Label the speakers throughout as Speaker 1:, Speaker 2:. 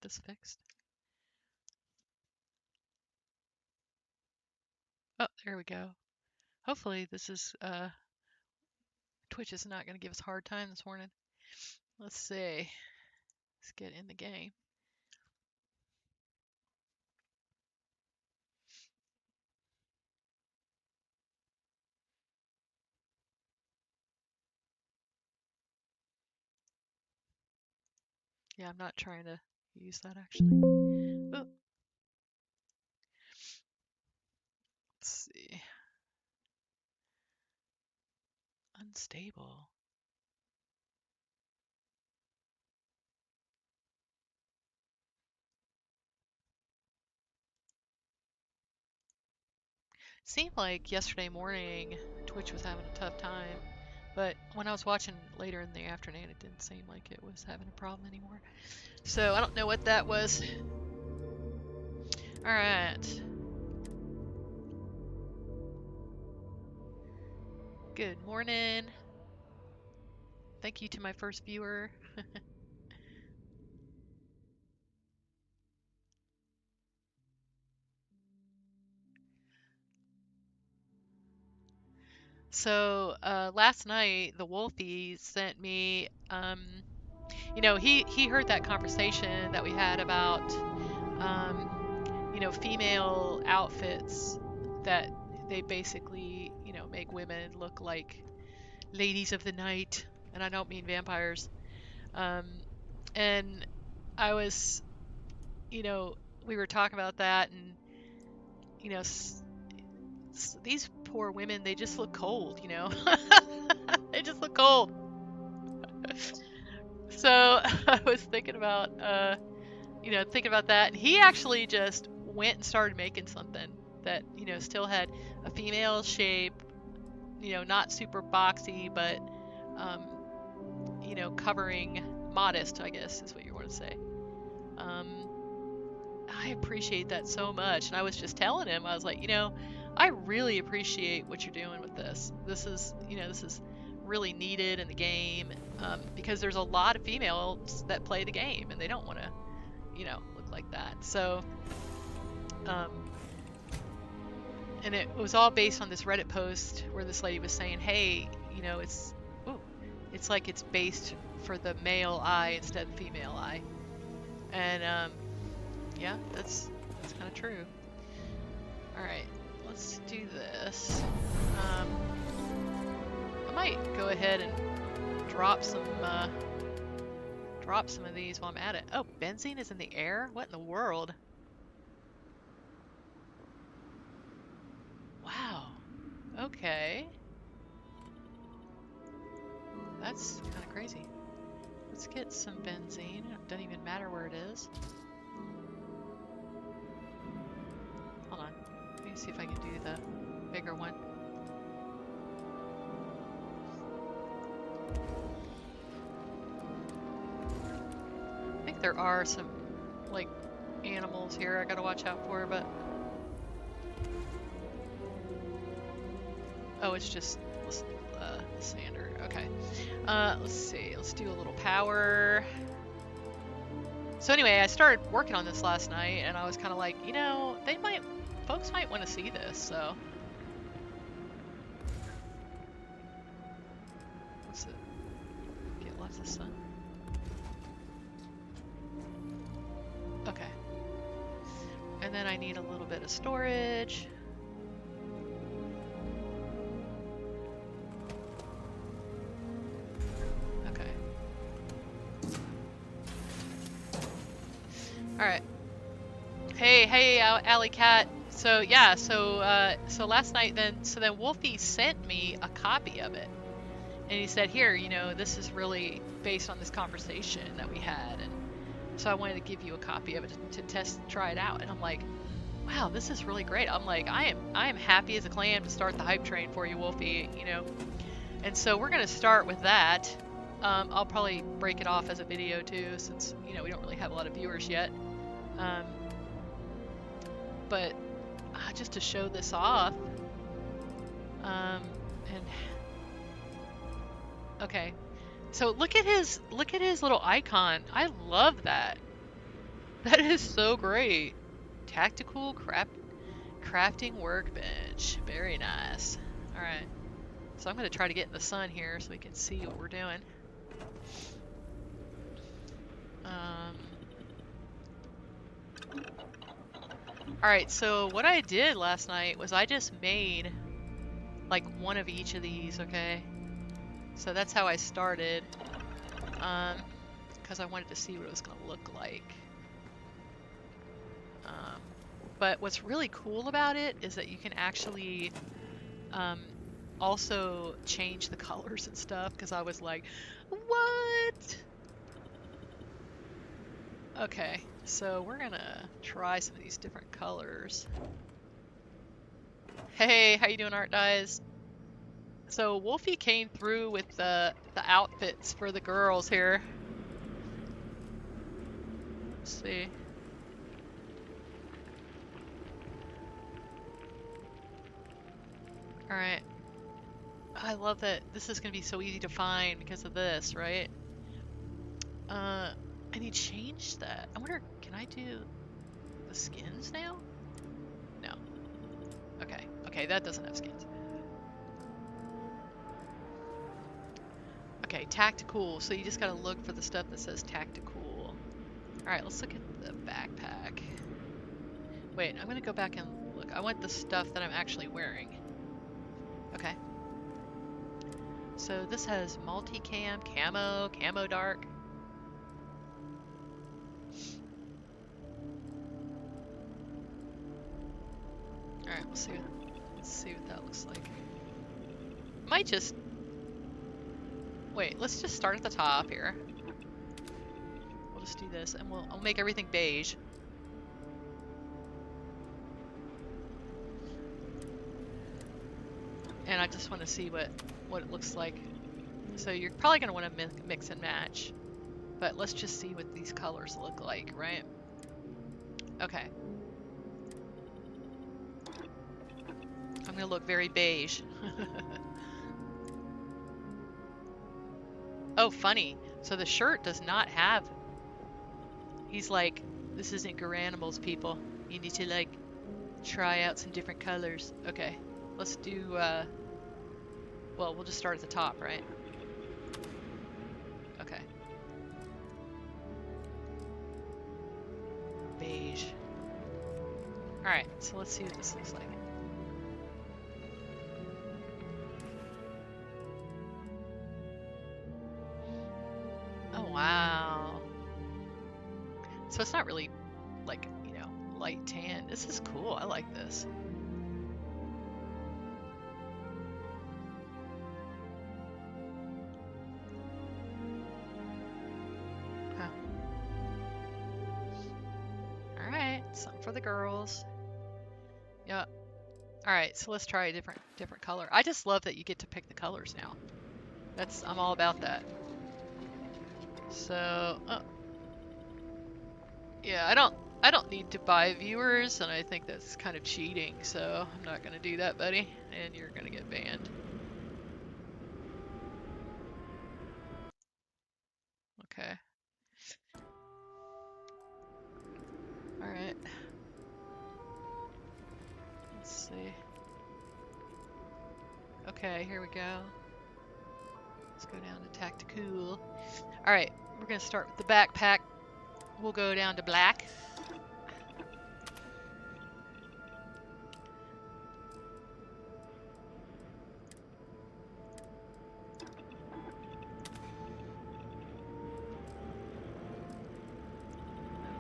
Speaker 1: this fixed. Oh, there we go. Hopefully this is, Twitch is not going to give us a hard time this morning. Let's see. Let's get in the game. Yeah, I'm not trying to use that actually. Oh. Let's see. Unstable. Seemed like yesterday morning Twitch was having a tough time, but when I was watching later in the afternoon, it didn't seem like it was having a problem anymore. So I don't know what that was. All right. Good morning. Thank you to my first viewer. So last night, the Wulfy sent me, you know, he heard that conversation that we had about, you know, female outfits that they basically, you know, make women look like ladies of the night, and I don't mean vampires. And I was, you know, we were talking about that, and you know, these poor women, they just look cold, you know. They just look cold. So I was thinking about, you know, thinking about that, and he actually just went and started making something that, you know, still had a female shape, you know, not super boxy, but, you know, covering, modest, I guess is what you want to say. I appreciate that so much, and I was just telling him, I was like, you know, I really appreciate what you're doing with this. This is, you know, this is really needed in the game, because there's a lot of females that play the game, and they don't want to, you know, look like that. So, and it was all based on this Reddit post where this lady was saying, hey, you know, it's like it's based for the male eye instead of the female eye. And yeah, that's kind of true. All right, let's do this. I might go ahead and drop some of these while I'm at it. Oh, benzene is in the air? What in the world? Wow. Okay. That's kind of crazy. Let's get some benzene. It doesn't even matter where it is. Hold on. Let me see if I can do the bigger one. I think there are some, like, animals here I gotta watch out for, but... Oh, it's just Sander. Okay. Let's see. Let's do a little power. So anyway, I started working on this last night, and I was kind of like, you know, folks might want to see this, so. Let's get lots of sun. Okay. And then I need a little bit of storage. Alright. Hey, Alley Cat. So yeah, so last night then Wulfy sent me a copy of it. And he said, here, you know, this is really based on this conversation that we had, and so I wanted to give you a copy of it to try it out. And I'm like, wow, this is really great. I'm like, I am happy as a clam to start the hype train for you, Wulfy, you know. And so we're gonna start with that. I'll probably break it off as a video too, since, you know, we don't really have a lot of viewers yet. But just to show this off, and okay, so look at his little icon. I love that. That is so great. Tactical crafting workbench. Very nice. Alright. So I'm going to try to get in the sun here so we can see what we're doing. Alright, so what I did last night was I just made like one of each of these, okay? So that's how I started. Because I wanted to see what it was going to look like. But what's really cool about it is that you can actually also change the colors and stuff, because I was like, what? Okay, so we're gonna try some of these different colors. Hey, how you doing, Art Dies? So Wulfy came through with the outfits for the girls here. Let's see. Alright. I love that this is going to be so easy to find because of this, right? And he changed that. I wonder, can I do the skins now? No. Okay. Okay, that doesn't have skins. Okay, Tacticool. So you just gotta look for the stuff that says Tacticool. Alright, let's look at the backpack. Wait, I'm gonna go back and look. I want the stuff that I'm actually wearing. Okay. So this has multicam, camo dark. Alright, let's see what that looks like. Might just... Wait, let's just start at the top here. We'll just do this, and I'll make everything beige. And I just want to see what it looks like. So you're probably going to want to mix and match. But let's just see what these colors look like, right? Okay. I'm going to look very beige. Oh, funny. So the shirt does not have... He's like, this isn't Garanimals, people. You need to, like, try out some different colors. Okay. Let's do, well, we'll just start at the top, right? Okay. Beige. Alright, so let's see what this looks like. Oh, wow. So it's not really, like, you know, light tan. This is cool. I like this. Huh. Alright, something for the girls. Yeah. Alright, so let's try a different color. I just love that you get to pick the colors now. I'm all about that. So, yeah, I don't need to buy viewers, and I think that's kind of cheating, so I'm not gonna do that, buddy, and you're gonna get banned. Okay. Alright. Let's see. Okay, here we go. Let's go down to Tacticool. Alright, we're gonna start with the backpack. We'll go down to black.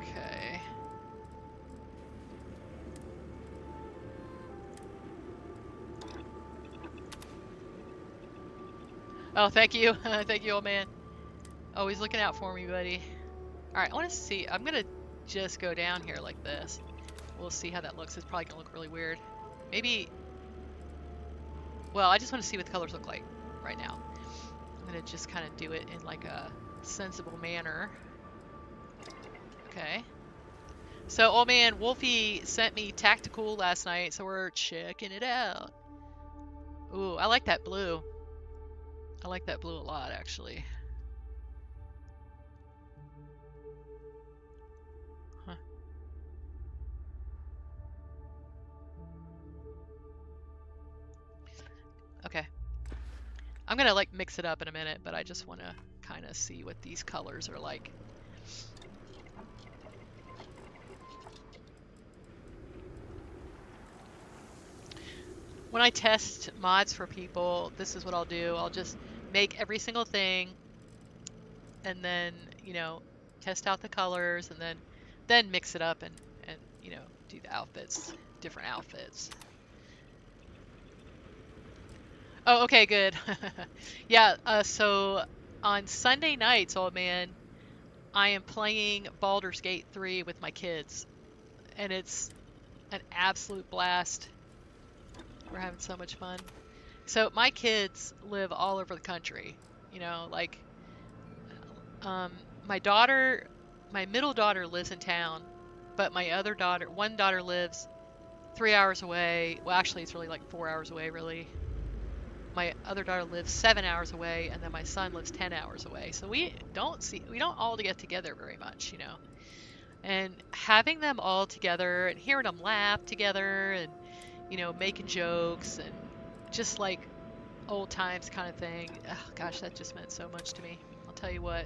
Speaker 1: Okay. Oh, thank you. Thank you, old man. Always looking out for me, buddy. Alright, I want to see. I'm going to just go down here like this. We'll see how that looks. It's probably going to look really weird. Maybe... Well, I just want to see what the colors look like right now. I'm going to just kind of do it in like a sensible manner. Okay. So, old man, Wulfy sent me Tacticool last night, so we're checking it out. Ooh, I like that blue. I like that blue a lot, actually. Huh. I'm gonna like mix it up in a minute, but I just want to kind of see what these colors are like. When I test mods for people, this is what I'll do. I'll just make every single thing and then, test out the colors and then mix it up and do the outfits, different outfits. Oh, okay, good. Yeah, so on Sunday nights, old man, I am playing Baldur's Gate 3 with my kids, and it's an absolute blast. We're having so much fun. So my kids live all over the country, like um, my daughter, my middle daughter lives in town, but my other daughter, one daughter lives 3 hours away. Well, actually, it's really like 4 hours away, really. My other daughter lives 7 hours away, and then my son lives 10 hours away. So we don't all get together very much. And having them all together and hearing them laugh together and, making jokes and just like old times kind of thing. Oh, gosh, that just meant so much to me. I'll tell you what.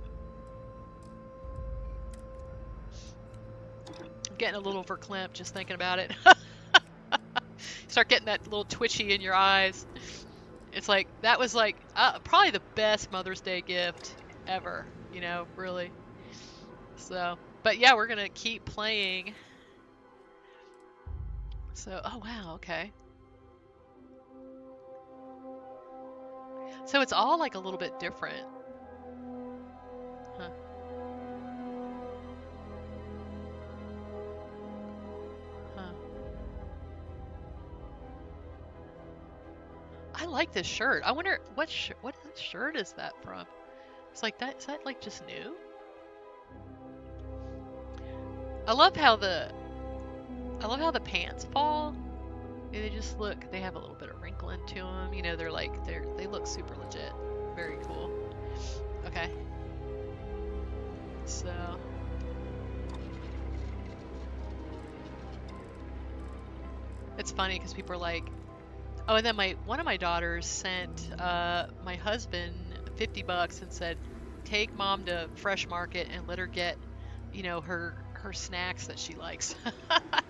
Speaker 1: I'm getting a little verklempt just thinking about it. Start getting that little twitchy in your eyes. It's like, that was like probably the best Mother's Day gift ever, really. So, but yeah, we're going to keep playing. So, oh wow, okay. So it's all like a little bit different. Huh. Huh. I like this shirt. I wonder what shirt is that from? It's like that. Is that like just new? I love how the pants fall. They just look. They have a little bit of wrinkle into them. They look super legit. Very cool. Okay. So. It's funny because people are like, oh, and then one of my daughters sent my husband $50 and said, take mom to Fresh Market and let her get, her snacks that she likes.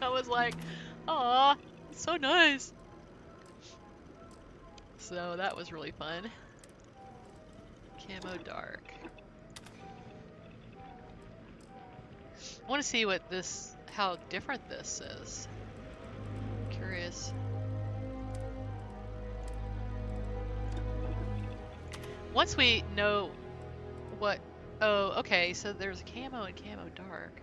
Speaker 1: I was like, aw, so nice. So that was really fun. Camo dark. I want to see how different this is. I'm curious. Once we know what... Oh, okay, so there's camo and camo dark.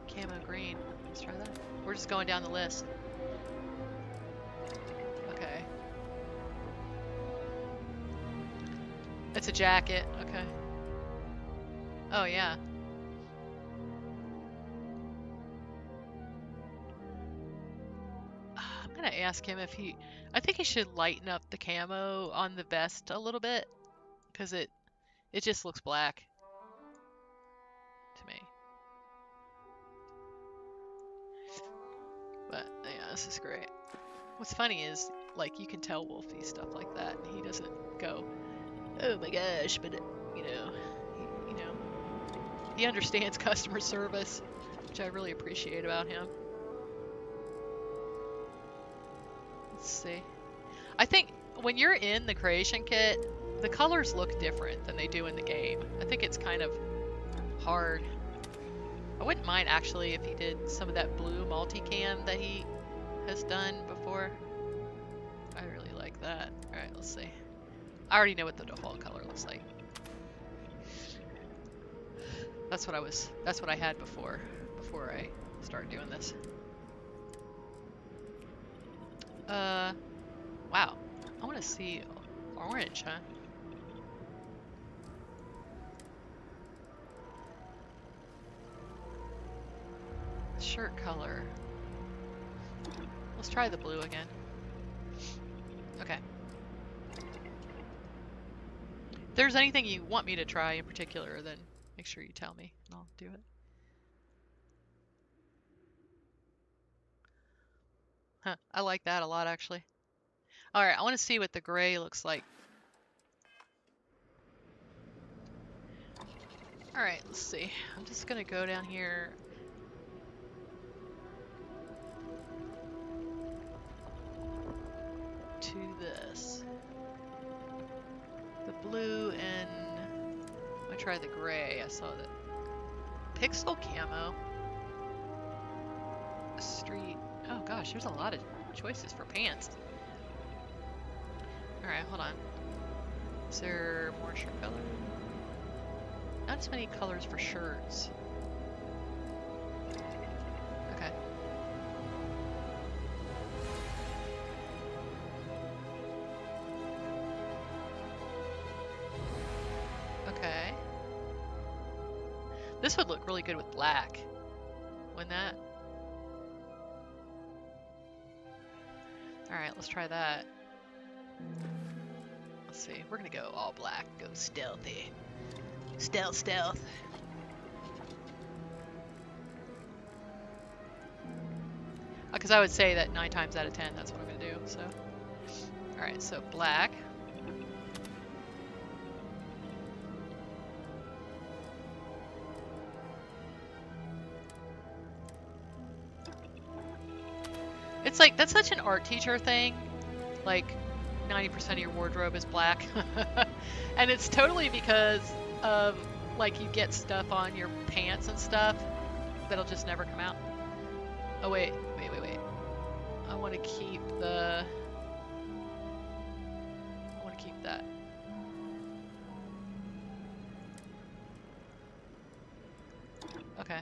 Speaker 1: Camo green. Let's try that. We're just going down the list. Okay. It's a jacket. Okay. Oh, yeah. I'm gonna ask him if I think he should lighten up the camo on the vest a little bit, because it just looks black to me. But yeah, this is great. What's funny is, like, you can tell Wulfy stuff like that, and he doesn't go, oh my gosh, but he understands customer service, which I really appreciate about him. Let's see. I think when you're in the creation kit, the colors look different than they do in the game. I think it's kind of hard. I wouldn't mind actually if he did some of that blue multicam that he has done before. I really like that. Alright, let's see. I already know what the default color looks like. That's what I had before I started doing this. Wow. I want to see orange, huh? Shirt color. Let's try the blue again. Okay. If there's anything you want me to try in particular, then make sure you tell me and I'll do it. Huh, I like that a lot, actually. All right, I want to see what the gray looks like. All right, let's see. I'm just gonna go down here. To this. The blue and I'm gonna try the gray. I saw that. Pixel camo. Street. Oh gosh, there's a lot of choices for pants. Alright, hold on. Is there more shirt color? Not as many colors for shirts. Okay. Okay. This would look really good with black. Wouldn't that? Alright, let's try that. Let's see. We're gonna go all black. Go stealthy. Stealth, stealth. Because I would say that 9 times out of 10, that's what I'm gonna do, so. Alright, so black. It's like, that's such an art teacher thing. Like, 90% of your wardrobe is black. And it's totally because of, like, you get stuff on your pants and stuff that'll just never come out. Oh, wait. I want to keep the... I want to keep that. Okay.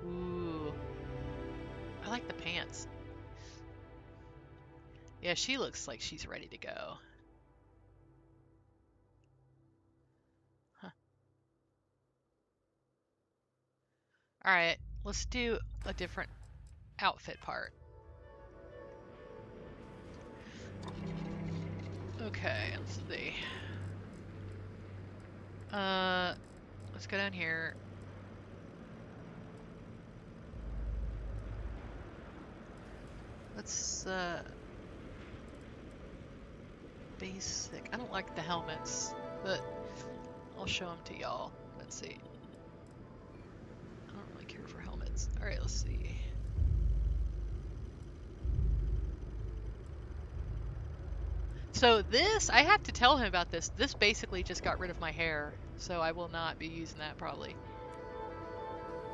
Speaker 1: Ooh. I like the pants. Yeah, she looks like she's ready to go. Huh. Alright, let's do a different outfit part. Okay, let's see. Let's go down here. Let's, basic. I don't like the helmets, but I'll show them to y'all. Let's see. I don't really care for helmets. Alright, let's see. So this, I have to tell him about this. This basically just got rid of my hair, so I will not be using that probably.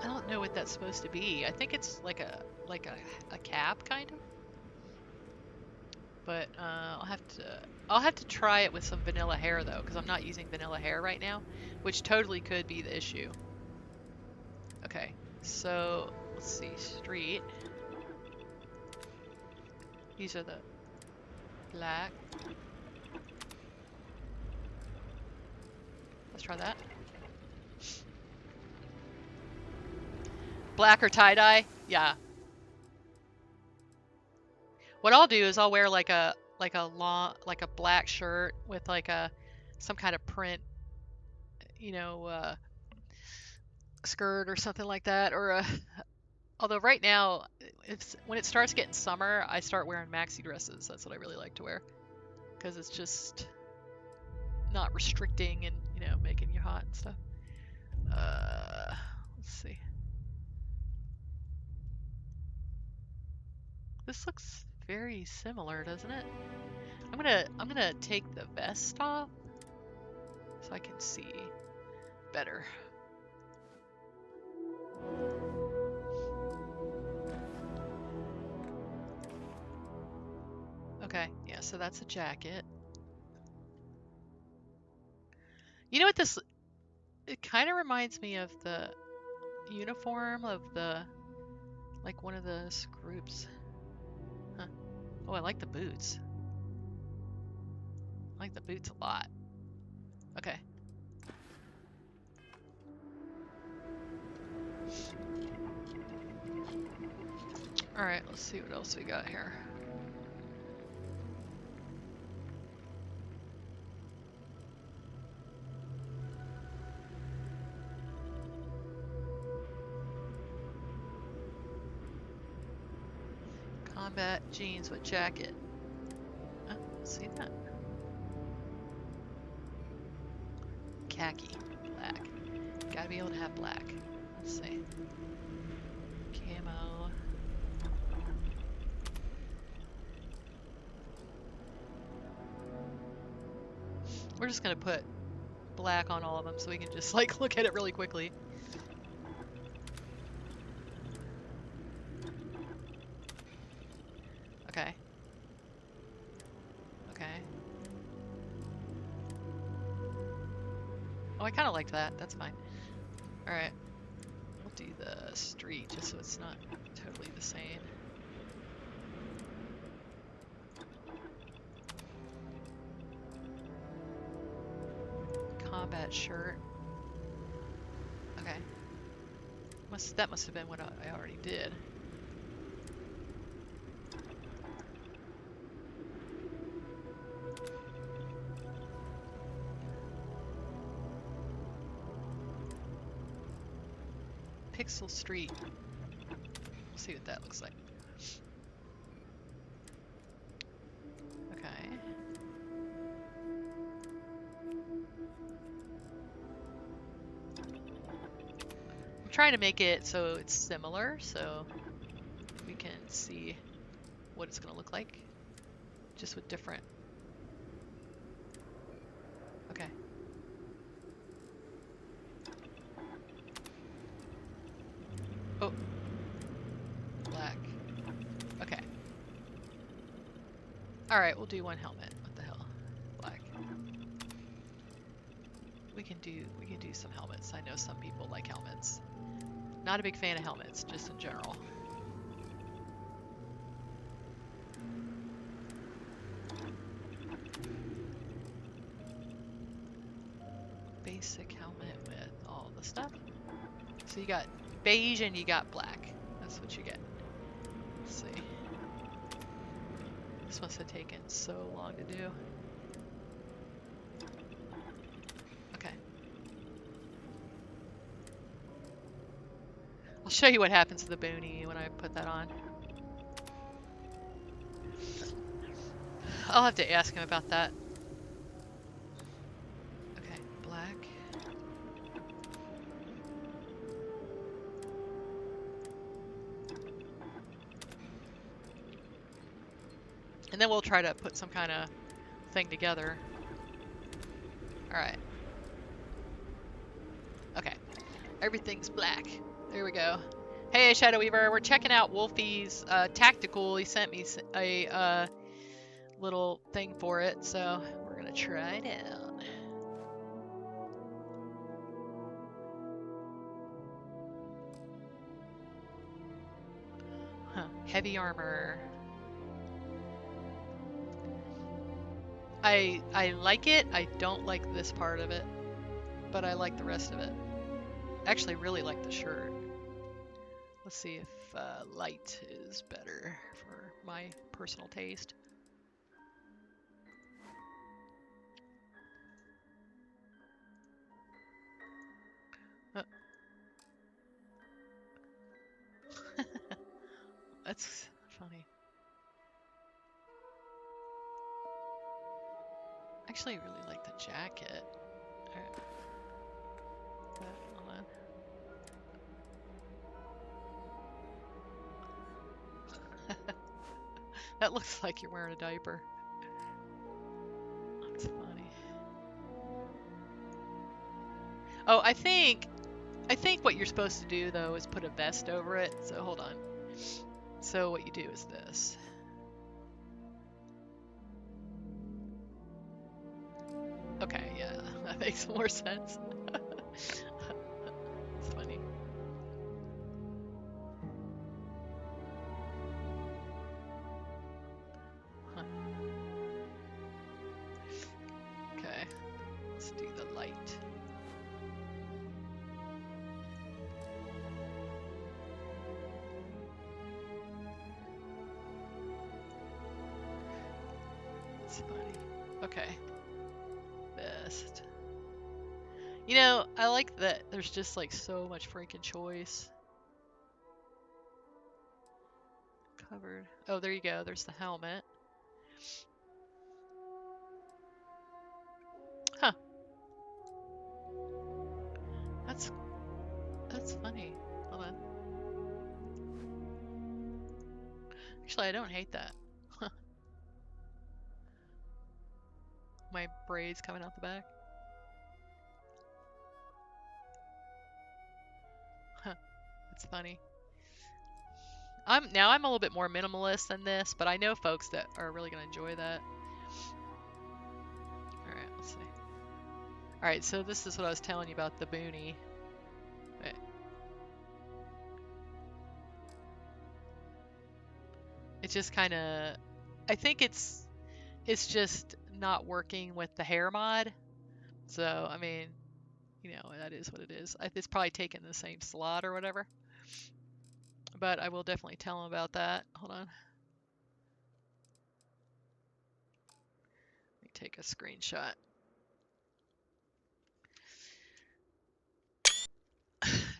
Speaker 1: I don't know what that's supposed to be. I think it's like a cap kind of. But I'll have to try it with some vanilla hair though, because I'm not using vanilla hair right now, which totally could be the issue. Okay, so let's see, street. These are the black. Let's try that. Black or tie-dye? Yeah. What I'll do is I'll wear like a black shirt with like some kind of print, you know, skirt or something like that, or although right now, when it starts getting summer, I start wearing maxi dresses. That's what I really like to wear, because it's just not restricting and, you know, making you hot and stuff. Let's see. This looks very similar, doesn't it? I'm gonna take the vest off so I can see better. Okay, yeah, so that's a jacket. You know what this, it kind of reminds me of the uniform of the, like one of those groups. Huh. Oh, I like the boots. I like the boots a lot. Okay. Alright, let's see what else we got here. Combat jeans with jacket. Oh, see that? Khaki, black. Gotta be able to have black. Let's see. Camo. We're just gonna put black on all of them so we can just like look at it really quickly. Okay. Okay. Oh, I kind of liked that. That's fine. Alright. We'll do the street just so it's not totally the same. Combat shirt. Okay. That must have been what I already did. Pixel Street. Let's see what that looks like. Okay. I'm trying to make it so it's similar, so we can see what it's going to look like, just with different. Okay. Oh. Black. Okay. Alright, we'll do one helmet. What the hell? Black. We can do some helmets. I know some people like helmets. Not a big fan of helmets, just in general. Basic helmet with all the stuff. So you got beige and you got black. That's what you get. Let's see. This must have taken so long to do. Okay. I'll show you what happens to the boonie when I put that on. I'll have to ask him about that. Okay, black. And then we'll try to put some kind of thing together. Alright. Okay. Everything's black. There we go. Hey, Shadow Weaver. We're checking out Wulfy's Tacticool. He sent me a little thing for it, so we're going to try it out. Huh. Heavy armor. I like it. I don't like this part of it, but I like the rest of it. I actually really like the shirt. Let's see if light is better for my personal taste. That's funny. I actually really like the jacket. Alright. Hold on. That looks like you're wearing a diaper. That's funny. Oh, I think what you're supposed to do though is put a vest over it. So hold on. So what you do is this. Okay, yeah, that makes more sense. It's funny. Huh. Okay, let's do the light. It's funny. Okay. Best. You know, I like that there's just like so much freaking choice. Covered. Oh, there you go. There's the helmet. Huh. That's funny. Hold on. Actually, I don't hate that. My braids coming out the back. Huh. That's funny. I'm a little bit more minimalist than this, but I know folks that are really gonna enjoy that. Alright, let's see. Alright, so this is what I was telling you about the boonie. Wait. It's just kinda, I think it's just not working with the hair mod. So, I mean, you know, that is what it is. It's probably taking the same slot or whatever. But I will definitely tell him about that. Hold on. Let me take a screenshot.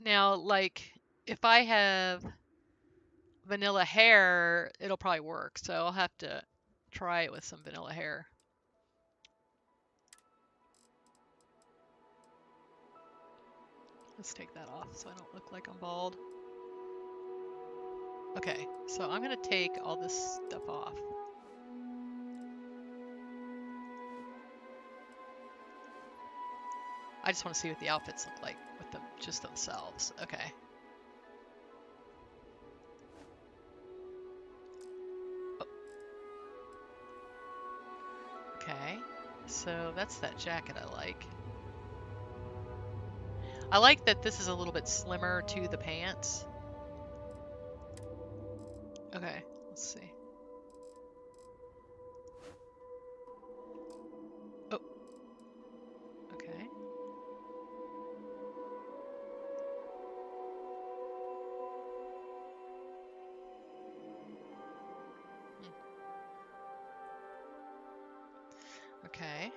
Speaker 1: Now, like, if I have vanilla hair, it'll probably work. So I'll have to try it with some vanilla hair. Let's take that off so I don't look like I'm bald. Okay, so I'm gonna take all this stuff off. I just want to see what the outfits look like with them just themselves. Okay. Oh. Okay, so that's that jacket I like. I like that this is a little bit slimmer to the pants. Okay, let's see. Oh. Okay. Okay.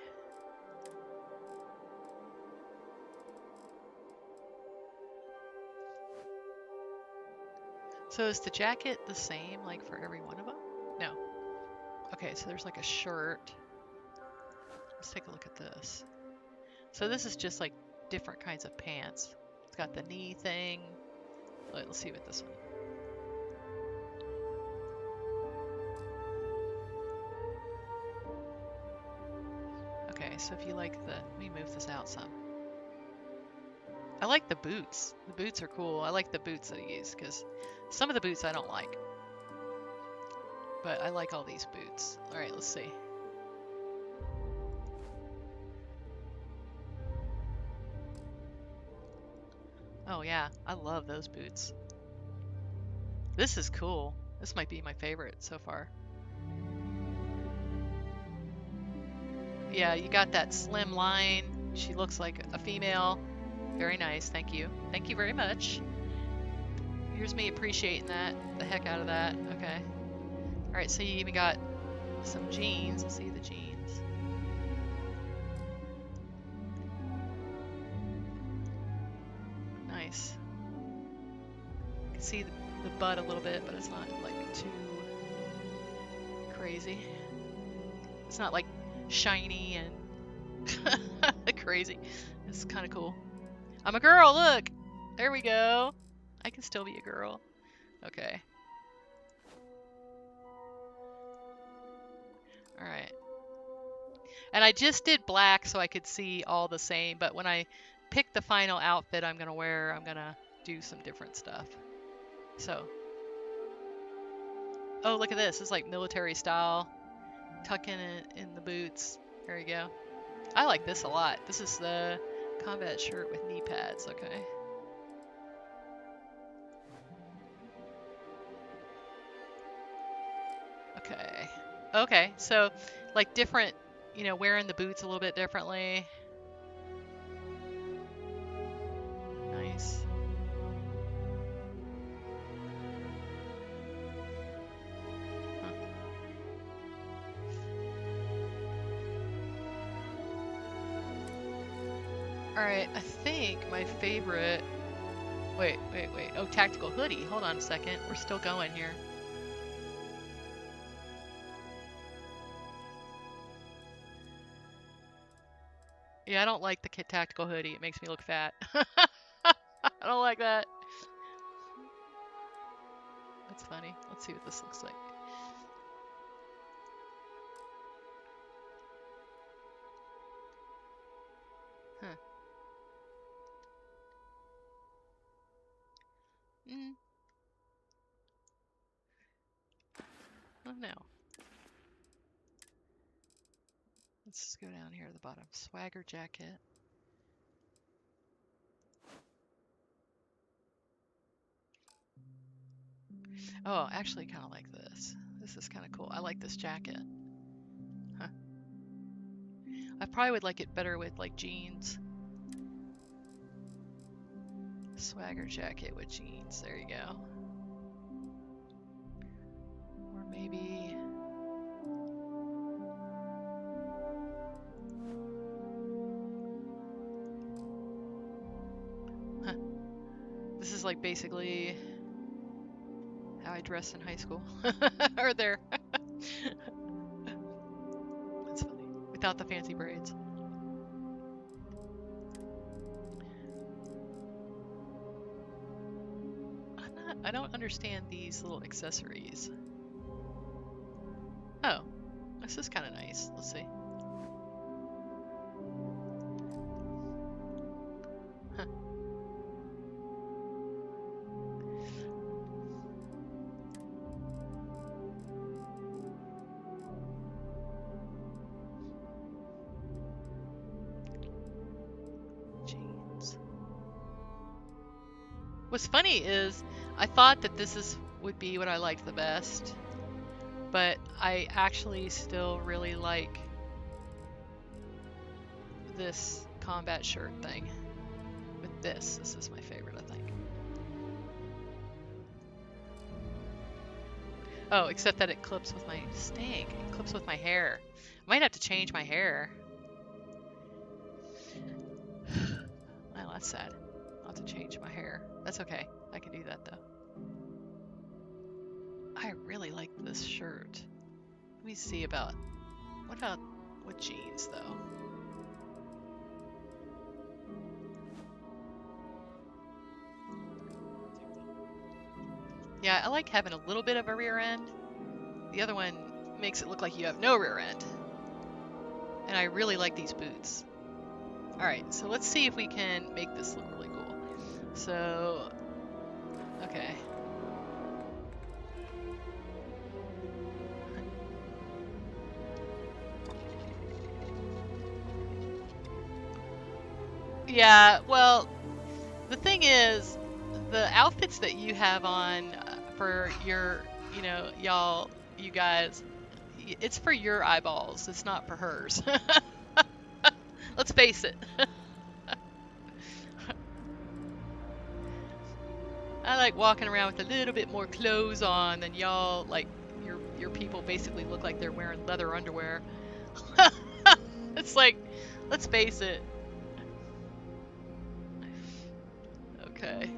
Speaker 1: So is the jacket the same, like, for every one of them? No. Okay, so there's like a shirt. Let's take a look at this. So this is just like different kinds of pants. It's got the knee thing. Let's see what this one. Okay, so if you like let me move this out some. I like the boots. The boots are cool. I like the boots that he used because some of the boots I don't like. But I like all these boots. All right, let's see. Oh yeah, I love those boots. This is cool. This might be my favorite so far. Yeah, you got that slim line. She looks like a female. Very nice, thank you. Thank you very much. Here's me appreciating that, the heck out of that. Okay. All right, so you even got some jeans. Let's see the jeans. Nice. You can see the butt a little bit, but it's not like too crazy. It's not like shiny and crazy. It's kind of cool. I'm a girl, look! There we go. I can still be a girl. Okay. Alright. And I just did black so I could see all the same, but when I pick the final outfit I'm gonna wear, I'm gonna do some different stuff. So. Oh, look at this. It's like military style. Tucking it in the boots. There you go. I like this a lot. This is the combat shirt with knee pads, okay. Okay. Okay, so like different, you know, wearing the boots a little bit differently. Nice. Huh. Alright, I think my favorite... Wait. Oh, tactical hoodie. Hold on a second. We're still going here. Yeah, I don't like the tactical hoodie. It makes me look fat. I don't like that. That's funny. Let's see what this looks like. Huh. Oh no. Let's just go down here at the bottom. Swagger jacket. Oh, actually kind of like this. This is kind of cool. I like this jacket. Huh. I probably would like it better with like jeans. Swagger jacket with jeans. There you go. Or maybe... Huh. This is like basically how I dressed in high school. Or there. That's funny. Without the fancy braids. I don't understand these little accessories. Oh, this is kind of nice. Let's see. Huh. Jeans. What's funny is I thought that this would be what I liked the best, but I actually still really like this combat shirt thing. With this is my favorite, I think. Oh, except that it clips with my It clips with my hair. I might have to change my hair. Well, that's sad. I'll have to change my hair. That's okay. I can do that though. I really like this shirt. Let me see about... What about with jeans though? Yeah, I like having a little bit of a rear end. The other one makes it look like you have no rear end. And I really like these boots. Alright, so let's see if we can make this look really cool. So, okay. Yeah, well, the thing is, the outfits that you have on for your, you guys, it's for your eyeballs. It's not for hers. Let's face it. I like walking around with a little bit more clothes on than y'all. Like your people basically look like they're wearing leather underwear. It's like, let's face it. Okay.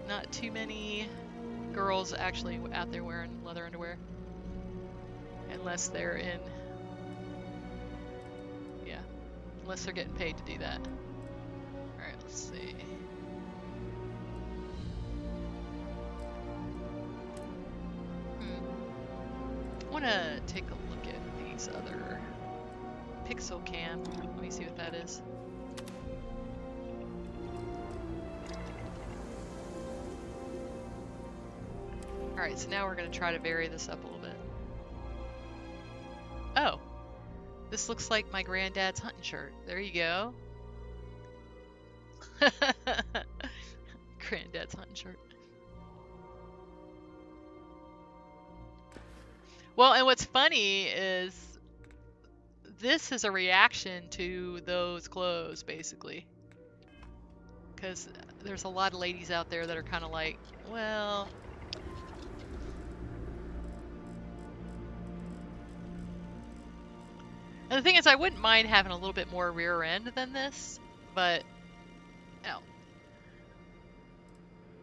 Speaker 1: Not too many girls actually out there wearing leather underwear. Unless they're in... Yeah. Unless they're getting paid to do that. Alright, let's see. I want to take a look at these other... Pixel Cam. Let me see what that is. Alright, so now we're going to try to vary this up a little bit. Oh! This looks like my granddad's hunting shirt. There you go. Granddad's hunting shirt. Well, and what's funny is this is a reaction to those clothes, basically. Because there's a lot of ladies out there that are kind of like, well... And the thing is, I wouldn't mind having a little bit more rear end than this, but... Oh.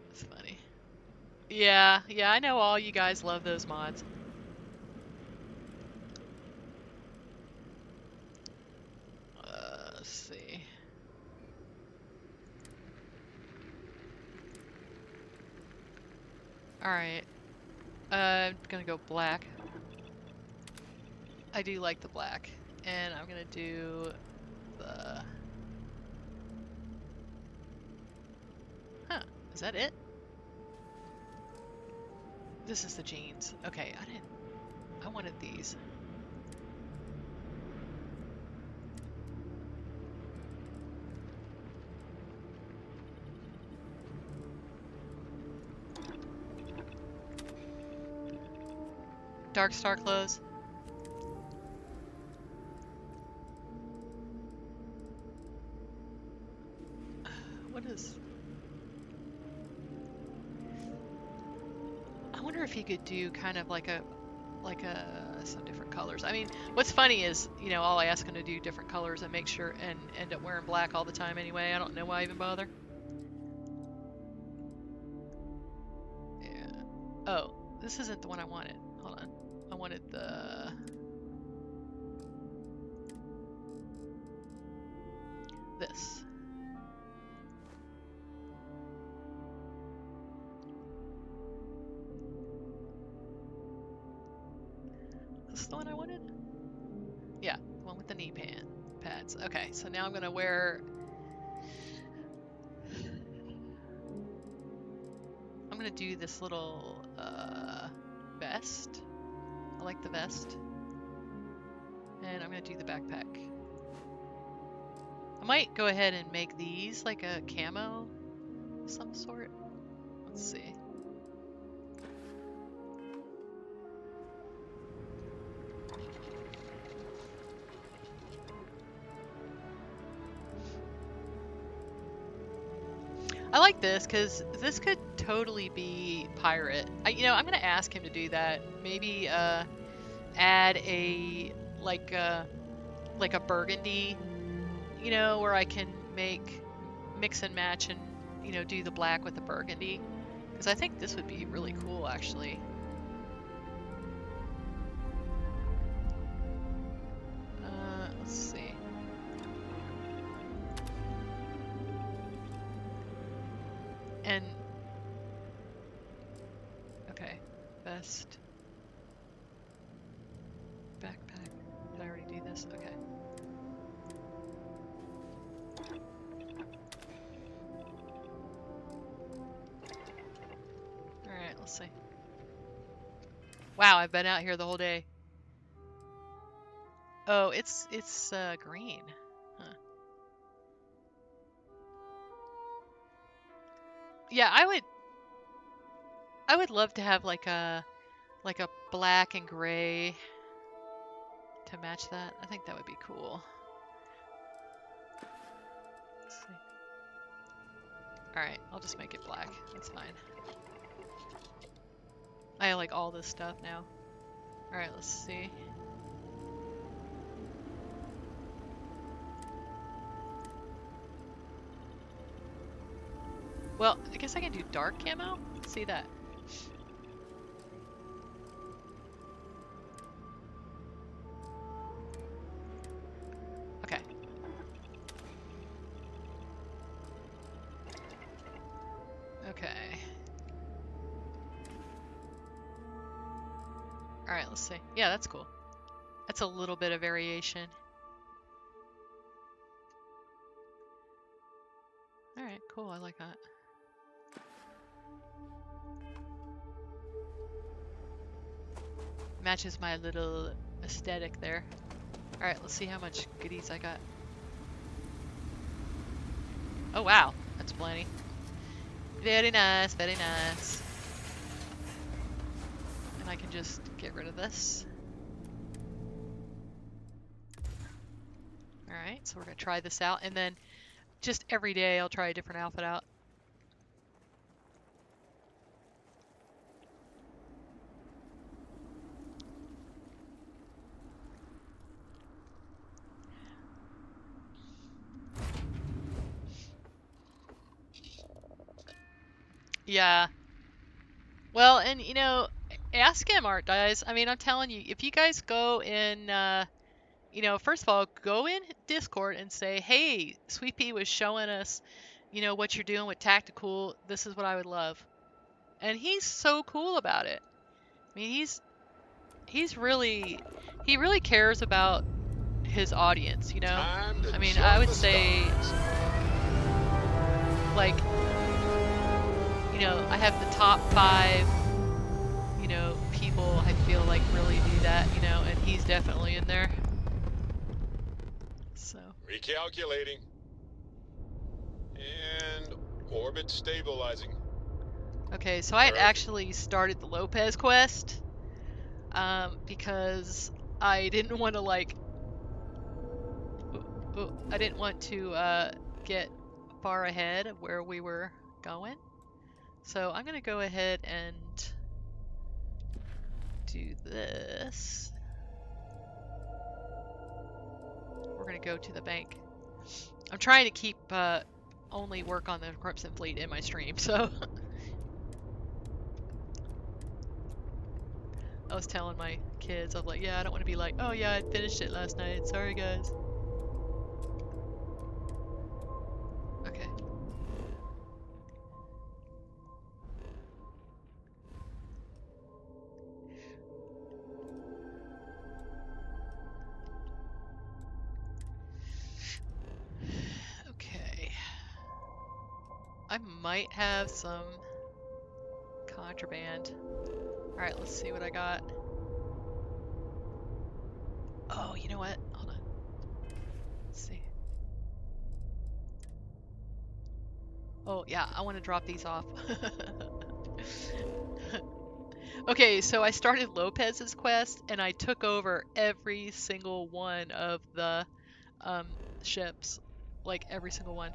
Speaker 1: That's funny. Yeah, I know all you guys love those mods. Alright. I'm gonna go black. I do like the black. And I'm gonna do the... Huh. Is that it? This is the jeans. Okay, I wanted these. Dark Star clothes. What is... I wonder if you could do kind of like some different colors. I mean, what's funny is, you know, all I ask him to do different colors and make sure and end up wearing black all the time anyway. I don't know why I even bother. Yeah. Oh, this isn't the one I wanted. Hold on. I wanted this. This is the one I wanted? Yeah, the one with the knee pads. Okay, so now I'm gonna wear... I'm gonna do this little vest. I like the vest. And I'm gonna do the backpack. I might go ahead and make these like a camo of some sort. Let's see. I like this because this could totally be pirate. You know, I'm gonna ask him to do that. Maybe add a like a burgundy, you know, where I can mix and match and, you know, do the black with the burgundy. Because I think this would be really cool, actually. Let's see. And okay, vest, backpack. Did I already do this? Okay. All right, let's see. Wow, I've been out here the whole day. Oh, it's green. Huh. Yeah, I would love to have like a black and gray to match that. I think that would be cool. Let's see. All right, I'll just make it black. That's fine. I like all this stuff now. All right, let's see. Well, I guess I can do dark camo. Let's see that. Okay. Okay. All right, let's see. Yeah, that's cool. That's a little bit of variation. All right, cool. I like that. Matches my little aesthetic there. All right, let's see how much goodies I got. Oh, wow. That's plenty. Very nice, very nice. And I can just get rid of this. All right, so we're gonna try this out, and then just every day I'll try a different outfit out. Yeah. Well, and you know, ask him, Art guys. I mean, I'm telling you, if you guys go in, you know, first of all, go in Discord and say, hey, Sweet Pea was showing us, you know, what you're doing with Tacticool. This is what I would love. and he's so cool about it. I mean, he really cares about his audience, you know? I mean, I would say, like, you know, I have the top 5, you know, people I feel like really do that, you know, and he's definitely in there. So.
Speaker 2: Recalculating. And orbit stabilizing.
Speaker 1: Okay, so I had actually started the Lopez quest, because I didn't want to, like, I didn't want to get far ahead of where we were going. So I'm gonna go ahead and do this. We're gonna go to the bank. I'm trying to keep only work on the Crimson Fleet in my stream, so I was telling my kids, I was like, yeah, I don't want to be like, oh yeah, I finished it last night. Sorry guys. Okay. Okay. I might have some contraband. Alright, let's see what I got. Oh, you know what? Hold on. Let's see. Oh, yeah, I want to drop these off. Okay, so I started Lopez's quest, and I took over every single one of the ships. Like, every single one.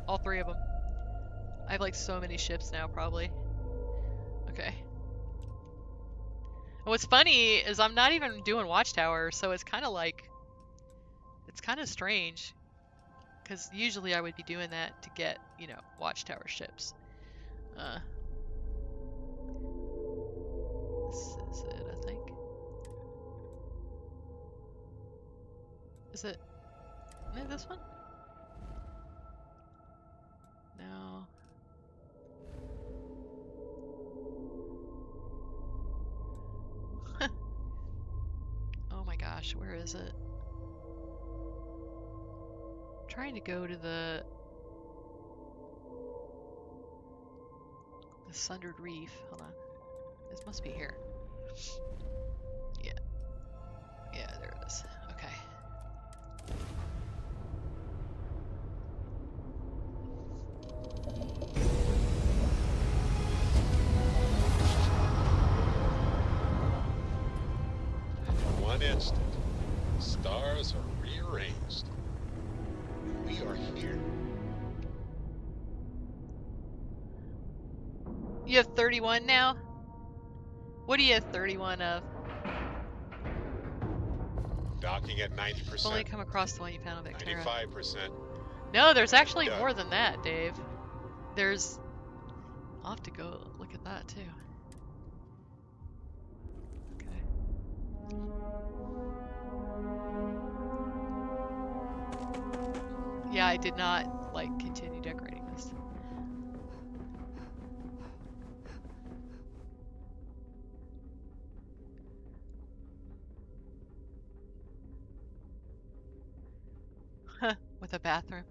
Speaker 1: All 3 of them. I have, like, so many ships now, probably. Okay. And what's funny is I'm not even doing Watchtower, so it's kind of like... It's kind of strange. Because usually I would be doing that to get, you know, Watchtower ships. This is it, I think. Is it this one? No. Oh my gosh, where is it? I'm trying to go to the Sundered Reef. Hold on. This must be here. Yeah. Yeah, there it is. Okay.
Speaker 2: In one instant, the stars are rearranged. We are here.
Speaker 1: You have 31 now? What do you have 31 of?
Speaker 2: Docking at 90%.
Speaker 1: I've only come across the one you found on Vectera.
Speaker 2: 95%.
Speaker 1: No, there's actually more than that, Dave. There's... I'll have to go look at that, too. Okay. Yeah, I did not, like, continue decorating this. With a bathroom.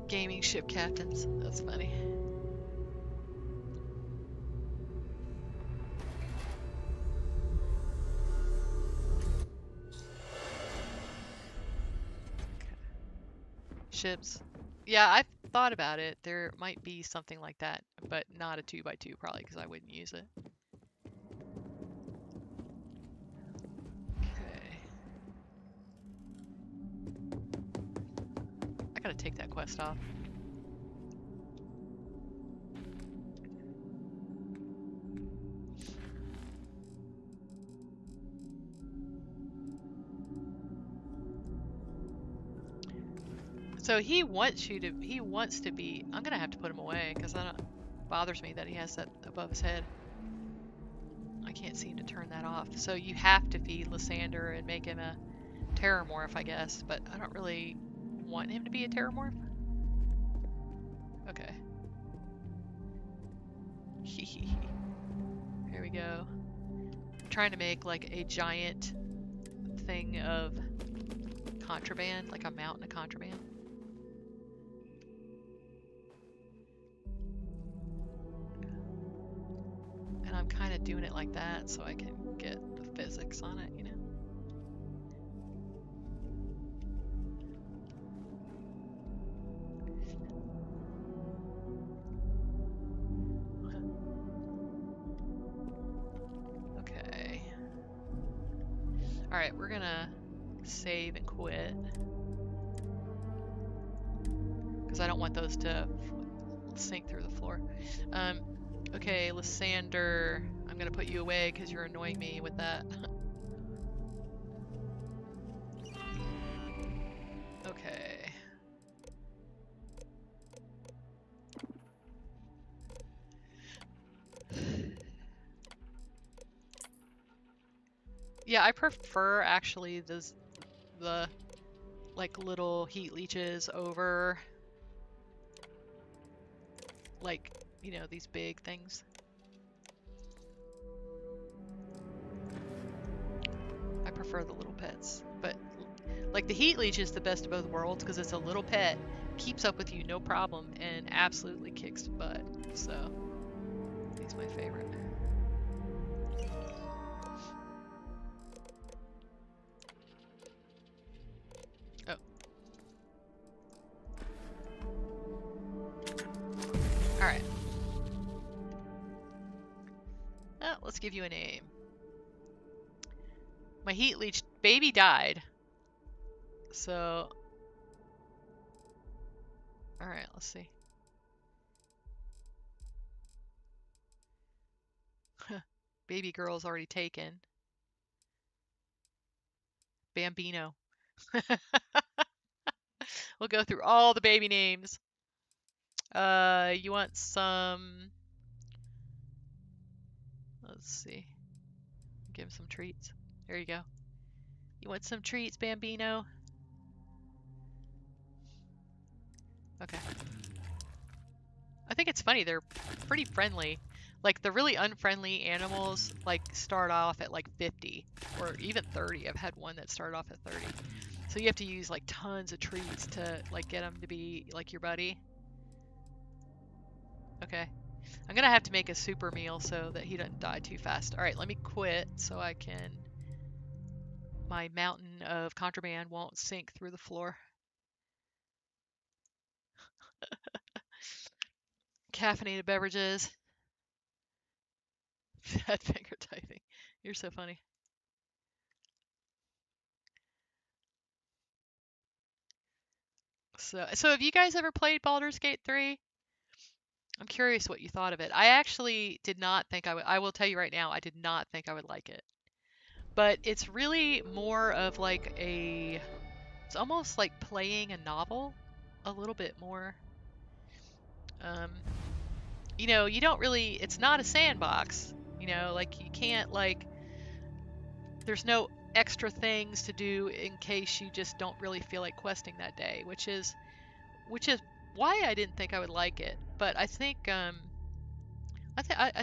Speaker 1: Gaming ship captains. That's funny. Ships. Yeah, I've thought about it. There might be something like that, but not a 2x2 probably, because I wouldn't use it. Okay. I gotta take that quest off. So he wants to be, I'm gonna have to put him away because it bothers me that he has that above his head. I can't seem to turn that off. So you have to feed Lysander and make him a terramorph, I guess, but I don't really want him to be a terramorph. Okay. Here we go. I'm trying to make like a giant thing of contraband, like a mountain of contraband. And I'm kind of doing it like that so I can get the physics on it, you know? Okay. Alright, we're gonna save and quit. Because I don't want those to sink through the floor. Okay, Lysander, I'm gonna put you away because you're annoying me with that. Okay. Yeah, I prefer actually the like little heat leeches over like, you know, these big things. I prefer the little pets, but like the heat leech is the best of both worlds because it's a little pet, keeps up with you no problem, and absolutely kicks butt. So he's my favorite. Oh. Alright. Oh, let's give you a name. My heat leech baby died. So, alright, let's see. Baby girl's already taken. Bambino. We'll go through all the baby names. You want some... Let's see. Give him some treats. There you go. You want some treats, Bambino? Okay. I think it's funny, they're pretty friendly. Like, the really unfriendly animals, like, start off at, like, 50. Or even 30. I've had one that started off at 30. So you have to use, like, tons of treats to, like, get them to be, like, your buddy. Okay. I'm gonna have to make a super meal so that he doesn't die too fast. Alright, let me quit so I can... My mountain of contraband won't sink through the floor. Caffeinated beverages. Fat finger typing. You're so funny. So have you guys ever played Baldur's Gate 3? I'm curious what you thought of it. I actually did not think I would. I will tell you right now, I did not think I would like it. But it's really more of like a... It's almost like playing a novel a little bit more. You know, you don't really... It's not a sandbox. You know, like you can't like... There's no extra things to do in case you just don't really feel like questing that day, which is why I didn't think I would like it. But I think I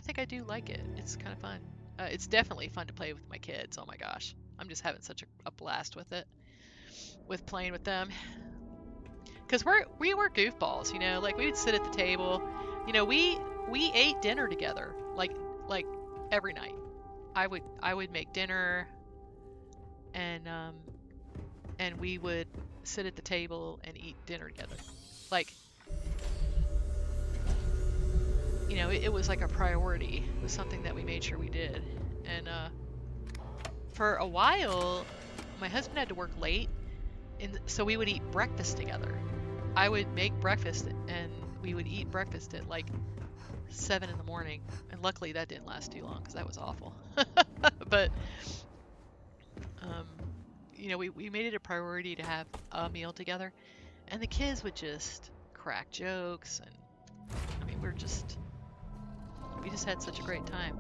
Speaker 1: think I do like it. It's kind of fun. It's definitely fun to play with my kids. Oh my gosh, I'm just having such a blast with it, with playing with them. Cause we were goofballs, you know. Like we would sit at the table, you know. We ate dinner together, like every night. I would make dinner, and we would sit at the table and eat dinner together. Like, you know, it was like a priority. It was something that we made sure we did. And for a while, my husband had to work late, and so we would eat breakfast together. I would make breakfast, and we would eat breakfast at like 7 in the morning. And luckily that didn't last too long because that was awful. But you know, we made it a priority to have a meal together, and the kids would just crack jokes, and I mean we just had such a great time.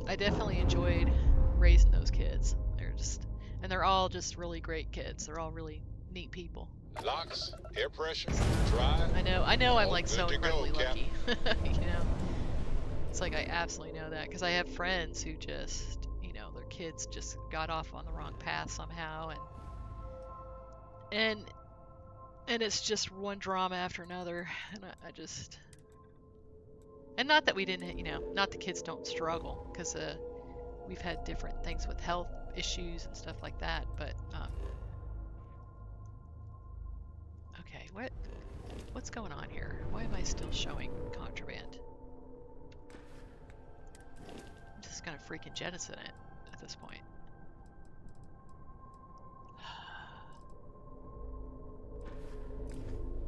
Speaker 1: I definitely enjoyed raising those kids. They're all just really great kids. They're all really neat people.
Speaker 2: Locks, air pressure, drive.
Speaker 1: I know I'm like so
Speaker 2: good to go,
Speaker 1: incredibly
Speaker 2: Cap.
Speaker 1: lucky. You know, it's like I absolutely know that because I have friends who just, you know, their kids just got off on the wrong path somehow, and and it's just one drama after another, and I just, and not that we didn't, you know, not the kids don't struggle, because we've had different things with health issues and stuff like that, but okay, what's going on here? Why am I still showing contraband? I'm just gonna freaking jettison it at this point.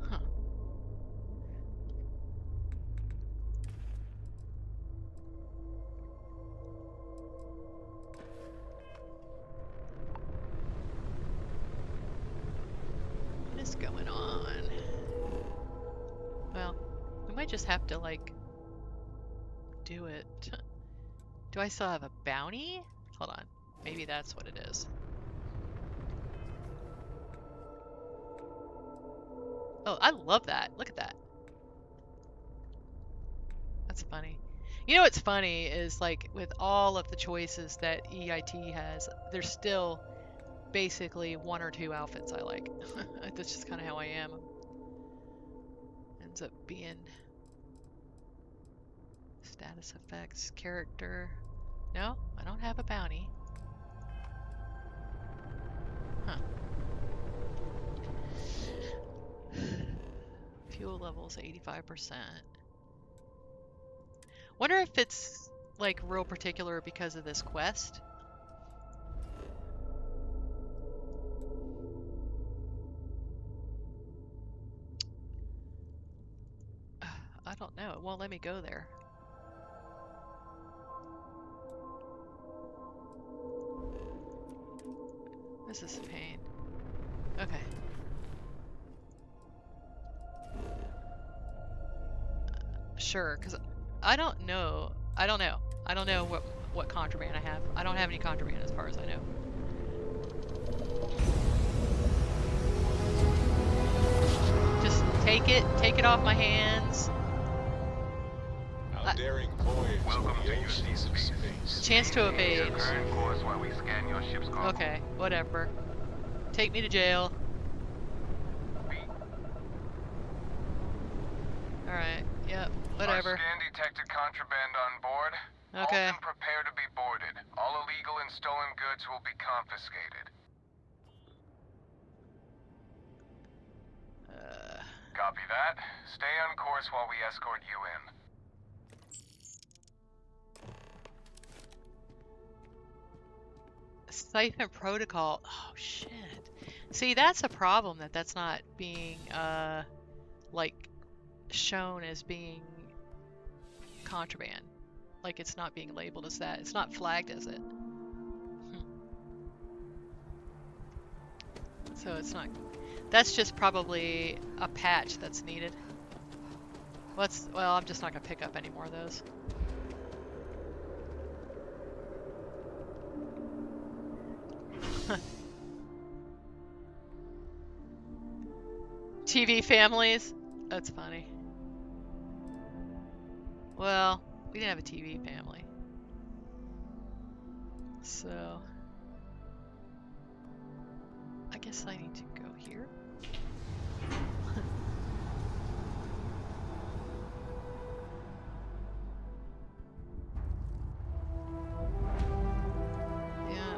Speaker 1: Huh. What is going on? Well, we might just have to, like, do it. Do I still have a bounty? Hold on. Maybe that's what it is. Oh, I love that. Look at that. That's funny. You know what's funny is, like, with all of the choices that EIT has, there's still basically one or two outfits I like. That's just kind of how I am. Ends up being status effects, character. No, I don't have a bounty. Huh. Fuel levels 85%. Wonder if it's like real particular because of this quest. I don't know. It won't let me go there. This is a pain. Okay. Sure, because I don't know. I don't know. I don't know what contraband I have. I don't have any contraband as far as I know. Just take it off my hands.
Speaker 2: Our daring voyage to the oceans of space.
Speaker 1: Chance to evade.
Speaker 3: While we scan your ship's cargo.
Speaker 1: Okay, whatever. Take me to jail. Alright, yep, whatever.
Speaker 3: Our scan detected contraband on board.
Speaker 1: Okay.
Speaker 3: Halt and prepare to be boarded. All illegal and stolen goods will be confiscated. Copy that. Stay on course while we escort you in.
Speaker 1: Siphon protocol. Oh shit. See, that's a problem that's not being like shown as being contraband. Like it's not being labeled as that. It's not flagged as it. So it's not. That's just probably a patch that's needed. Well, I'm just not gonna pick up any more of those. TV families? That's funny. Well, we didn't have a TV family. So I guess I need to go here. Yeah.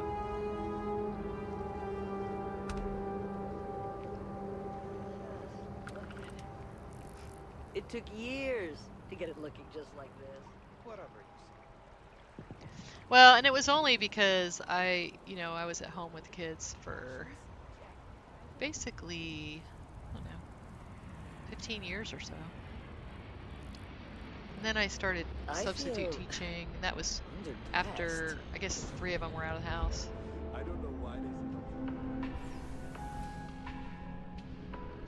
Speaker 4: It took years to get it looking just like this. Whatever you say.
Speaker 1: Well, and it was only because I was at home with kids for basically, I don't know, 15 years or so. And then I started substitute teaching, and that was after, I guess, 3 of them were out of the house.
Speaker 5: I don't know why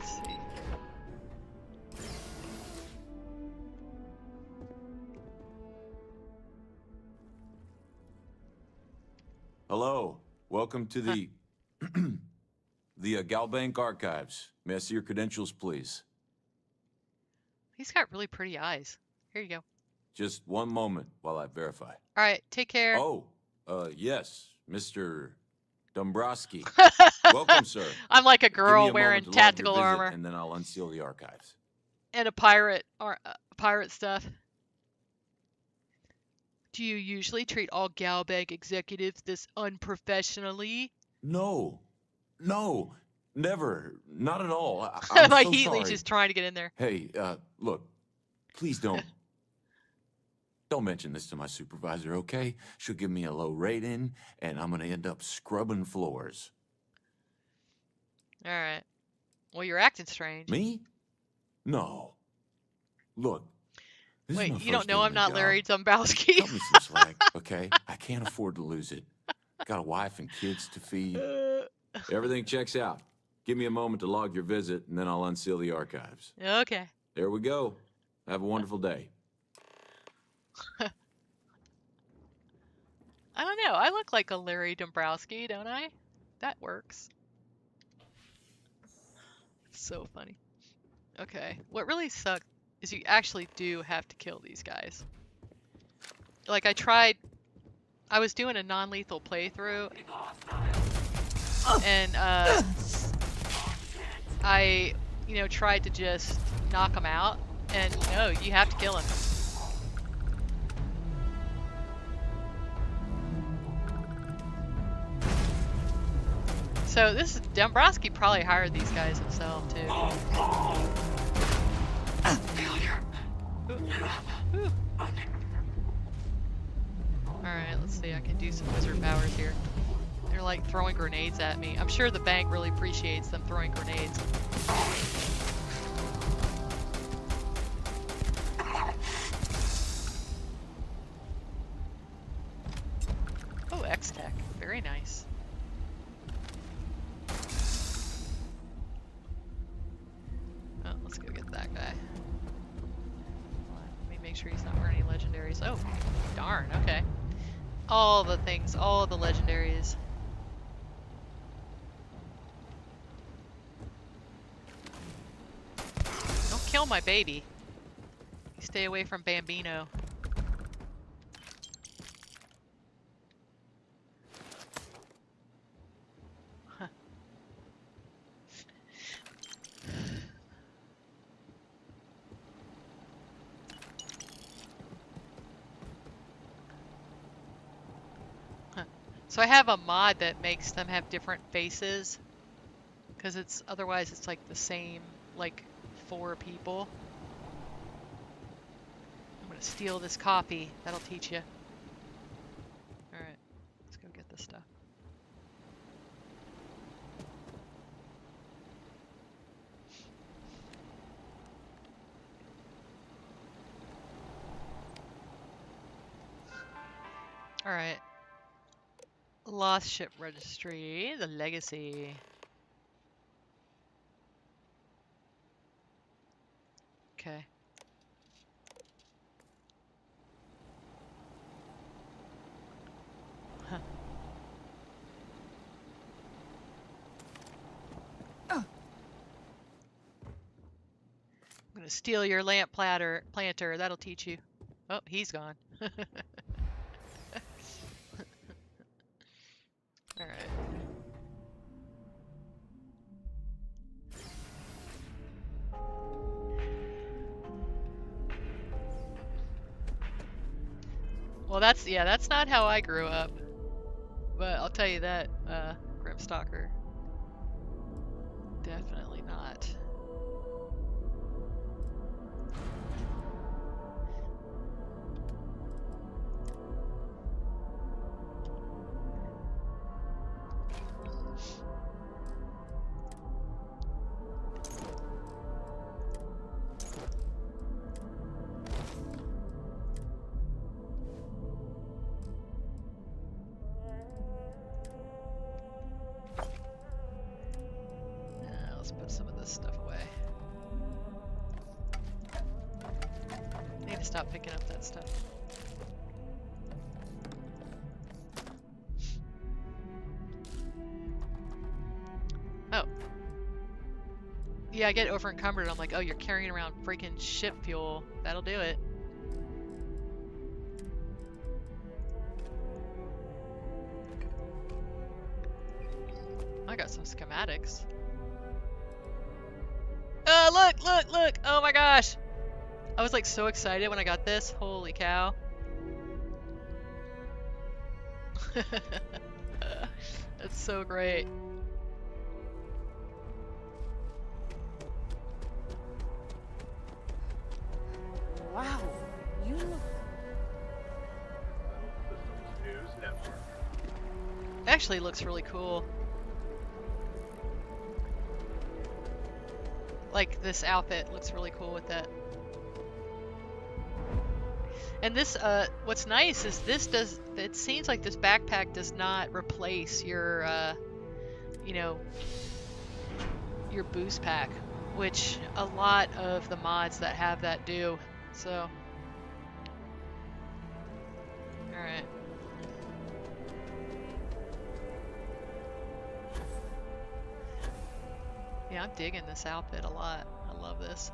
Speaker 1: Let's see.
Speaker 5: Hello, welcome to the the Galbank Archives. May I see your credentials, please?
Speaker 1: He's got really pretty eyes. Here you go.
Speaker 5: Just one moment while I verify.
Speaker 1: All right, take care.
Speaker 5: Oh, yes, Mr. Dombrowski. Welcome, sir.
Speaker 1: I'm like a
Speaker 5: Give me
Speaker 1: girl
Speaker 5: a
Speaker 1: wearing
Speaker 5: moment to log your
Speaker 1: tactical
Speaker 5: visit,
Speaker 1: armor
Speaker 5: and then I'll unseal the archives.
Speaker 1: and a pirate stuff. Do you usually treat all Galbag executives this unprofessionally?
Speaker 5: No, never, not at all. I'm
Speaker 1: My
Speaker 5: so
Speaker 1: heat
Speaker 5: sorry.
Speaker 1: leech is trying to get in there.
Speaker 5: Hey, look, please don't mention this to my supervisor, okay? She'll give me a low rating, and I'm gonna end up scrubbing floors.
Speaker 1: All right. Well, you're acting strange.
Speaker 5: Me? No. Look, this is
Speaker 1: Wait,
Speaker 5: my
Speaker 1: you don't
Speaker 5: first
Speaker 1: know
Speaker 5: day on
Speaker 1: I'm
Speaker 5: the
Speaker 1: not
Speaker 5: job.
Speaker 1: Larry Dombrowski?
Speaker 5: Cut me some slack, okay? I can't afford to lose it. Got a wife and kids to feed. Everything checks out. Give me a moment to log your visit, and then I'll unseal the archives.
Speaker 1: Okay.
Speaker 5: There we go. Have a wonderful day.
Speaker 1: I don't know. I look like a Larry Dombrowski, don't I? That works. So funny. Okay. What really sucked is you actually do have to kill these guys. Like, I was doing a non-lethal playthrough, and, I, tried to just knock them out, and no, you have to kill him. So this is Dombrowski probably hired these guys himself too. Alright, let's see, I can do some wizard powers here. They're like throwing grenades at me. I'm sure the bank really appreciates them throwing grenades. Oh, X-Tech. Very nice. Oh, let's go get that guy. Let me make sure he's not wearing any legendaries. Oh, darn, okay. All the things, all the legendaries. Don't kill my baby. You stay away from Bambino. Huh. So I have a mod that makes them have different faces, because otherwise it's like the same, like 4 people. I'm gonna steal this copy. That'll teach you. All right, let's go get this stuff. All right. Lost ship registry, the legacy. Okay. Huh. I'm gonna steal your lamp planter. That'll teach you. Oh, he's gone. All right. Well, that's not how I grew up. But I'll tell you that, Grimstalker. Definitely not. Let's put some of this stuff away. I need to stop picking up that stuff. Oh. Yeah, I get over encumbered. I'm like, oh, you're carrying around freaking ship fuel. That'll do it. I got some schematics. Look! Oh my gosh! I was like so excited when I got this. Holy cow. That's so great.
Speaker 4: Wow, you look...
Speaker 1: It actually looks really cool. Like, this outfit looks really cool with that. And this, what's nice is it seems like this backpack does not replace your, you know, your boost pack, which a lot of the mods that have that do, so. Alright. Yeah, I'm digging this outfit a lot. I love this.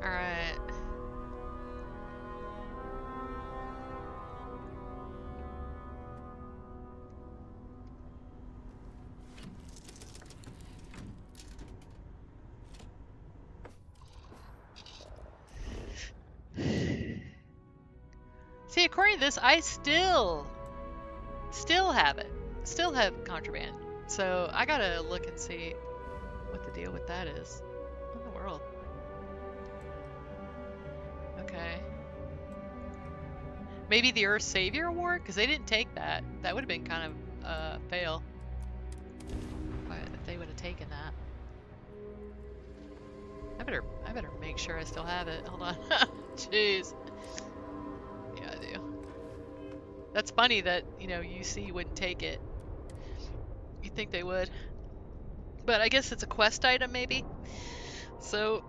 Speaker 1: Alright. See, according to this, I still have it. Still have contraband. So I gotta look and see what the deal with that is. What in the world? Okay. Maybe the Earth Savior Award? Because they didn't take that. That would have been kind of a fail. If they would have taken that. I better make sure I still have it. Hold on. Jeez. Yeah, I do. That's funny that, you know, UC wouldn't take it. You'd think they would. But I guess it's a quest item, maybe? So...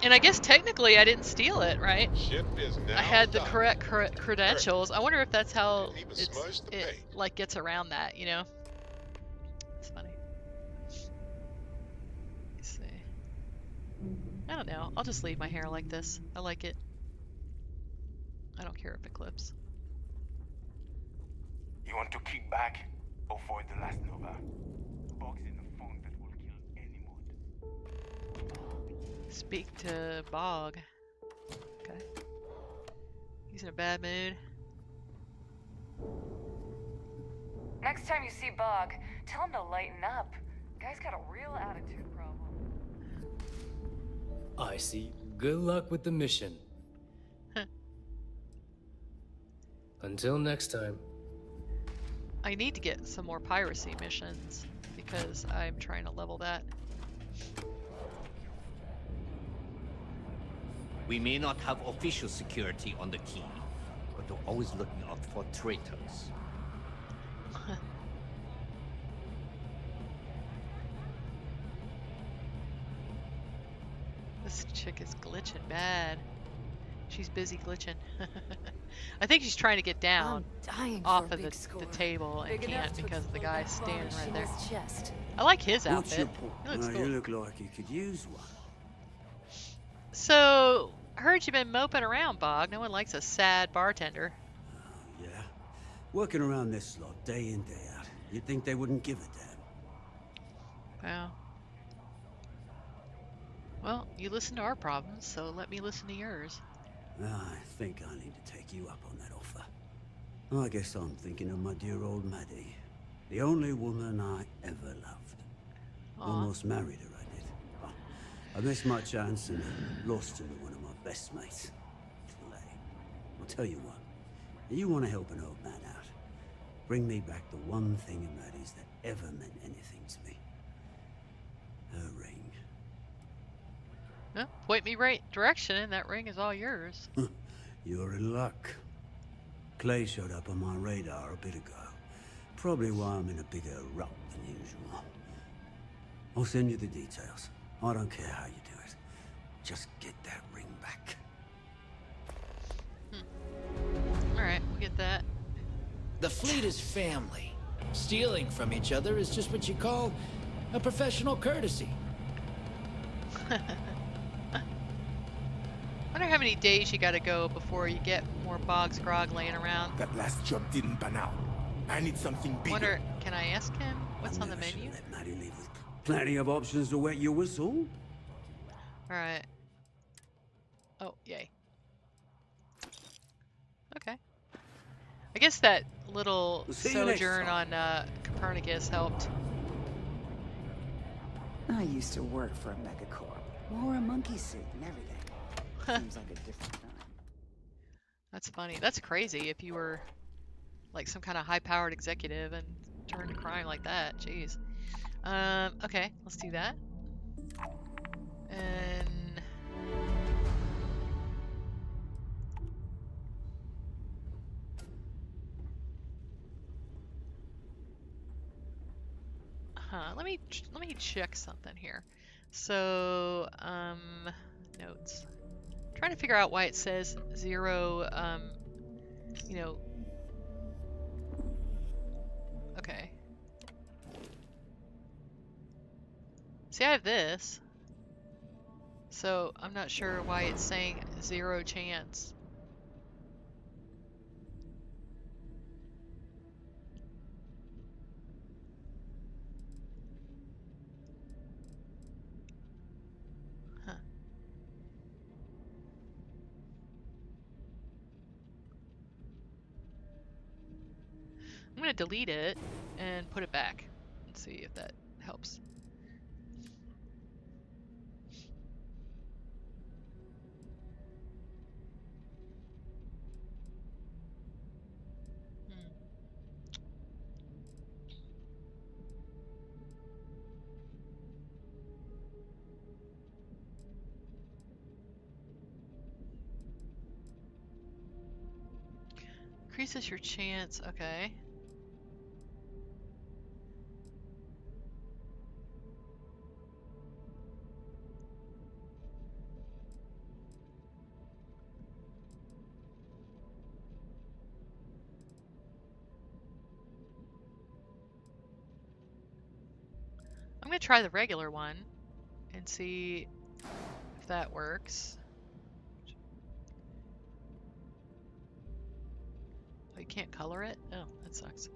Speaker 1: And I guess technically I didn't steal it, right?
Speaker 2: Ship is now
Speaker 1: I had the
Speaker 2: docked.
Speaker 1: correct credentials. I wonder if that's how
Speaker 2: He was
Speaker 1: it
Speaker 2: supposed to pay.
Speaker 1: like gets around that, you know? It's funny. Let's see. I don't know. I'll just leave my hair like this. I like it. I don't care if it clips.
Speaker 3: You want to kick back? Avoid the last Nova. Box in the phone that will kill any mod.
Speaker 1: Speak to Bog. Okay. He's in a bad mood.
Speaker 6: Next time you see Bog, tell him to lighten up. Guy's got a real attitude problem.
Speaker 7: I see. Good luck with the mission. Until next time.
Speaker 1: I need to get some more piracy missions because I'm trying to level that.
Speaker 8: We may not have official security on the key, but we're always looking out for traitors.
Speaker 1: This chick is glitching bad. She's busy glitching. I think she's trying to get down
Speaker 4: I'm dying
Speaker 1: off
Speaker 4: for a
Speaker 1: of
Speaker 4: big
Speaker 1: the
Speaker 4: score.
Speaker 1: table and
Speaker 4: Big enough
Speaker 1: can't
Speaker 4: to
Speaker 1: because the
Speaker 4: explode
Speaker 1: guy's
Speaker 4: that bomb
Speaker 1: standing right
Speaker 4: in
Speaker 1: there.
Speaker 4: his chest.
Speaker 1: I like his
Speaker 9: What's
Speaker 1: outfit.
Speaker 9: your point?
Speaker 1: He looks
Speaker 9: You
Speaker 1: cool.
Speaker 9: look like you could use one.
Speaker 1: So, I heard you've been moping around, Bog. No one likes a sad bartender.
Speaker 9: Yeah. Working around this lot day in, day out. You'd think they wouldn't give a damn.
Speaker 1: Wow. Well, you listen to our problems, so let me listen to yours.
Speaker 9: I think I need to take you up on that offer. I guess I'm thinking of my dear old Maddie. The only woman I ever loved.
Speaker 1: Aw.
Speaker 9: Almost married her, I did. Oh, I missed my chance and lost her to one of my best mates. Clay. I'll tell you what. You want to help an old man out. Bring me back the one thing of Maddie's that ever meant anything to me. Her ring.
Speaker 1: Well, point me right direction, and that ring is all yours.
Speaker 9: You're in luck. Clay showed up on my radar a bit ago. Probably why I'm in a bigger rut than usual. I'll send you the details. I don't care how you do it. Just get that ring back.
Speaker 1: Alright, we'll get that.
Speaker 10: The fleet is family. Stealing from each other is just what you call a professional courtesy.
Speaker 1: Wonder how many days you gotta go before you get more Boggs grog laying around.
Speaker 3: That last job didn't pan out. I need something bigger.
Speaker 1: Wonder, can I ask him what's on the menu?
Speaker 9: Let Maddie leave with plenty of options to wet your whistle.
Speaker 1: Alright. Oh, yay. Okay. I guess that little sojourn on Copernicus helped.
Speaker 4: I used to work for a megacorp. Wore a monkey suit and everything. Seems like a different time.
Speaker 1: That's funny. That's crazy if you were like some kind of high-powered executive and turned to crime like that. Jeez. Okay, let's do that. And let me check something here. So, notes. Trying to figure out why it says 0, you know. Okay. See, I have this. So, I'm not sure why it's saying 0 chance. I'm going to delete it and put it back and see if that helps. Increases your chance, okay. I'm gonna try the regular one and see if that works. Oh, you can't color it? Oh, that sucks.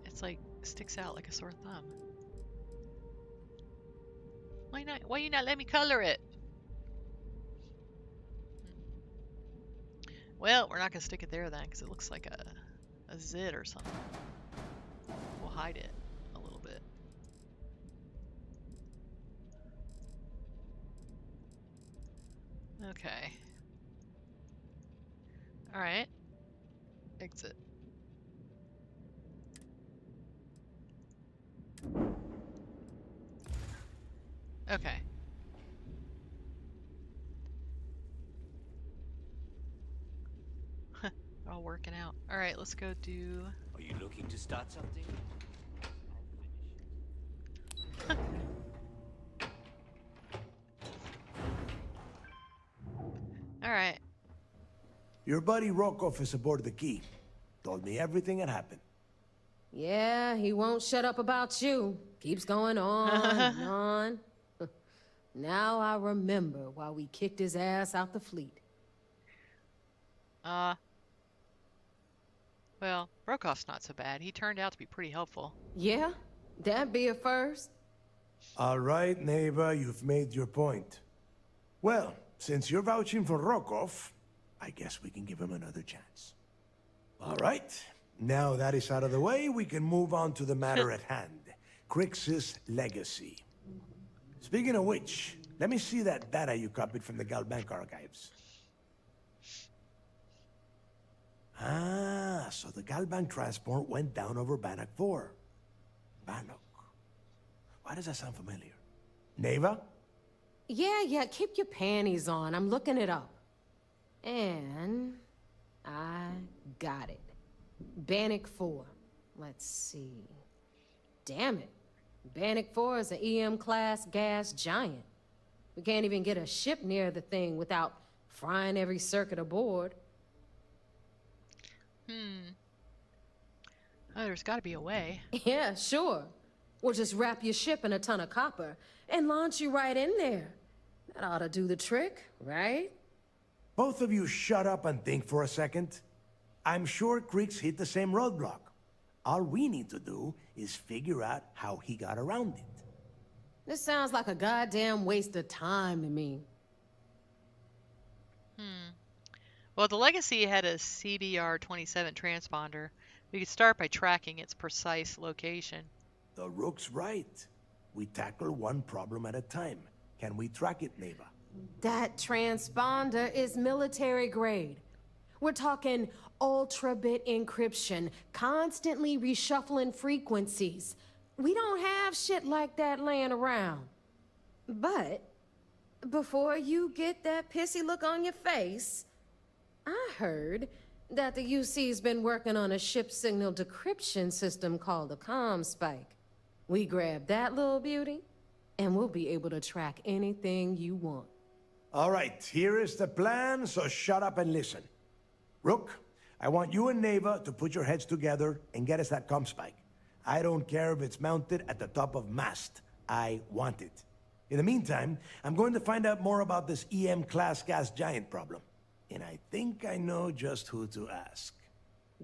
Speaker 1: It's like sticks out like a sore thumb. Why you not let me color it? Well, we're not gonna stick it there then, because it looks like a zit or something. We'll hide it a little bit. Okay. Alright. Exit. Okay. All working out. Alright, let's go do...
Speaker 8: Are you looking to start something?
Speaker 1: Alright.
Speaker 11: Your buddy Rokoff is aboard the Key. Told me everything that happened.
Speaker 12: Yeah, he won't shut up about you. Keeps going on and on. Now I remember why we kicked his ass out the fleet.
Speaker 1: Well, Brokoff's not so bad. He turned out to be pretty helpful.
Speaker 12: Yeah? That'd be a first.
Speaker 11: All right, Neva, you've made your point. Well, since you're vouching for Rokoff, I guess we can give him another chance. All right. Now that is out of the way, we can move on to the matter at hand. Crix's legacy. Speaking of which, let me see that data you copied from the Galbank archives. Ah, so the Galbank transport went down over Bannock 4. Bannock. Why does that sound familiar? Neva?
Speaker 12: Yeah, keep your panties on. I'm looking it up. And I got it. Bannock 4. Let's see. Damn it. Bannock 4 is an EM-class gas giant. We can't even get a ship near the thing without frying every circuit aboard.
Speaker 1: Oh, there's got to be a way.
Speaker 12: Yeah, sure. We'll just wrap your ship in a ton of copper and launch you right in there. That ought to do the trick, right?
Speaker 11: Both of you shut up and think for a second. I'm sure Creek's hit the same roadblock. All we need to do is figure out how he got around it.
Speaker 12: This sounds like a goddamn waste of time to me.
Speaker 1: Well, the Legacy had a CDR-27 transponder. We could start by tracking its precise location.
Speaker 11: The Rook's right. We tackle one problem at a time. Can we track it, neighbor?
Speaker 12: That transponder is military grade. We're talking ultra-bit encryption, constantly reshuffling frequencies. We don't have shit like that laying around. But before you get that pissy look on your face, I heard that the UC's been working on a ship signal decryption system called a ComSpike. We grab that little beauty, and we'll be able to track anything you want.
Speaker 11: All right, here is the plan, so shut up and listen. Rook, I want you and Neva to put your heads together and get us that ComSpike. I don't care if it's mounted at the top of mast. I want it. In the meantime, I'm going to find out more about this EM-class gas giant problem. And I think I know just who to ask.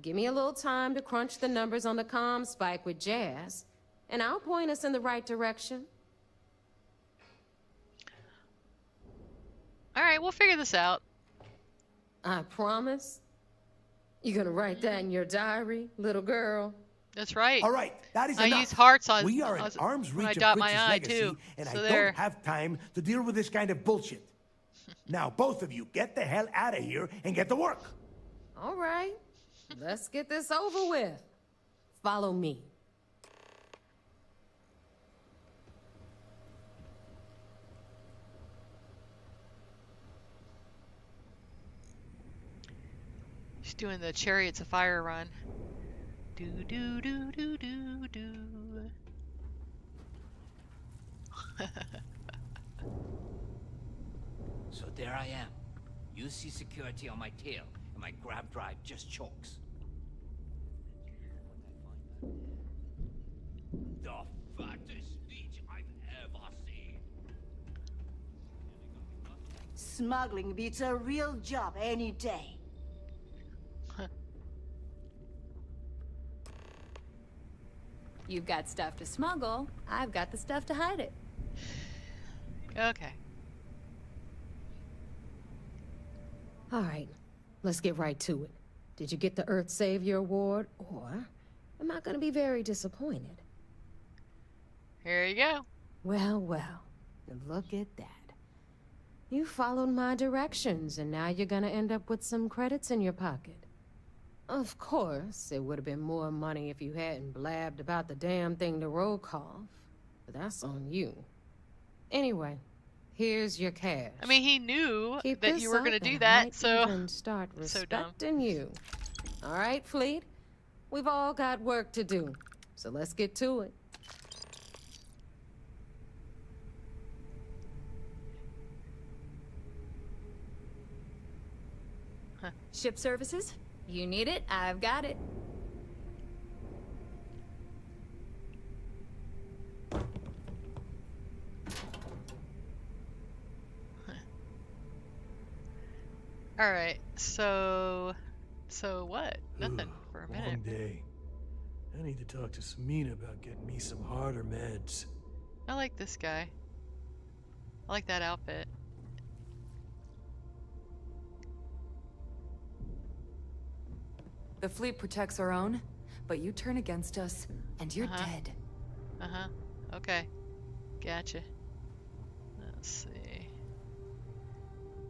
Speaker 12: Give me a little time to crunch the numbers on the ComSpike with Jazz, and I'll point us in the right direction.
Speaker 1: All right, we'll figure this out.
Speaker 12: I promise. You gonna write that in your diary, little girl?
Speaker 1: That's right.
Speaker 11: All right, that is
Speaker 1: I
Speaker 11: enough.
Speaker 1: use hearts on.
Speaker 11: We are in arm's
Speaker 1: when
Speaker 11: reach
Speaker 1: I dot
Speaker 11: of
Speaker 1: my
Speaker 11: Creek's
Speaker 1: I
Speaker 11: legacy,
Speaker 1: too.
Speaker 11: and
Speaker 1: So
Speaker 11: I
Speaker 1: there.
Speaker 11: don't have time to deal with this kind of bullshit. Now, both of you, get the hell out of here and get to work.
Speaker 12: All right, let's get this over with. Follow me.
Speaker 1: She's doing the Chariots of Fire run. Do do do do do do.
Speaker 8: So there I am. You see security on my tail, and my grab drive just chokes. The fattest speech I've ever seen.
Speaker 4: Smuggling beats a real job any day.
Speaker 13: You've got stuff to smuggle. I've got the stuff to hide it.
Speaker 1: Okay.
Speaker 12: All right, let's get right to it. Did you get the Earth Savior Award, or am I gonna be very disappointed?
Speaker 1: Here you go.
Speaker 12: Well, well, look at that. You followed my directions, and now you're gonna end up with some credits in your pocket. Of course, it would have been more money if you hadn't blabbed about the damn thing to Rokoff, but that's on you. Anyway, here's your cash.
Speaker 1: I mean, he knew
Speaker 12: Keep
Speaker 1: that
Speaker 12: this
Speaker 1: you were
Speaker 12: up
Speaker 1: going to do
Speaker 12: and I
Speaker 1: that,
Speaker 12: might
Speaker 1: so
Speaker 12: even start
Speaker 1: so dumb.
Speaker 12: respecting you. All right, Fleet. We've all got work to do, so let's get to it.
Speaker 13: Ship services? You need it, I've got it.
Speaker 1: All right. So what? Nothing for a
Speaker 14: Long
Speaker 1: minute.
Speaker 14: day. I need to talk to Samina about getting me some harder meds.
Speaker 1: I like this guy. I like that outfit.
Speaker 15: The fleet protects our own, but you turn against us, and you're dead.
Speaker 1: Uh-huh. Okay. Gotcha. Let's see.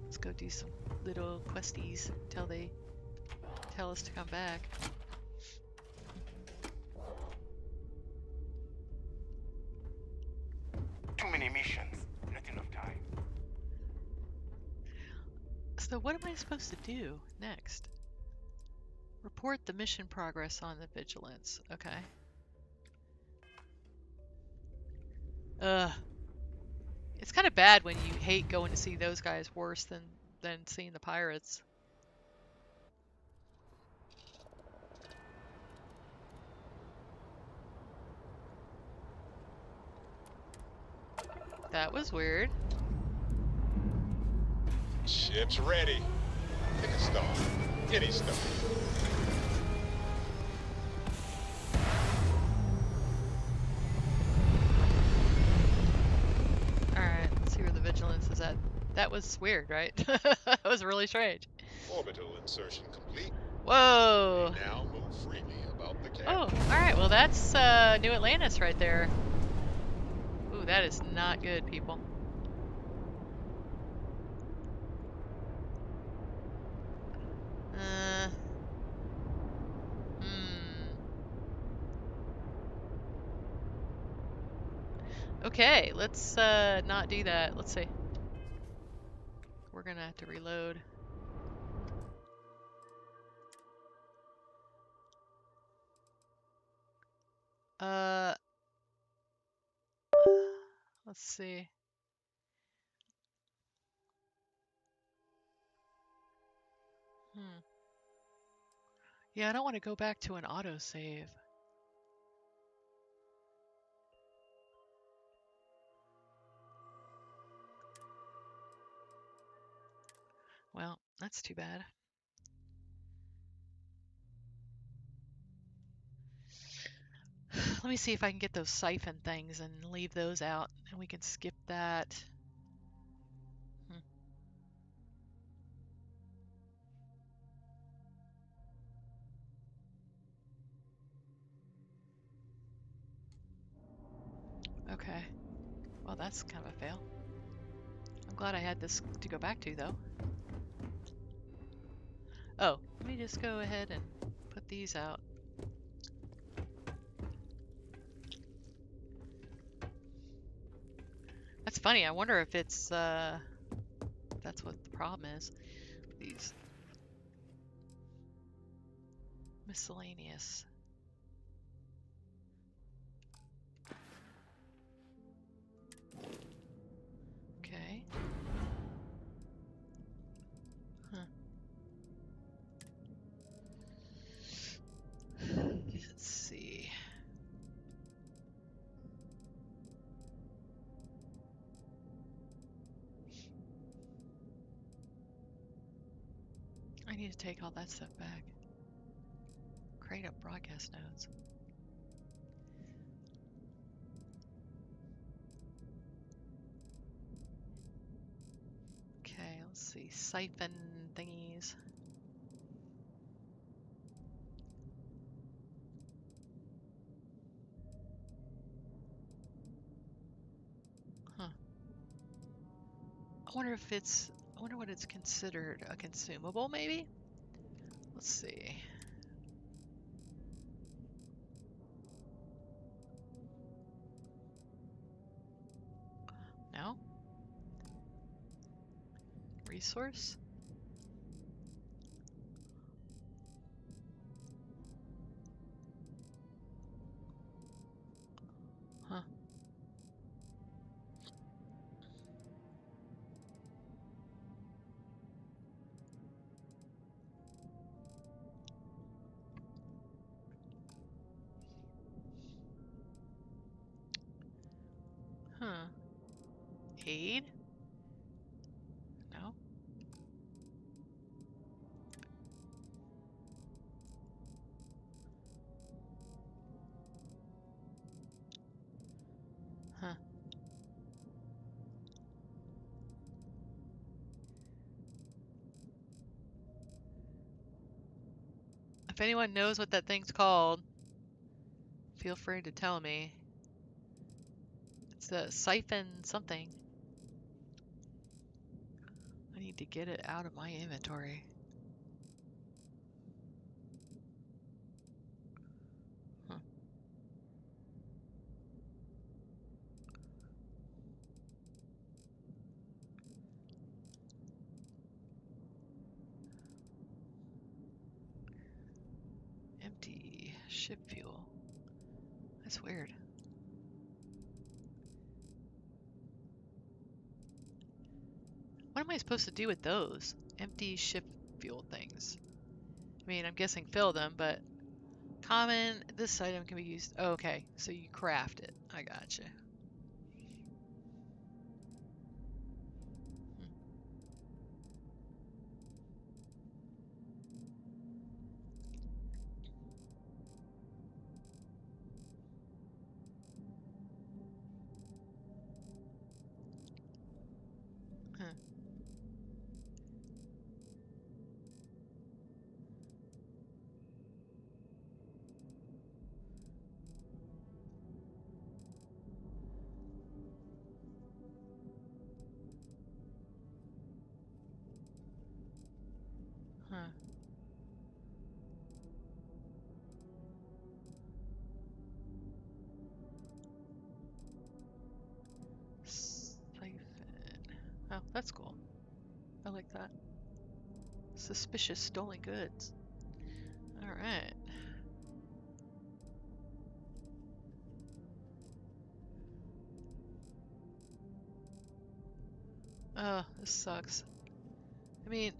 Speaker 1: Let's go do some little questies till they tell us to come back.
Speaker 3: Too many missions, not enough time.
Speaker 1: So what am I supposed to do next? Report the mission progress on the vigilance. Okay. Ugh. It's kind of bad when you hate going to see those guys worse than seeing the pirates. That was weird.
Speaker 2: Ship's ready. Pick a star. Any star.
Speaker 1: Alright, let's see where the vigilance is at. That was weird, right? That was really strange.
Speaker 2: Orbital insertion complete.
Speaker 1: Whoa!
Speaker 2: Now move freely about the
Speaker 1: Oh,
Speaker 2: cabin.
Speaker 1: alright, well that's New Atlantis right there. Ooh, that is not good, people. Okay, let's not do that. Let's see. We're gonna have to reload. Let's see. Yeah, I don't want to go back to an autosave. Well, that's too bad. Let me see if I can get those siphon things and leave those out, and we can skip that. Okay. Well, that's kind of a fail. I'm glad I had this to go back to, though. Oh, let me just go ahead and put these out. That's funny. I wonder if it's, that's what the problem is. These miscellaneous. Okay. Huh. Let's see. I need to take all that stuff back. Create up broadcast nodes. Okay, let's see. Siphon thingies. Huh. I wonder what it's considered a consumable, maybe? Let's see. No? Resource? Huh. Huh. Aid? No? Huh. If anyone knows what that thing's called, feel free to tell me. It's a siphon something. I need to get it out of my inventory. Huh. Ship fuel. That's weird. What am I supposed to do with those? Empty ship fuel things. I mean, I'm guessing fill them, but common, this item can be used. Oh, okay, so you craft it. I gotcha. Huh. Huh. Siphon. Oh, that's cool. I like that. Suspicious stolen goods. Alright. Oh, this sucks. I mean...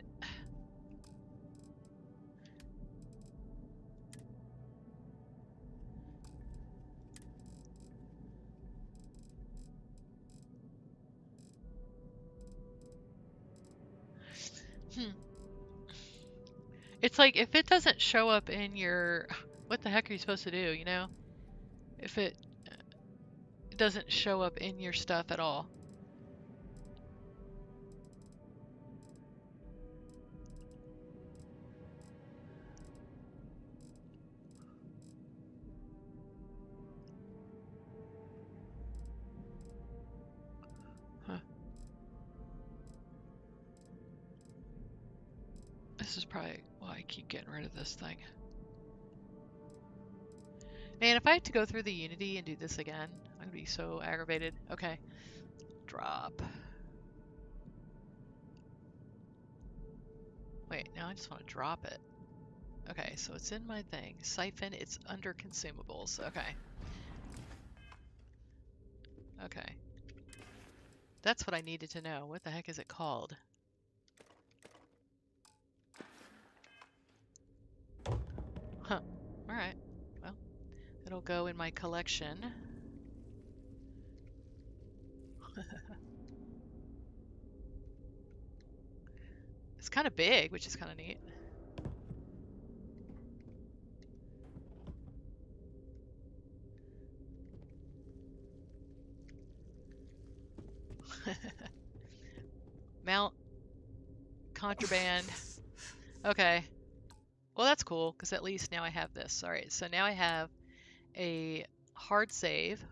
Speaker 1: It's like, if it doesn't show up in your... What the heck are you supposed to do, you know? If it doesn't show up in your stuff at all. Huh. This is probably why I keep getting rid of this thing. Man, if I had to go through the Unity and do this again, I'm gonna be so aggravated. Okay. Drop. Wait, now I just want to drop it. Okay, so it's in my thing. Siphon, it's under consumables. Okay. Okay. That's what I needed to know. What the heck is it called? Huh. Alright. Well, it'll go in my collection. It's kind of big, which is kind of neat. Mount contraband. Okay. Well, that's cool, because at least now I have this. Alright, so now I have a hard save.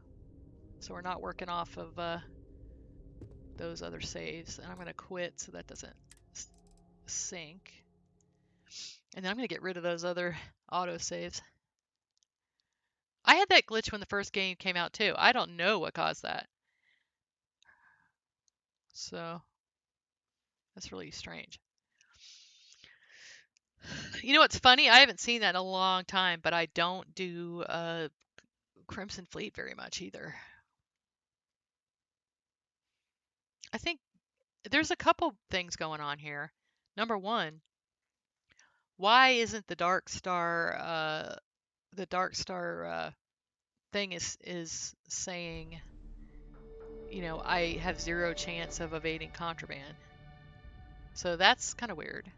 Speaker 1: So we're not working off of those other saves. And I'm going to quit so that doesn't sync. And then I'm going to get rid of those other auto saves. I had that glitch when the first game came out too. I don't know what caused that. So that's really strange. You know what's funny? I haven't seen that in a long time, but I don't do Crimson Fleet very much either. I think there's a couple things going on here. Number one, why isn't the Dark Star thing is saying, you know, I have 0 chance of evading contraband. So that's kind of weird.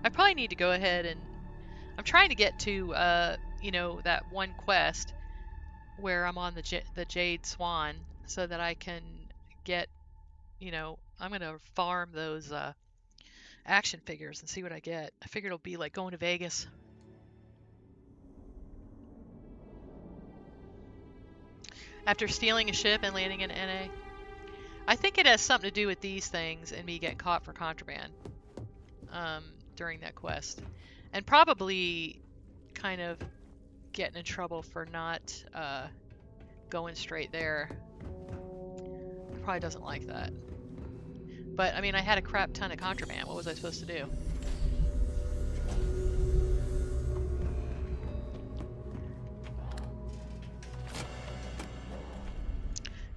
Speaker 1: I probably need to go ahead and I'm trying to get to you know, that one quest where I'm on the Jade Swan so that I can get, you know, I'm going to farm those action figures and see what I get. I figure it'll be like going to Vegas. After stealing a ship and landing in NA. I think it has something to do with these things and me getting caught for contraband during that quest. And probably kind of getting in trouble for not going straight there. He probably doesn't like that. But, I mean, I had a crap ton of contraband. What was I supposed to do?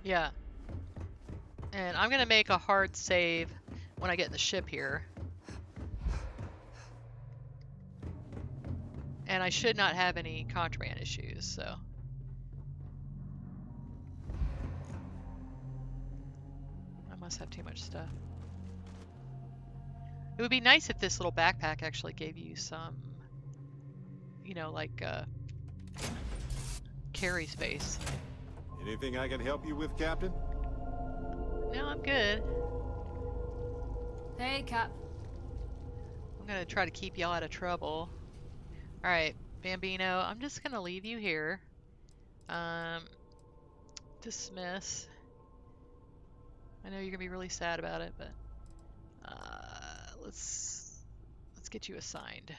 Speaker 1: Yeah. And I'm gonna make a hard save when I get in the ship here. And I should not have any contraband issues, so. I must have too much stuff. It would be nice if this little backpack actually gave you some, you know, like, carry space.
Speaker 16: Anything I can help you with, Captain?
Speaker 1: No, I'm good.
Speaker 13: Hey, Cap.
Speaker 1: I'm gonna try to keep y'all out of trouble. Alright, Bambino, I'm just gonna leave you here. Dismiss. I know you're gonna be really sad about it, but let's get you assigned.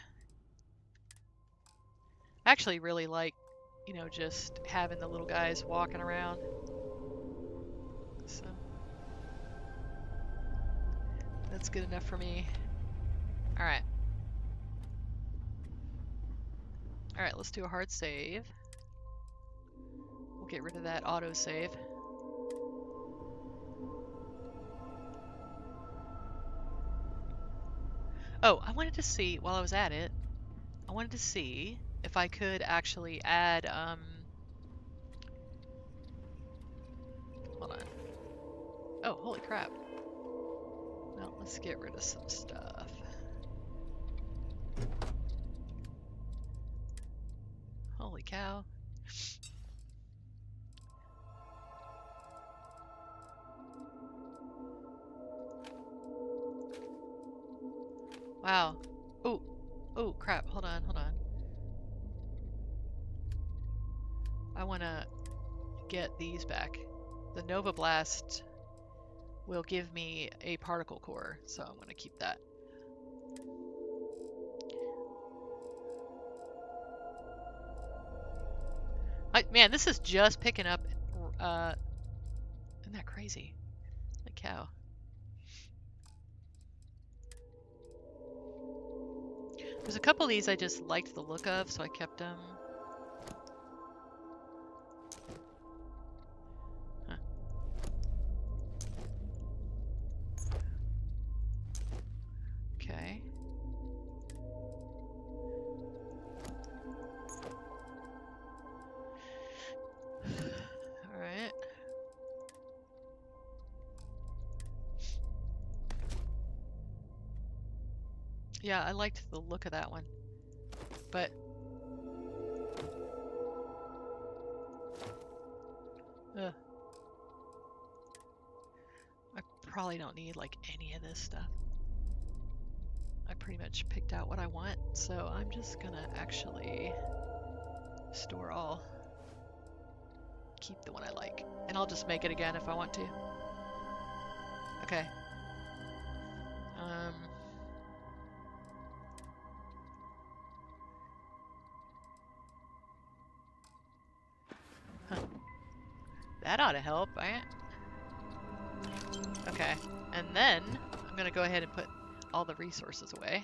Speaker 1: I actually really like, you know, just having the little guys walking around. So that's good enough for me. Alright. Alright, let's do a hard save. We'll get rid of that auto save. Oh, I wanted to see, while I was at it, I wanted to see if I could actually add, hold on. Oh, holy crap. Well, let's get rid of some stuff. Holy cow. Wow. Oh, oh crap, hold on, hold on. I want to get these back. The Nova Blast will give me a particle core, so I'm going to keep that. Man, this is just picking up. Isn't that crazy? Like cow. There's a couple of these I just liked the look of, so I kept them. Huh. Okay. All right. Yeah, I liked the look of that one, but I probably don't need like any of this stuff. I pretty much picked out what I want, so I'm just gonna actually store all. Keep the one I like, and I'll just make it again if I want to. Okay. Huh. That ought to help, right? Okay, and then I'm gonna go ahead and put all the resources away.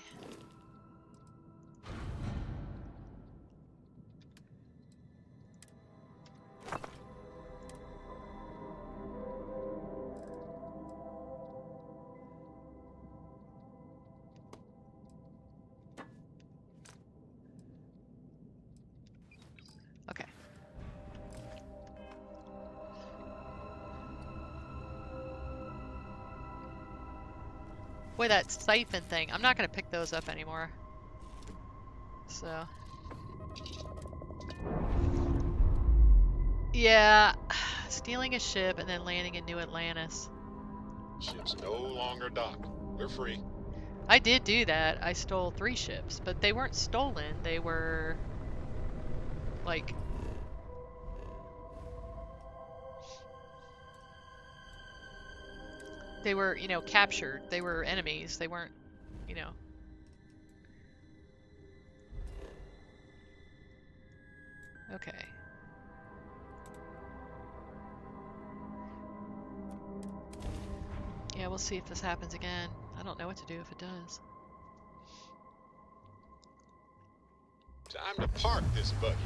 Speaker 1: Okay. Boy, that siphon thing, I'm not going to pick those up anymore. So. Yeah, stealing a ship and then landing in New Atlantis.
Speaker 2: Ships no longer docked. They're free.
Speaker 1: I did do that. I stole 3 ships, but they weren't stolen. They were, like... They were, you know, captured. They were enemies. They weren't, you know... Okay. Yeah, we'll see if this happens again. I don't know what to do if it does.
Speaker 2: Time to park this buggy.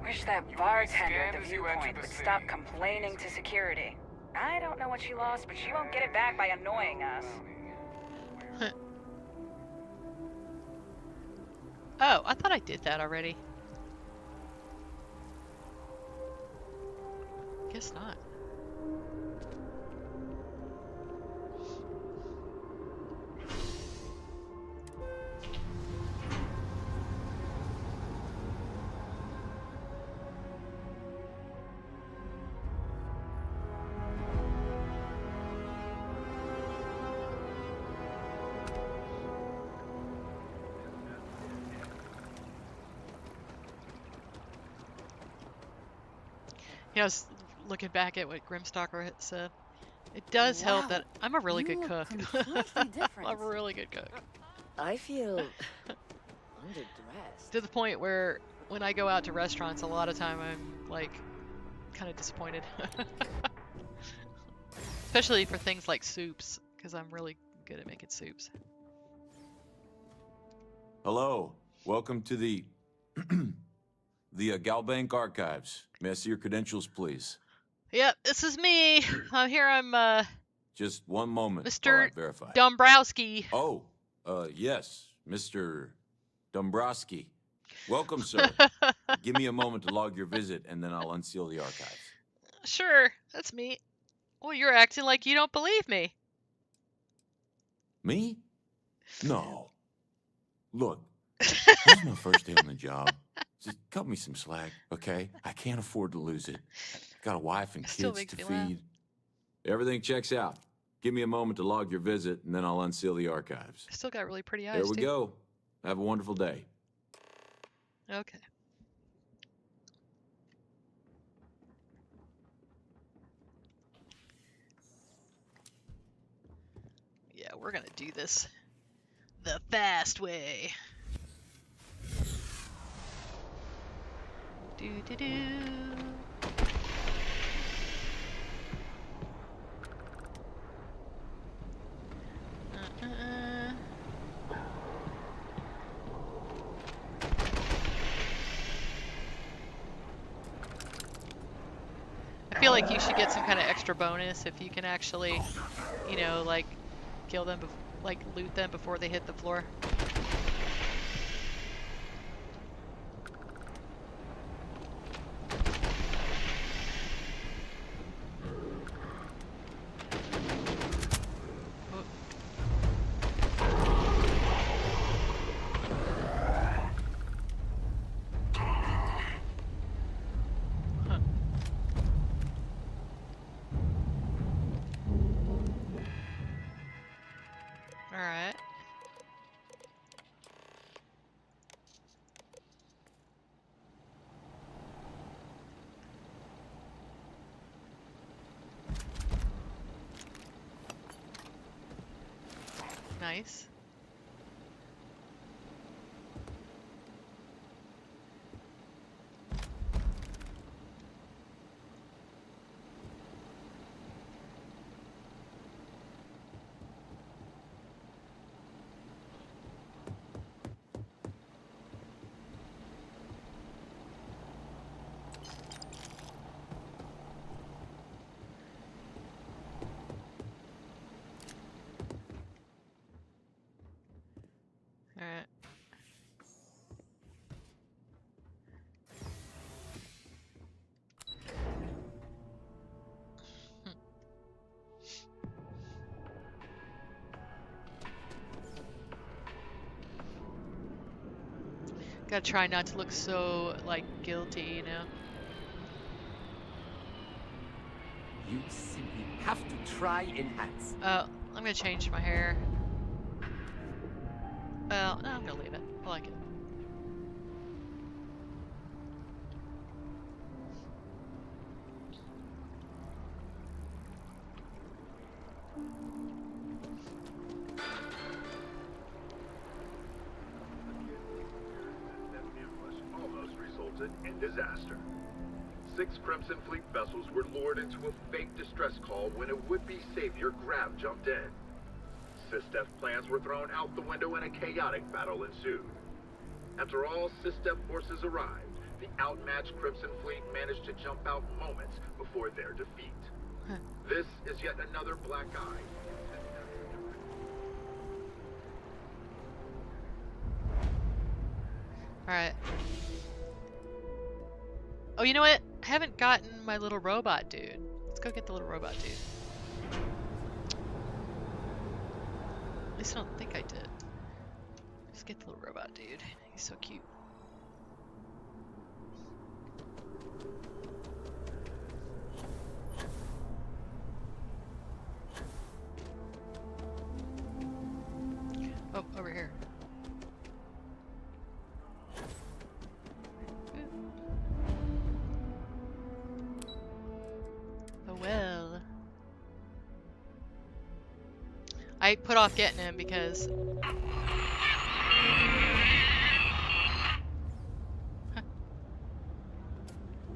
Speaker 6: Wish that bartender at the viewpoint would stop complaining to security. I don't know what she lost, but she won't get it back by annoying us.
Speaker 1: Oh, I thought I did that already. Guess not. You know, I was looking back at what Grimstalker had said. It does help that I'm a really good cook. I'm a really good cook.
Speaker 4: I feel underdressed.
Speaker 1: To the point where when I go out to restaurants, a lot of time I'm like kind of disappointed. Especially for things like soups, because I'm really good at making soups.
Speaker 5: Hello. Welcome to the Galbank Archives. May I see your credentials, please?
Speaker 1: Yep, this is me. Here I'm,
Speaker 5: Just one moment while
Speaker 1: Mr.
Speaker 5: I verify.
Speaker 1: Dombrowski.
Speaker 5: Oh, yes, Mr. Dombrowski. Welcome, sir. Give me a moment to log your visit, and then I'll unseal the archives. Sure, that's me. Well, you're acting like you don't believe me. Me? No. Look, this is my first day on the job. Just cut me some slack, okay? I can't afford to lose it. Got a wife and kids to feed. Everything checks out. Give me a moment to log your visit, and then I'll unseal the archives.
Speaker 1: I still got really pretty eyes,
Speaker 5: There we
Speaker 1: too.
Speaker 5: go. Have a wonderful day.
Speaker 1: Okay. Yeah, we're gonna do this the fast way. Do-do-do. I feel like you should get some kind of extra bonus if you can actually, you know, like, kill them, like, loot them before they hit the floor. Alright. Nice. Alright. Gotta try not to look so, like, guilty, you know?
Speaker 8: You simply have to try enhance.
Speaker 1: Oh, I'm gonna change my hair. Well, no, I'm gonna leave it. I like it.
Speaker 17: Almost resulted in disaster. 6 Crimson Fleet vessels were lured into a fake distress call when a would-be savior Grab jumped in. SysDef plans were thrown out the window and a chaotic battle ensued. After all SysDef forces arrived, the outmatched Crimson Fleet managed to jump out moments before their defeat. This is yet another black eye.
Speaker 1: Alright. Oh, you know what? I haven't gotten my little robot dude. Let's go get the little robot dude. At least I don't think I did. Let's get the little robot dude. He's so cute. Oh, over here. Oh well. I put off getting him because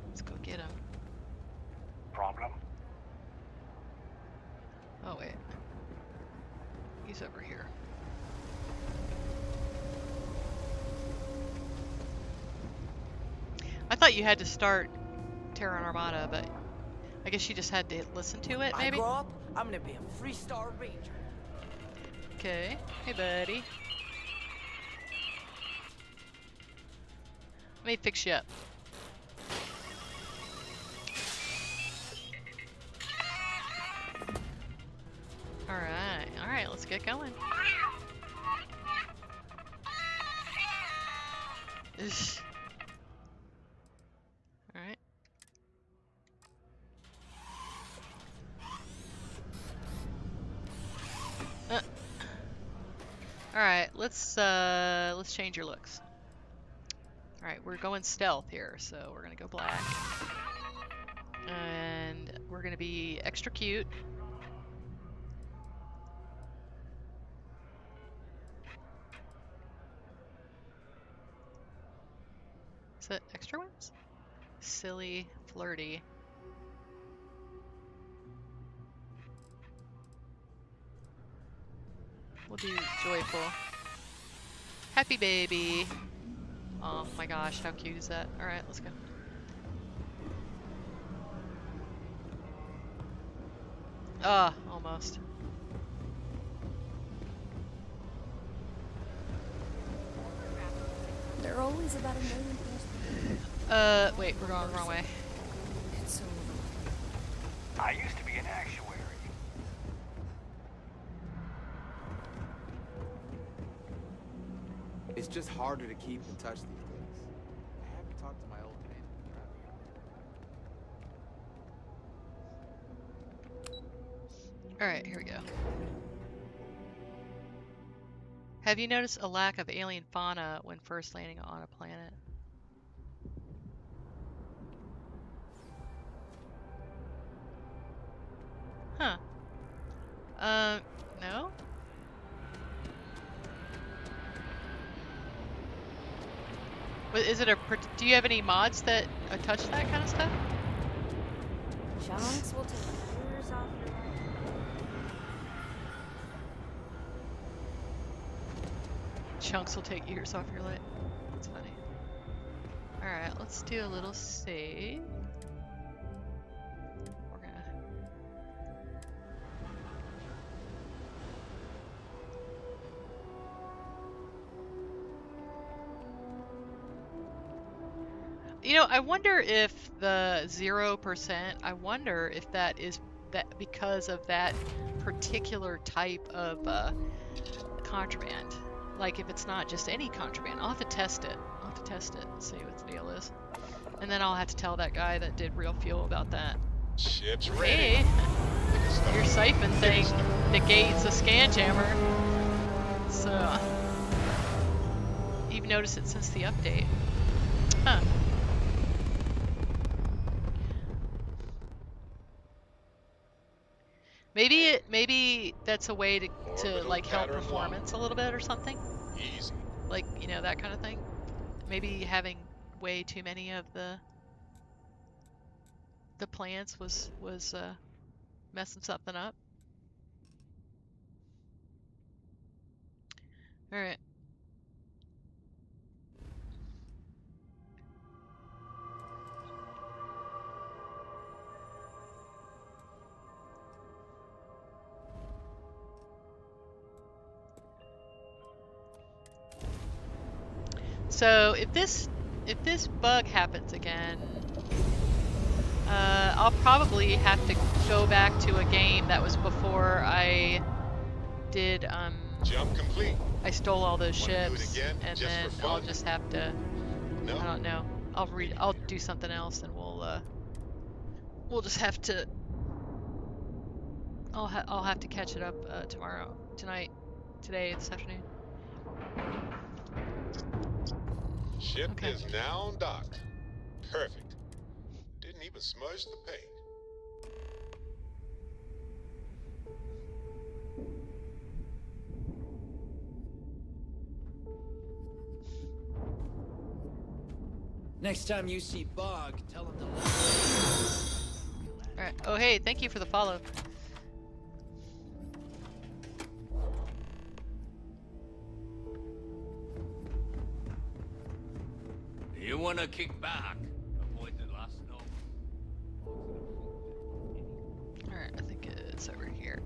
Speaker 1: let's go get him.
Speaker 3: Problem?
Speaker 1: Oh wait. He's over here. I thought you had to start Terran Armada, but I guess you just had to listen to it, maybe?
Speaker 4: I grow up, I'm gonna be a 3-star ranger.
Speaker 1: Okay. Hey, buddy. Let me fix you up. Alright, let's get going. Alright. Alright, let's change your looks. Alright, we're going stealth here, so we're gonna go black. And we're gonna be extra cute. Is that extra ones? Silly, flirty. We'll do joyful. Happy baby. Oh my gosh, how cute is that? Alright, let's go. Ah, almost.
Speaker 13: They're always about 1 million people.
Speaker 1: Wait, we're going the wrong way.
Speaker 13: It's so
Speaker 3: I used to be an actuary.
Speaker 18: It's just harder to keep in touch these days. I haven't talked to my old man.
Speaker 1: Alright, here we go. Have you noticed a lack of alien fauna when first landing on a planet? Huh. No? Is it a? Do you have any mods that touch that kind of stuff?
Speaker 4: Chunks will take years off your life.
Speaker 1: Chunks will take years off your life. That's funny. Alright, let's do a little save. We're gonna... You know, I wonder if the 0%, I wonder if that is that because of that particular type of contraband. Like if it's not just any contraband. I'll have to test it. I'll have to test it and see what the deal is. And then I'll have to tell that guy that did Real Fuel about that.
Speaker 2: Ship's ready.
Speaker 1: Hey, your siphon thing negates a scan jammer. So, you've noticed it since the update. Huh. Maybe that's a way to like help performance a little bit or something.
Speaker 2: Easy.
Speaker 1: Like, you know, that kind of thing. Maybe having way too many of the plants was messing something up. All right. So if this bug happens again, I'll probably have to go back to a game that was before I did
Speaker 2: Jump complete.
Speaker 1: I stole all those
Speaker 2: Wanna do it
Speaker 1: ships,
Speaker 2: again,
Speaker 1: and
Speaker 2: just
Speaker 1: then
Speaker 2: for fun?
Speaker 1: I'll just have to.
Speaker 2: No?
Speaker 1: I don't know. I'll do something else, and we'll just have to. I'll have to catch it up tonight, today, this afternoon.
Speaker 2: Ship
Speaker 1: Okay.
Speaker 2: is now docked. Perfect. Didn't even smudge the paint.
Speaker 10: Next time you see Bog, tell him to.
Speaker 1: All right. Oh, hey, thank you for the follow.
Speaker 8: You wanna kick back? Avoid the last note.
Speaker 1: All right, I think it's over here.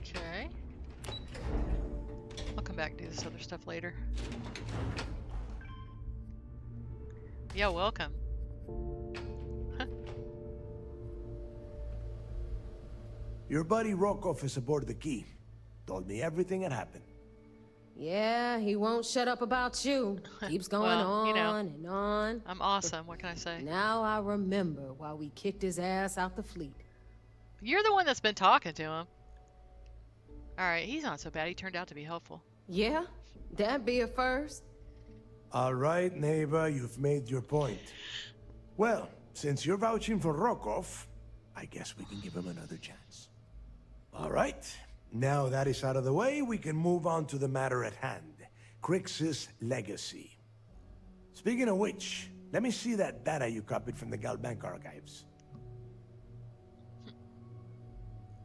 Speaker 1: Okay. I'll come back and do this other stuff later. Yeah, welcome. Huh.
Speaker 11: Your buddy Rokov is aboard the Key. Told me everything that happened.
Speaker 12: Yeah, he won't shut up about you. Keeps going
Speaker 1: Well,
Speaker 12: on
Speaker 1: you know,
Speaker 12: and on.
Speaker 1: I'm awesome. What can I say?
Speaker 12: Now I remember why we kicked his ass out the fleet.
Speaker 1: You're the one that's been talking to him. All right, he's not so bad. He turned out to be helpful.
Speaker 12: Yeah, that'd be a first.
Speaker 11: All right, neighbor, you've made your point. Well, since you're vouching for Rokov, I guess we can give him another chance. All right. Now that is out of the way, we can move on to the matter at hand. Crix's legacy. Speaking of which, let me see that data you copied from the Galbank archives.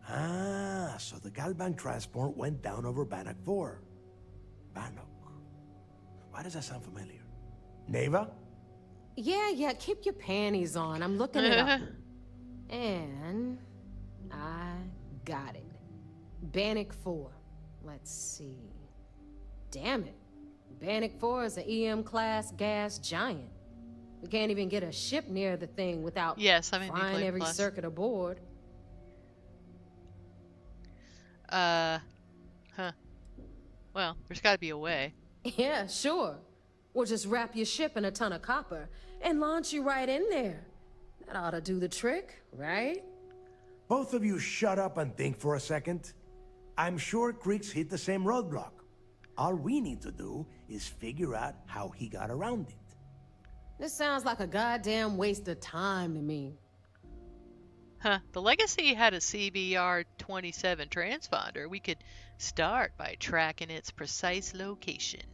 Speaker 11: Ah, so the Galbank transport went down over Bannock 4. Bannock. Why does that sound familiar? Neva?
Speaker 12: Yeah, keep your panties on. I'm looking it up. And I got it. Bannock 4. Let's see. Damn it. Bannock 4 is an EM-class gas giant. We can't even get a ship near the thing without frying every circuit aboard.
Speaker 1: Huh. Well, there's got to be a way.
Speaker 12: Yeah, sure. We'll just wrap your ship in a ton of copper and launch you right in there. That ought to do the trick, right?
Speaker 11: Both of you shut up and think for a second. I'm sure Crix hit the same roadblock. All we need to do is figure out how he got around it.
Speaker 12: This sounds like a goddamn waste of time to me.
Speaker 1: Huh. The Legacy had a CBR-27 transponder. We could start by tracking its precise location.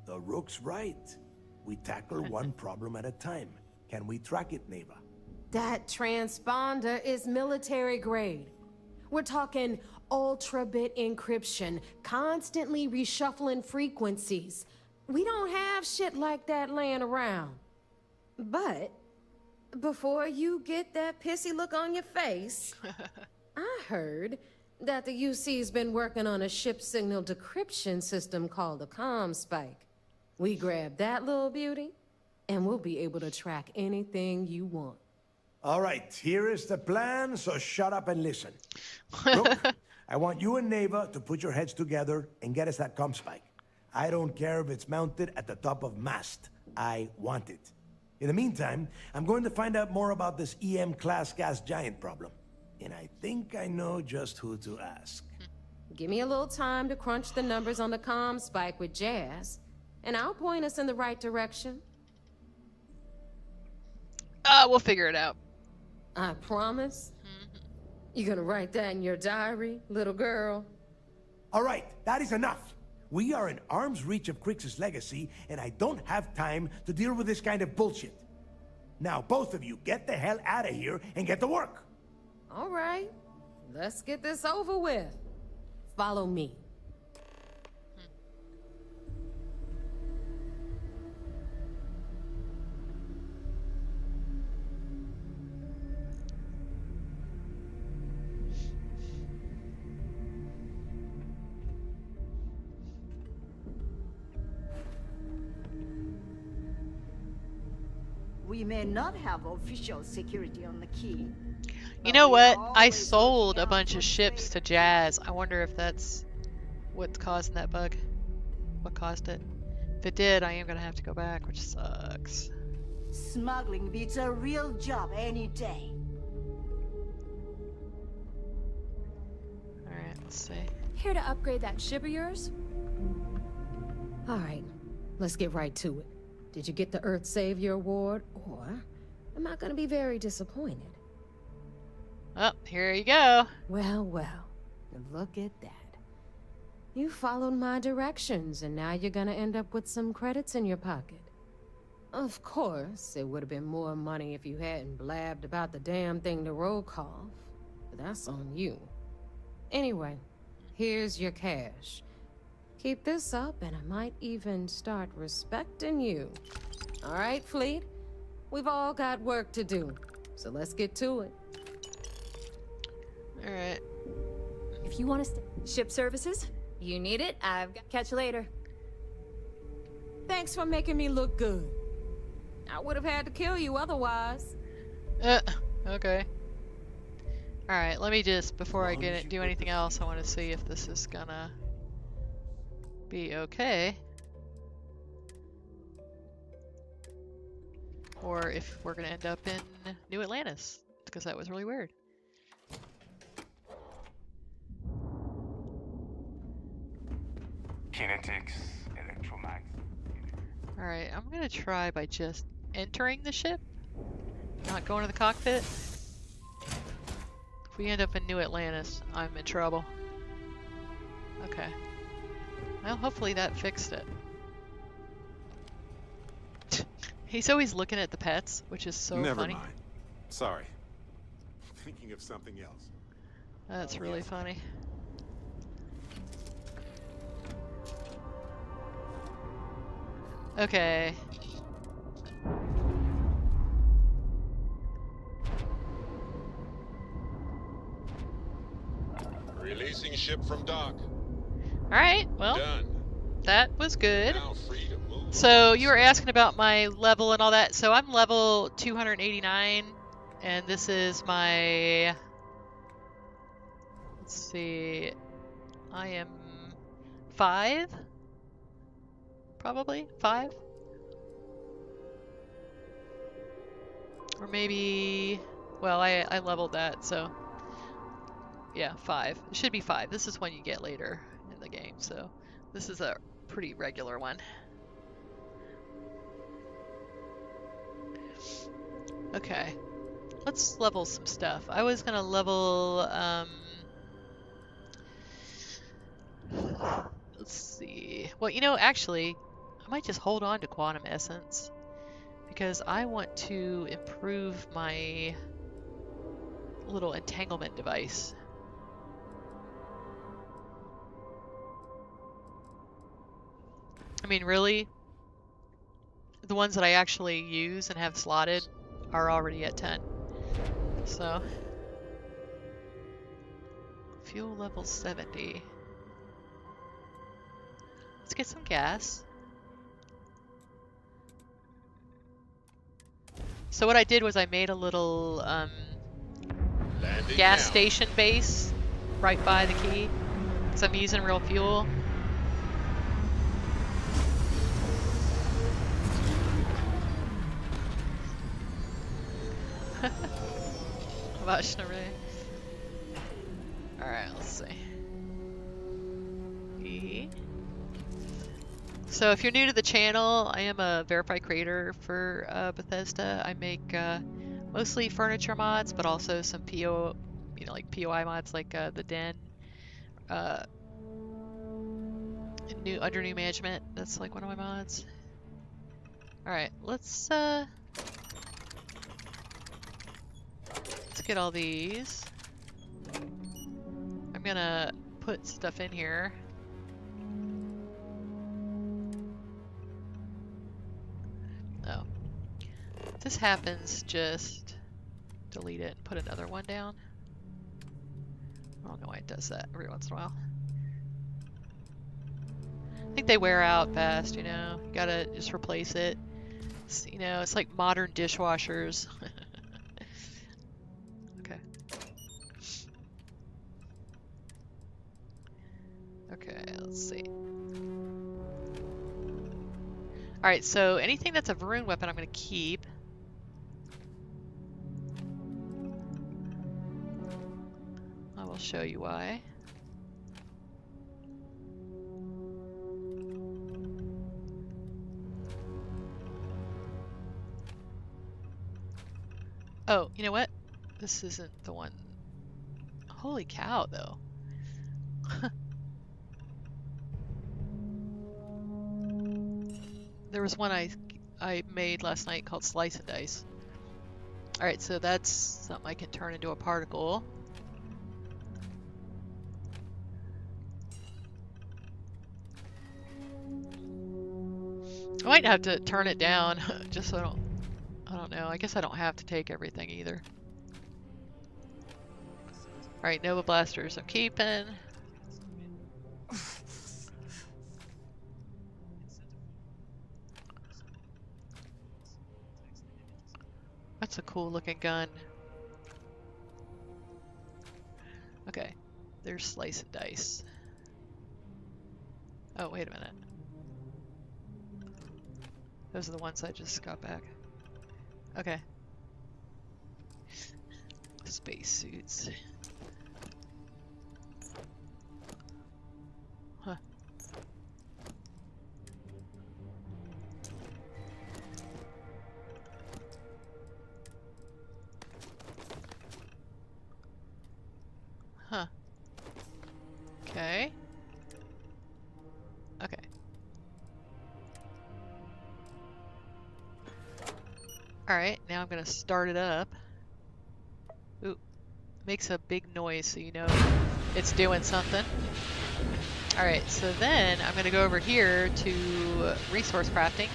Speaker 11: The Rook's right. We tackle one problem at a time. Can we track it, Neva?
Speaker 12: That transponder is military grade. We're talking ultra-bit encryption, constantly reshuffling frequencies. We don't have shit like that laying around. But before you get that pissy look on your face, I heard that the UC's been working on a ship signal decryption system called a ComSpike. We grab that little beauty, and we'll be able to track anything you want.
Speaker 11: All right, here is the plan, so shut up and listen. Look, I want you and Neva to put your heads together and get us that ComSpike. I don't care if it's mounted at the top of mast. I want it. In the meantime, I'm going to find out more about this EM-class gas giant problem. And I think I know just who to ask.
Speaker 12: Give me a little time to crunch the numbers on the comm spike with Jazz, and I'll point us in the right direction.
Speaker 1: We'll figure it out.
Speaker 12: I promise. You gonna write that in your diary, little girl?
Speaker 11: All right, that is enough. We are in arm's reach of Crixus' legacy, and I don't have time to deal with this kind of bullshit. Now, both of you, get the hell out of here and get to work.
Speaker 12: All right, let's get this over with. Follow me.
Speaker 4: We may not have official security on the key.
Speaker 1: You know what? I sold a bunch of ships to Jazz. I wonder if that's what's causing that bug. What caused it? If it did, I am gonna have to go back, which sucks.
Speaker 4: Smuggling beats a real job any day.
Speaker 1: Alright, let's see.
Speaker 13: Here to upgrade that ship of yours?
Speaker 12: All right, let's get right to it. Did you get the Earth Savior Award, or am I gonna be very disappointed?
Speaker 1: Oh, here you go.
Speaker 12: Well, look at that. You followed my directions, and now you're gonna end up with some credits in your pocket. Of course, it would have been more money if you hadn't blabbed about the damn thing to Rokoff, but that's on you. Anyway, here's your cash. Keep this up, and I might even start respecting you. All right, Fleet? We've all got work to do, so let's get to it.
Speaker 1: All right.
Speaker 13: If you want to ship services, you need it. I've got catch you later.
Speaker 12: Thanks for making me look good. I would have had to kill you otherwise.
Speaker 1: Okay. All right, let me just, before I do anything else, I want to see if this is gonna be okay. Or if we're gonna end up in New Atlantis, because that was really weird.
Speaker 3: Kinetics, electromag.
Speaker 1: Alright, I'm gonna try by just entering the ship, not going to the cockpit. If we end up in New Atlantis, I'm in trouble. Okay. Well, hopefully that fixed it. He's always looking at the pets, which is so
Speaker 16: Never
Speaker 1: funny.
Speaker 16: mind. Sorry. Thinking of something else.
Speaker 1: That's really funny. Okay.
Speaker 2: Releasing ship from dock.
Speaker 1: Alright, well,
Speaker 2: Done.
Speaker 1: that was good.
Speaker 2: Now free to move.
Speaker 1: So you were asking about my level and all that. So I'm level 289, and this is my, let's see, I am 5? Probably 5? Or maybe, well, I leveled that, so yeah, 5. It should be 5. This is one you get later in the game, so this is a pretty regular one. Okay, let's level some stuff. I was gonna level, let's see. Well, you know, actually, I might just hold on to Quantum Essence because I want to improve my little entanglement device. I mean, really, the ones that I actually use and have slotted are already at 10. So, fuel level 70. Let's get some gas. So what I did was I made a little gas station base right by the key, because I'm using real fuel. Vaishnavi. Alright, let's see. So if you're new to the channel, I am a verified creator for Bethesda. I make mostly furniture mods, but also some like POI mods like the Den. Under new management, that's like one of my mods. Alright, let's get all these. I'm gonna put stuff in here. Oh. If this happens, just delete it and put another one down. I don't know why it does that every once in a while. I think they wear out fast, you know. You gotta just replace it. It's, you know, it's like modern dishwashers. Okay. Okay, let's see. Alright, so anything that's a Varun weapon I'm gonna keep. I will show you why. Oh, you know what? This isn't the one. Holy cow, though. There was one I made last night called Slice and Dice. Alright, so that's something I can turn into a particle. I might have to turn it down just so I don't know. I guess I don't have to take everything either. Alright, Nova Blasters I'm keeping. That's a cool looking gun. Okay, there's Slice and Dice. Oh, wait a minute. Those are the ones I just got back. Okay. Space suits. Huh. Huh. Okay. Okay. Alright, now I'm gonna start it up. Ooh. Makes a big noise so you know it's doing something. Alright, so then I'm gonna go over here to resource crafting.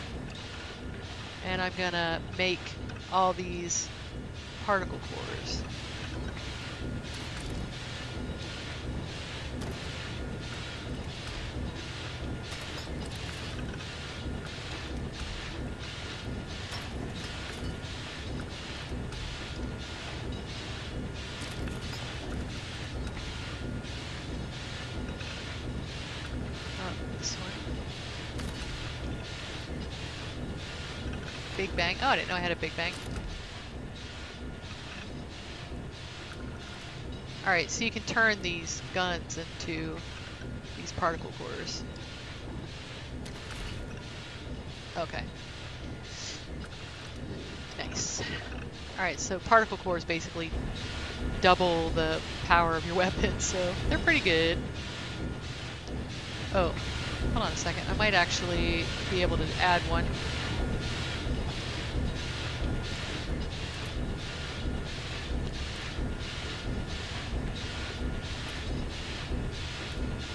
Speaker 1: And I'm gonna make all these particle cores. Big bang. Oh, I didn't know I had a big bang. Alright, so you can turn these guns into these particle cores. Okay. Nice. Alright, so particle cores basically double the power of your weapon, so they're pretty good. Oh, hold on a second. I might actually be able to add one.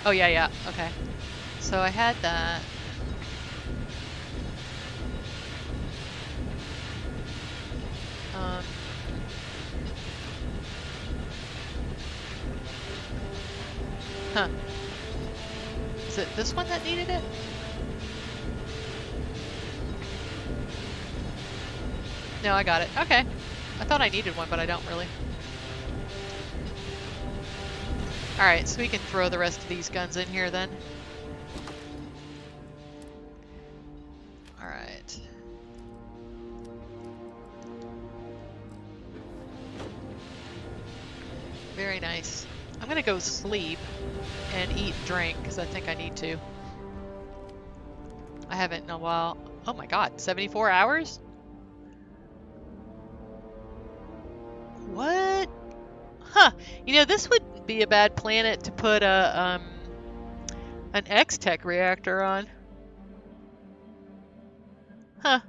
Speaker 1: Oh, yeah, okay. So I had that. Huh. Is it this one that needed it? No, I got it. Okay. I thought I needed one, but I don't really. Alright, so we can throw the rest of these guns in here then. Alright. Very nice. I'm gonna go sleep and eat and drink because I think I need to. I haven't in a while. Oh my god, 74 hours? What? Huh. You know, this wouldn't be a bad planet to put a an X-Tech reactor on. Huh.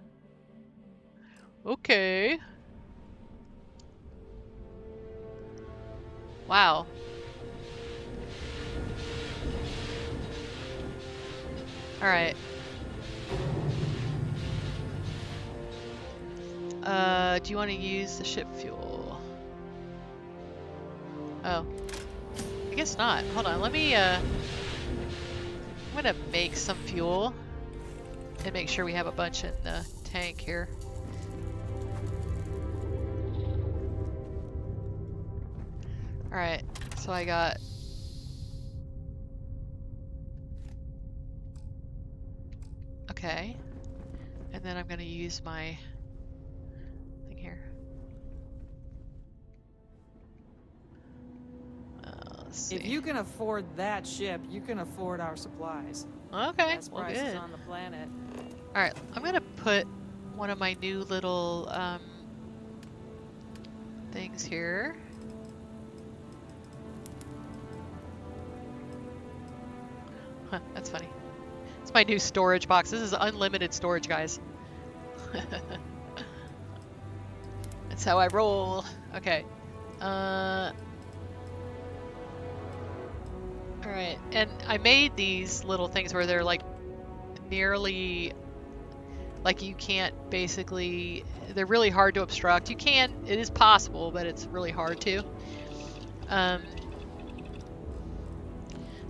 Speaker 1: Okay. Wow. Alright. Do you want to use the ship fuel? Oh. I guess not. Hold on, let me, I'm gonna make some fuel and make sure we have a bunch in the tank here. Alright, so I got... Okay. And then I'm gonna use my thing here. Let's see.
Speaker 19: If you can afford that ship, you can afford our supplies.
Speaker 1: Okay,
Speaker 19: Best
Speaker 1: well,
Speaker 19: prices
Speaker 1: good.
Speaker 19: on the planet.
Speaker 1: Alright, I'm gonna put one of my new little things here. Huh, that's funny. It's my new storage box. This is unlimited storage, guys. That's how I roll. Okay. Alright, and I made these little things where they're like nearly, like you can't basically, they're really hard to obstruct. You can, it is possible, but it's really hard to.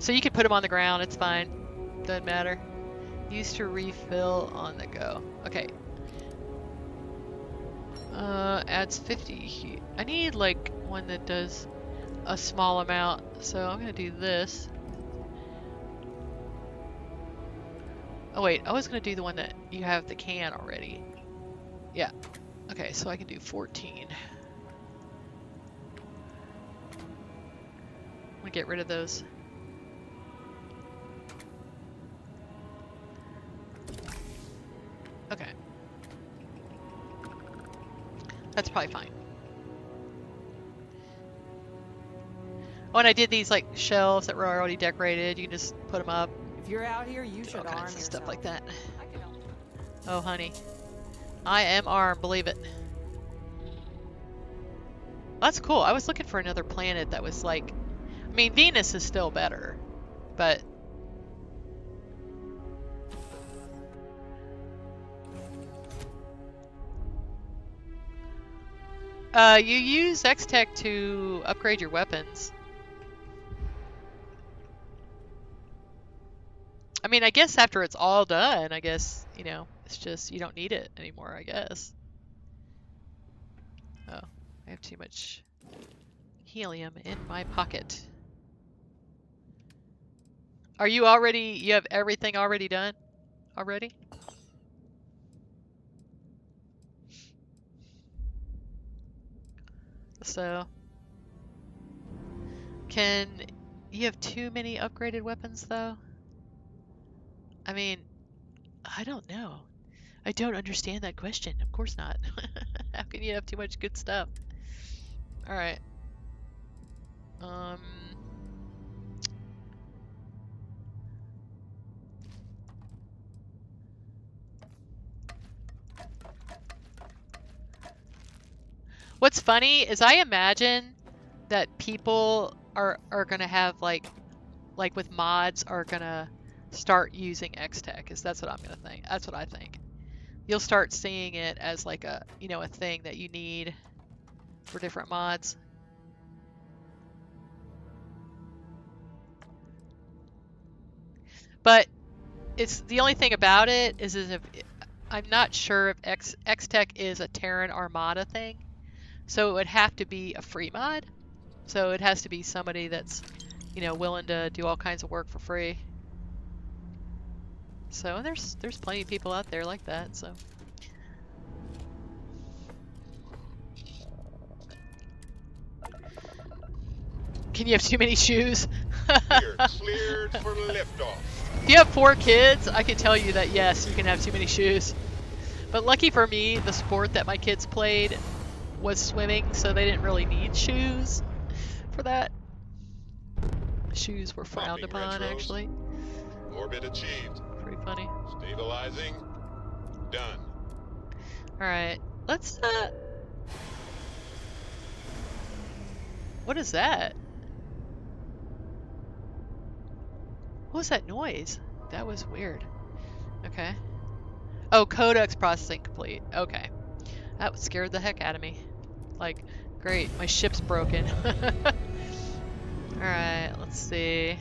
Speaker 1: So you can put them on the ground, it's fine. Doesn't matter. Used to refill on the go. Okay. Adds 50 heat. I need like one that does a small amount, so I'm gonna do this. Oh wait, I was gonna do the one that you have the can already. Yeah. Okay, so I can do 14. I'm gonna get rid of those. Okay. That's probably fine. Oh, and I did these like shelves that were already decorated. You can just put them up.
Speaker 19: If you're out here, you should
Speaker 1: all
Speaker 19: arm
Speaker 1: kinds of
Speaker 19: yourself.
Speaker 1: stuff like that. Oh, honey. I am armed, believe it. That's cool. I was looking for another planet that was like... I mean, Venus is still better, but... you use X-Tech to upgrade your weapons. I mean, I guess after it's all done, I guess, you know, it's just, you don't need it anymore, I guess. Oh, I have too much helium in my pocket. Are you already, you have everything already done? Already? So, can you have too many upgraded weapons though? I mean, I don't know. I don't understand that question. Of course not. How can you have too much good stuff? All right. What's funny is I imagine that people are gonna have like with mods are gonna start using X-Tech. That's what I'm gonna think. That's what I think. You'll start seeing it as like a, you know, a thing that you need for different mods. But it's the only thing about it is if I'm not sure if X-Tech is a Terran Armada thing. So it would have to be a free mod. So it has to be somebody that's, you know, willing to do all kinds of work for free. So there's plenty of people out there like that, so. Can you have too many shoes?
Speaker 2: We're cleared for liftoff.
Speaker 1: If you have 4 kids, I can tell you that yes, you can have too many shoes. But lucky for me, the sport that my kids played was swimming, so they didn't really need shoes for that. Shoes were frowned upon, actually.
Speaker 2: Orbit achieved.
Speaker 1: Pretty funny.
Speaker 2: Stabilizing. Done.
Speaker 1: Alright, let's, what is that? What was that noise? That was weird. Okay. Oh, codex processing complete. Okay. That scared the heck out of me. Like, great, my ship's broken. Alright, let's see.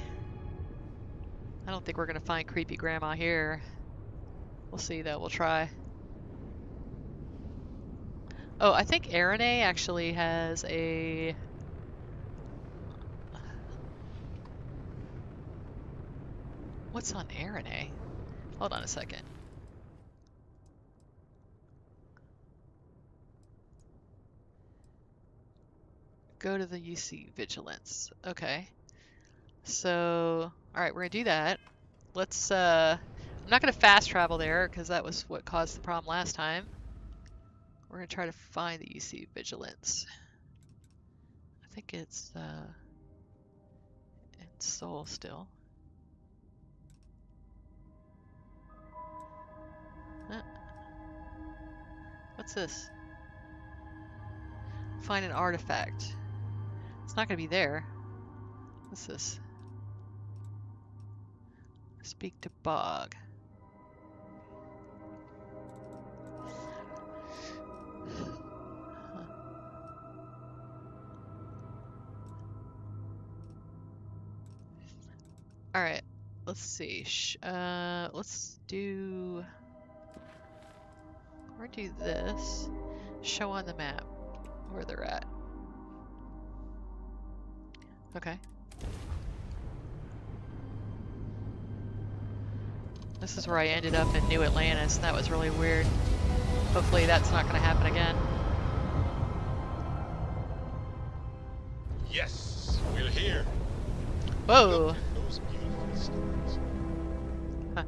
Speaker 1: I don't think we're gonna find creepy grandma here. We'll see though, we'll try. Oh, I think Arane actually has a... What's on Arane? Hold on a second. Go to the UC Vigilance. Okay. So, alright, we're gonna do that. Let's, I'm not gonna fast travel there, because that was what caused the problem last time. We're gonna try to find the UC Vigilance. I think it's, in Seoul still. What's this? Find an artifact. It's not gonna be there. What's this? Speak to Bog. Huh. All right, let's see. Let's do. We're gonna do this. Show on the map where they're at. Okay. This is where I ended up in New Atlantis, and that was really weird. Hopefully that's not going to happen again.
Speaker 2: Yes, we're here.
Speaker 1: Whoa.
Speaker 2: Those beautiful stars.
Speaker 1: Huh.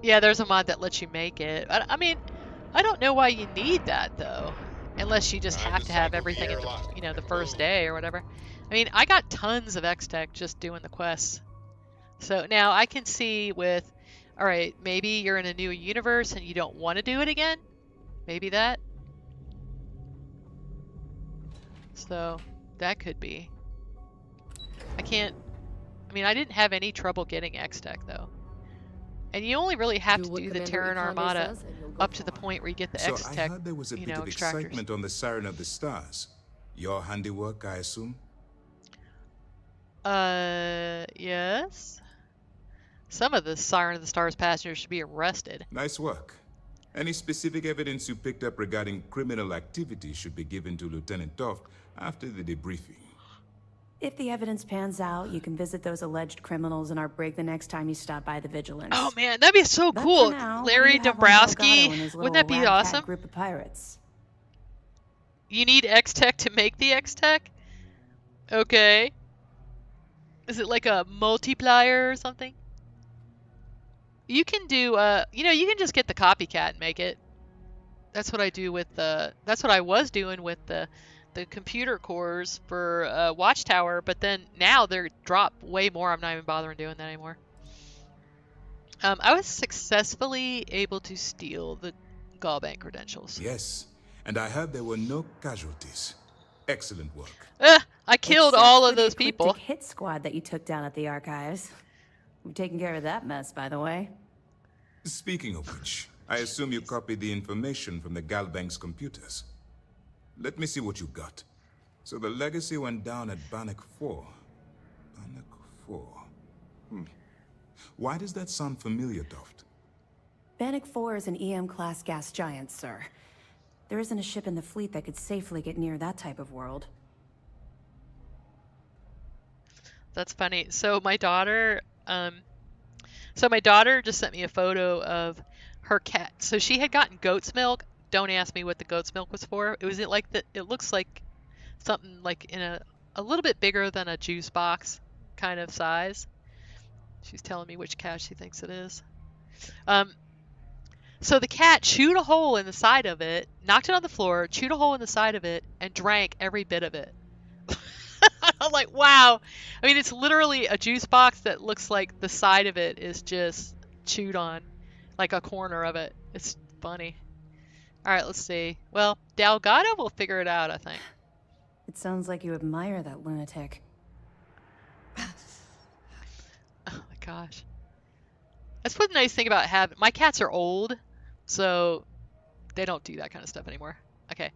Speaker 1: Yeah, there's a mod that lets you make it. I mean, I don't know why you need that though, unless you just have to have everything in the, you know, the first day or whatever. I mean, I got tons of X-Tech just doing the quests. So now I can see with, all right, maybe you're in a new universe and you don't want to do it again. Maybe that. So that could be. I didn't have any trouble getting X-Tech though. And you only really have to do the Terran Armada up to the point where you get the X-Tech,
Speaker 20: I heard there was a bit of
Speaker 1: extractors.
Speaker 20: excitement on the Siren of the Stars. Your handiwork, I assume?
Speaker 1: Yes. Some of the Siren of the Stars passengers should be arrested.
Speaker 20: Nice work. Any specific evidence you picked up regarding criminal activity should be given to Lieutenant Toft after the debriefing.
Speaker 21: If the evidence pans out, you can visit those alleged criminals in our brig the next time you stop by the Vigilance.
Speaker 1: Oh man, that'd be so cool. Larry Dombrowski, wouldn't that be awesome?
Speaker 21: Group of pirates.
Speaker 1: You need X-Tech to make the X-Tech? Okay. Is it like a multiplier or something? You can do, you know, you can just get the copycat and make it. That's what I do with the, that's what I was doing with the computer cores for Watchtower, but then now they're dropped way more. I'm not even bothering doing that anymore. I was successfully able to steal the Gallbank credentials.
Speaker 20: Yes, and I heard there were no casualties. Excellent work.
Speaker 1: I killed all of those people.
Speaker 21: Hit squad that you took down at the archives. We've taken care of that mess, by the way.
Speaker 20: Speaking of which, I assume you copied the information from the Gallbank's computers. Let me see what you got. So the legacy went down at Bannock 4. Bannock 4. Why does that sound familiar, Toft?
Speaker 21: Bannock 4 is an EM-class gas giant, sir. There isn't a ship in the fleet that could safely get near that type of world.
Speaker 1: That's funny. So my daughter, So my daughter just sent me a photo of her cat. So she had gotten goat's milk. Don't ask me what the goat's milk was for. It was like the. It looks like something like in a little bit bigger than a juice box kind of size. She's telling me which cat she thinks it is. So the cat chewed a hole in the side of it, knocked it on the floor, chewed a hole in the side of it, and drank every bit of it. I'm like, wow. I mean, it's literally a juice box that looks like the side of it is just chewed on, like a corner of it. It's funny. All right, let's see. Well, Delgado will figure it out, I think.
Speaker 21: It sounds like you admire that lunatic.
Speaker 1: Oh my gosh. That's what the nice thing about having. My cats are old, so they don't do that kind of stuff anymore. Okay.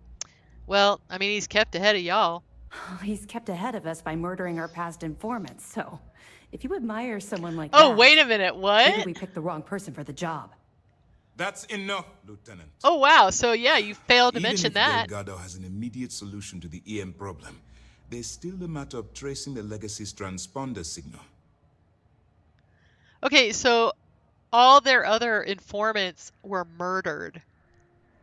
Speaker 1: Well, I mean, he's kept ahead of y'all.
Speaker 21: He's kept ahead of us by murdering our past informants, so if you admire someone like
Speaker 1: Oh,
Speaker 21: that...
Speaker 1: wait a minute, what?
Speaker 21: Maybe we picked the wrong person for the job.
Speaker 20: That's enough, Lieutenant.
Speaker 1: Oh, wow. So, yeah, you failed to
Speaker 20: Even
Speaker 1: mention
Speaker 20: if
Speaker 1: that.
Speaker 20: Delgado has an immediate solution to the EM problem, there's still the matter of tracing the Legacy's transponder signal.
Speaker 1: Okay, so all their other informants were murdered.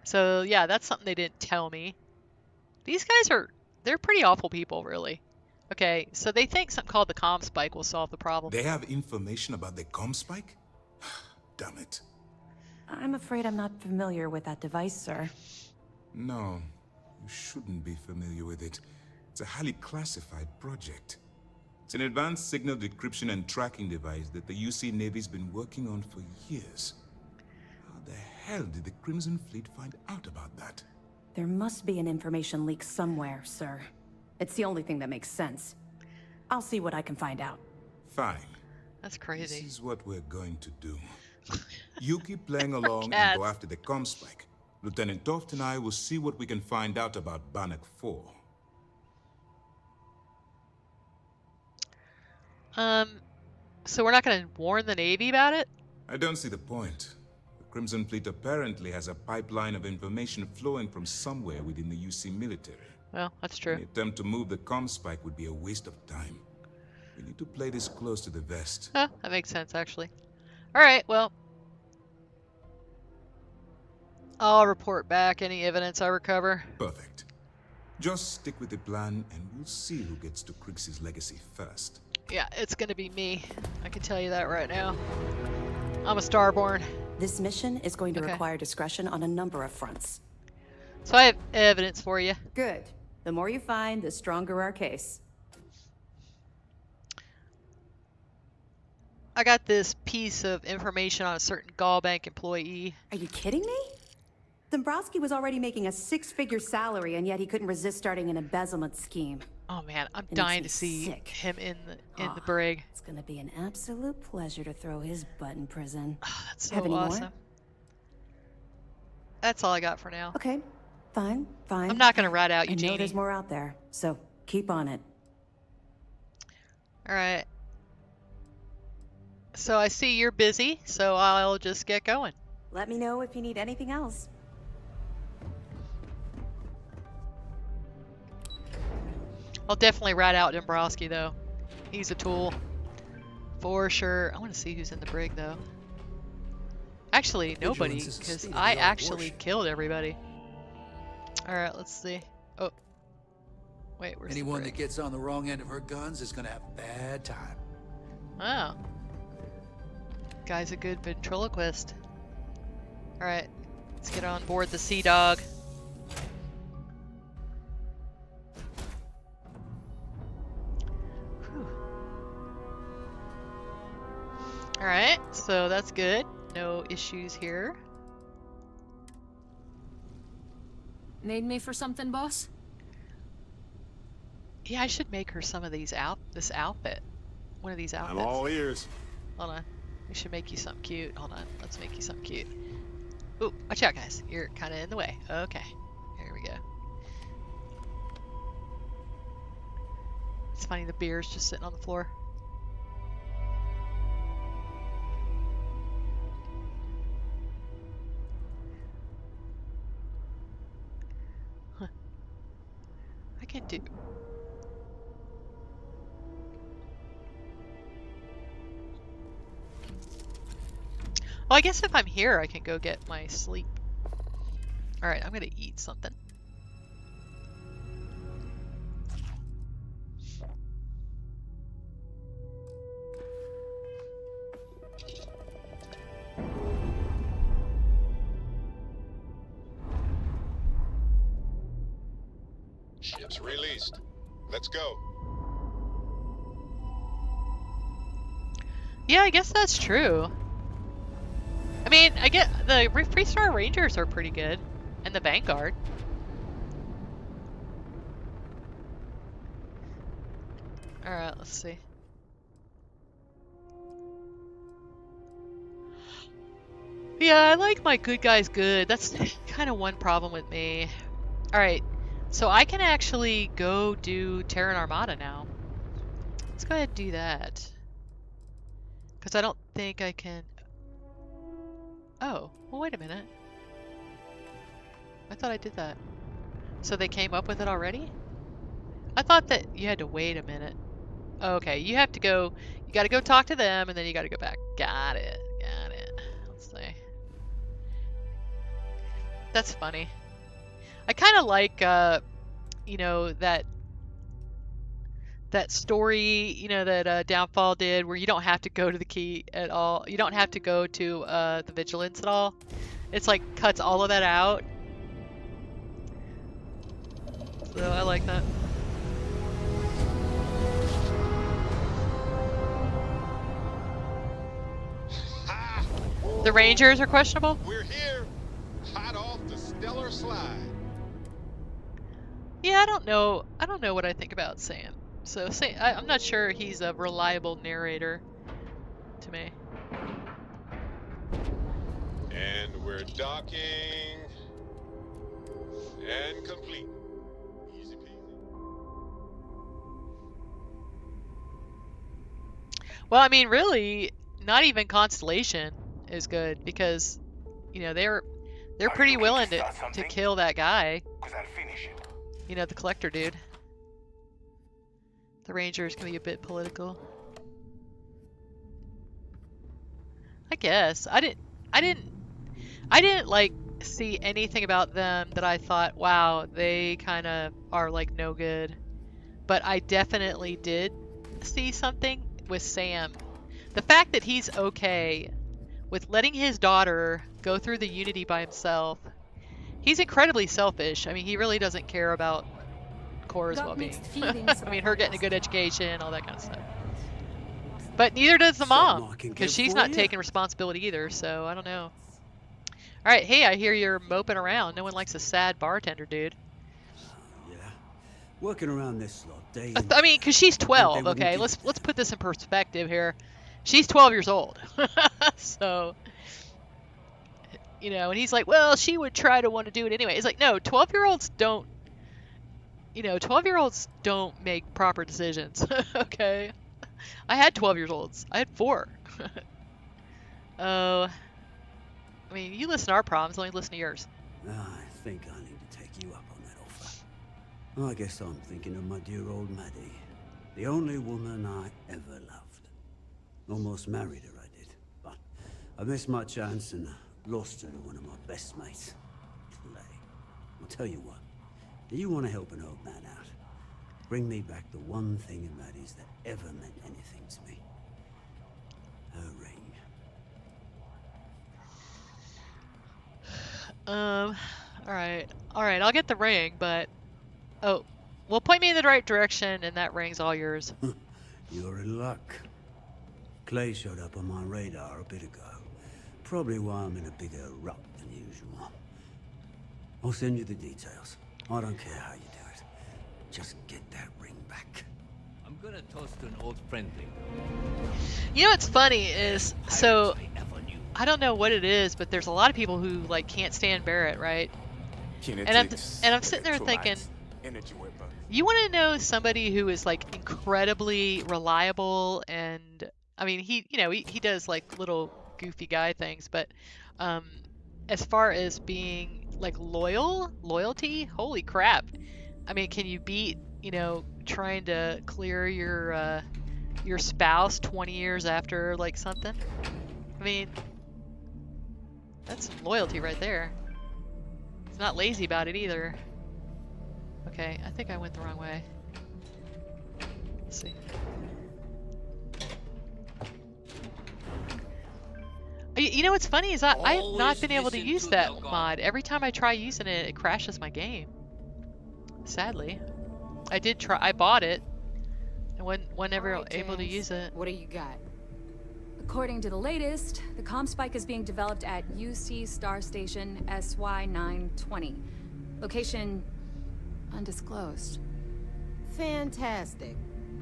Speaker 1: So, yeah, that's something they didn't tell me. These guys they're pretty awful people, really. Okay, so they think something called the comm spike will solve the problem.
Speaker 20: They have information about the comm spike? Damn it.
Speaker 21: I'm afraid I'm not familiar with that device, sir.
Speaker 20: No, you shouldn't be familiar with it. It's a highly classified project. It's an advanced signal decryption and tracking device that the UC Navy's been working on for years. How the hell did the Crimson Fleet find out about that?
Speaker 21: There must be an information leak somewhere, sir. It's the only thing that makes sense. I'll see what I can find out.
Speaker 20: Fine.
Speaker 1: That's crazy.
Speaker 20: This is what we're going to do. You keep playing along and go after the comm spike. Lieutenant Toft and I will see what we can find out about Bannock 4.
Speaker 1: So we're not going to warn the Navy about it?
Speaker 20: I don't see the point. The Crimson Fleet apparently has a pipeline of information flowing from somewhere within the UC military.
Speaker 1: Well, that's true.
Speaker 20: Any attempt to move the comm spike would be a waste of time. We need to play this close to the vest.
Speaker 1: Huh, that makes sense, actually. All right, well, I'll report back any evidence I recover.
Speaker 20: Perfect. Just stick with the plan, and we'll see who gets to Krix's legacy first.
Speaker 1: Yeah, it's gonna be me. I can tell you that right now. I'm a Starborn.
Speaker 21: This mission is going to require discretion on a number of fronts.
Speaker 1: So I have evidence for you.
Speaker 21: Good. The more you find, the stronger our case.
Speaker 1: I got this piece of information on a certain Gallbank employee.
Speaker 21: Are you kidding me? Dombrowski was already making a 6-figure salary, and yet he couldn't resist starting an embezzlement scheme.
Speaker 1: Oh man, I'm dying to see him in the brig.
Speaker 21: It's gonna be an absolute pleasure to throw his butt in prison.
Speaker 1: Oh, that's so
Speaker 21: Have any
Speaker 1: awesome.
Speaker 21: more?
Speaker 1: That's all I got for now.
Speaker 21: Okay, fine.
Speaker 1: I'm not gonna rat out Eugenie.
Speaker 21: I know there's more out there, so keep on it.
Speaker 1: All right. So I see you're busy, so I'll just get going.
Speaker 21: Let me know if you need anything else.
Speaker 1: I'll definitely rat out Dombrowski, though. He's a tool. For sure. I want to see who's in the brig, though. Actually, nobody, because I actually killed everybody. Alright, let's see. Oh. Wait, where's
Speaker 10: Anyone
Speaker 1: the
Speaker 10: that gets on the wrong end of her guns is gonna have a bad time.
Speaker 1: Oh. Guy's a good ventriloquist. Alright, let's get on board the Sea Dog. Alright, so that's good. No issues here.
Speaker 13: Need me for something, boss?
Speaker 1: Yeah, I should make her some of these this outfit. One of these outfits.
Speaker 16: I'm all ears.
Speaker 1: Hold on. We should make you something cute. Hold on. Let's make you something cute. Ooh, watch out, guys. You're kind of in the way. Okay. Here we go. It's funny, the beer's just sitting on the floor. Huh. I can do... Well, I guess if I'm here, I can go get my sleep. Alright, I'm gonna eat something.
Speaker 2: Ship's released. Let's go.
Speaker 1: Yeah, I guess that's true. I mean, I get the Freestar Rangers are pretty good, and the Vanguard. Alright, let's see. Yeah, I like my good guys good. That's kind of one problem with me. Alright, so I can actually go do Terran Armada now. Let's go ahead and do that. Because I don't think I can... Oh, well wait a minute. I thought I did that. So they came up with it already? I thought that you had to wait a minute. Okay, you have to go... You gotta go talk to them, and then you gotta go back. Got it. Got it. Let's see. That's funny. I kind of like, you know, that story, you know, that Downfall did, where you don't have to go to the key at all. You don't have to go to the Vigilance at all. It's like cuts all of that out. So I like that. The Rangers are questionable?
Speaker 2: We're here. Hot off the stellar slide.
Speaker 1: Yeah, I don't know. I don't know what I think about Sam. So I'm not sure he's a reliable narrator to me.
Speaker 2: And we're docking. And complete. Easy peasy.
Speaker 1: Well, I mean, really, not even Constellation is good because, you know, they're pretty willing to kill that guy. You know, the collector dude. The Rangers can be a bit political. I guess. I didn't like see anything about them that I thought, wow, they kind of are like no good. But I definitely did see something with Sam. The fact that he's okay with letting his daughter go through the Unity by himself. He's incredibly selfish. I mean, he really doesn't care about Cora's well-being. I mean, her getting a good education, all that kind of stuff. But neither does the mom, because she's not taking responsibility either, so I don't know. Alright, hey, I hear you're moping around. No one likes a sad bartender, dude.
Speaker 9: Yeah. Working around this lot day.
Speaker 1: I mean, because she's 12, okay? Let's put this in perspective here. She's 12 years old. So, you know, and he's like, well, she would try to want to do it anyway. It's like, no, 12-year-olds don't, you know, 12-year-olds don't make proper decisions, okay? I had 12-year-olds. I had 4. Oh, I mean, you listen to our problems, let me listen to yours.
Speaker 9: I think I need to take you up on that offer. I guess I'm thinking of my dear old Maddie. The only woman I ever loved. Almost married her, I did. But I missed my chance and lost her to one of my best mates. Clay. I'll tell you what. If you want to help an old man out, bring me back the one thing in Maddie's that ever meant anything to me. Her ring.
Speaker 1: Alright, I'll get the ring, but... Oh, well, point me in the right direction, and that ring's all yours.
Speaker 9: You're in luck. Clay showed up on my radar a bit ago. Probably why I'm in a bigger rut than usual. I'll send you the details. I don't care how you do it. Just get that ring back.
Speaker 8: I'm gonna toast to an old friend later.
Speaker 1: You know what's funny is, so... I don't know what it is, but there's a lot of people who like can't stand Barrett, right? And I'm sitting there thinking, you want to know somebody who is like incredibly reliable, and I mean he does like little goofy guy things, but as far as being like loyalty, holy crap! I mean, can you beat trying to clear your spouse 20 years after like something? I mean, That's some loyalty right there. He's not lazy about it either. Okay, I think I went the wrong way. Let's see. You know what's funny is I've not been able to use that mod. Every time I try using it, it crashes my game. Sadly. I did try, I bought it, and wasn't ever able to use it.
Speaker 12: What do you got?
Speaker 13: According to the latest, the comm spike is being developed at UC Star Station SY-920. Location undisclosed.
Speaker 12: Fantastic.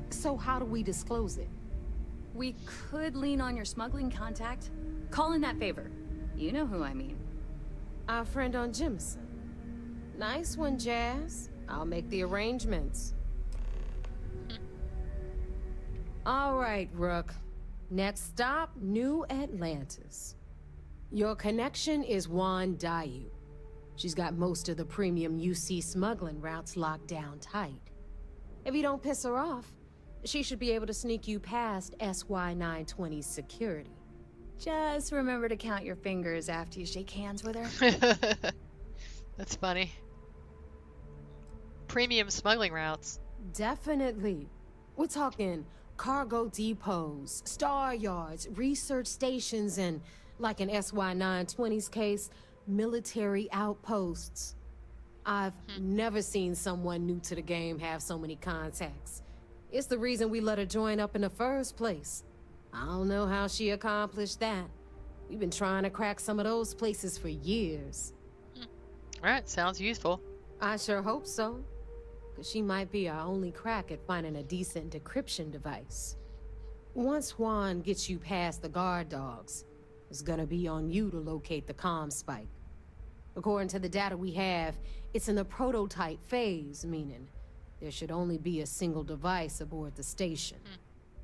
Speaker 12: So how do we disclose it?
Speaker 13: We could lean on your smuggling contact. Call in that favor. You know who I mean.
Speaker 12: Our friend on Jimson. Nice one, Jazz. I'll make the arrangements. All right, Rook. Next stop, New Atlantis. Your connection is Juan Dayu. She's got most of the premium UC smuggling routes locked down tight. If you don't piss her off, she should be able to sneak you past SY-920's security.
Speaker 13: Just remember to count your fingers after you shake hands with her.
Speaker 1: That's funny. Premium smuggling routes.
Speaker 12: Definitely. We're talking cargo depots, star yards, research stations, and, like in SY-920's case, military outposts. I've never seen someone new to the game have so many contacts. It's the reason we let her join up in the first place. I don't know how she accomplished that. We've been trying to crack some of those places for years.
Speaker 1: Alright, sounds useful.
Speaker 12: I sure hope so. Because she might be our only crack at finding a decent decryption device. Once Juan gets you past the guard dogs, it's gonna be on you to locate the comm spike. According to the data we have, it's in the prototype phase, meaning there should only be a single device aboard the station.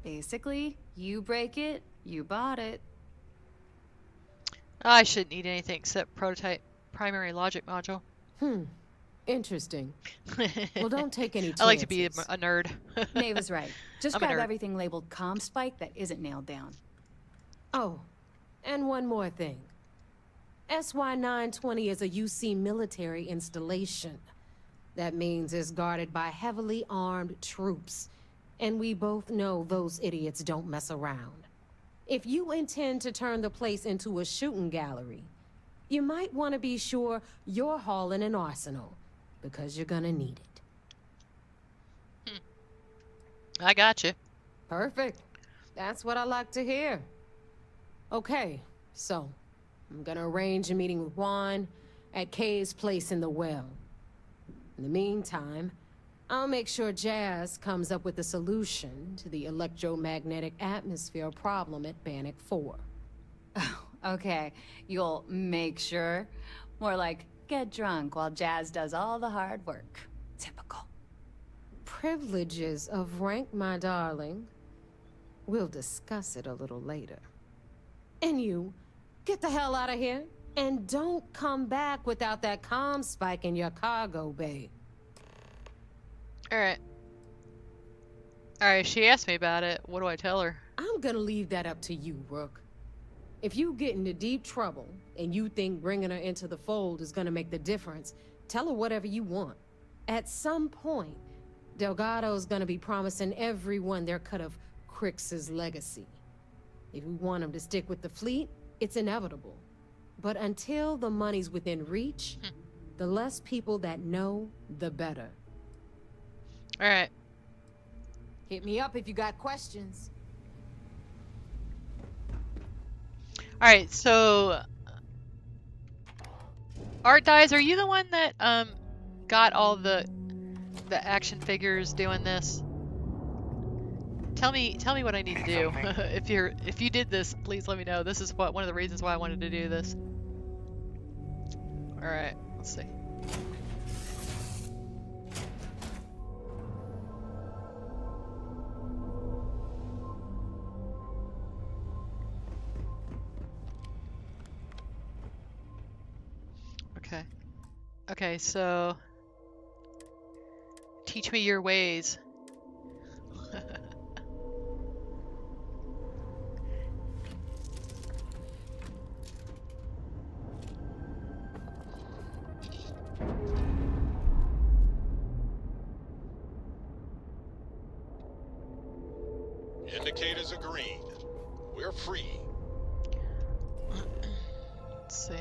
Speaker 13: Basically, you break it, you bought it.
Speaker 1: I shouldn't need anything except prototype primary logic module.
Speaker 12: Interesting. Well, don't take any chances.
Speaker 1: I like to be a nerd.
Speaker 13: Maeve is right. Just grab everything labeled comm spike that isn't nailed down.
Speaker 12: Oh, and one more thing. SY-920 is a UC military installation. That means it's guarded by heavily armed troops. And we both know those idiots don't mess around. If you intend to turn the place into a shooting gallery, you might want to be sure you're hauling an arsenal, because you're gonna need it.
Speaker 1: I got you.
Speaker 12: Perfect. That's what I like to hear. Okay, so I'm gonna arrange a meeting with Juan at Kay's place in the well. In the meantime, I'll make sure Jazz comes up with a solution to the electromagnetic atmosphere problem at Bannock 4.
Speaker 13: Oh, okay. You'll make sure. More like, get drunk while Jazz does all the hard work. Typical.
Speaker 12: Privileges of rank, my darling. We'll discuss it a little later. And you, get the hell out of here. And don't come back without that comm spike in your cargo bay.
Speaker 1: Alright. Alright, she asked me about it. What do I tell her?
Speaker 12: I'm gonna leave that up to you, Rook. If you get into deep trouble, and you think bringing her into the fold is gonna make the difference, tell her whatever you want. At some point, Delgado's gonna be promising everyone their cut of Crix's legacy. If we want him to stick with the fleet, it's inevitable. But until the money's within reach, the less people that know, the better.
Speaker 1: Alright.
Speaker 12: Hit me up if you got questions.
Speaker 1: Alright, so... Art Dies, are you the one that got all the action figures doing this? Tell me what I need to do. if you did this, please let me know. This is one of the reasons why I wanted to do this. Alright, let's see. Okay, so teach me your ways.
Speaker 2: Indicators are green. We're free.
Speaker 1: Let's see.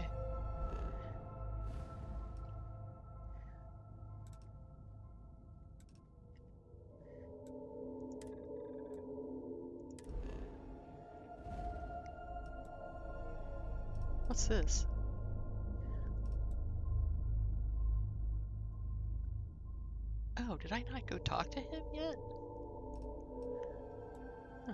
Speaker 1: What's this? Oh, did I not go talk to him yet? Huh.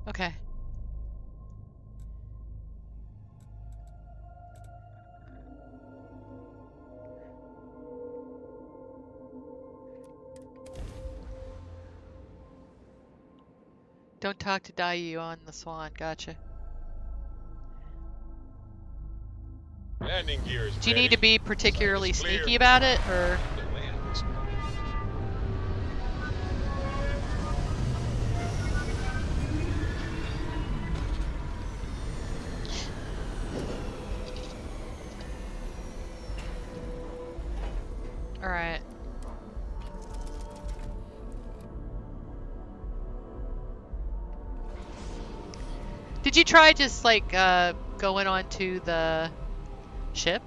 Speaker 1: Okay. Don't talk to Dayu on the Swan. Gotcha.
Speaker 2: Landing gear is
Speaker 1: Do you need to
Speaker 2: ready.
Speaker 1: be particularly
Speaker 2: Site is
Speaker 1: sneaky
Speaker 2: clear.
Speaker 1: about it, or?
Speaker 2: To land this morning.
Speaker 1: All right. Did you try just like going onto the ship?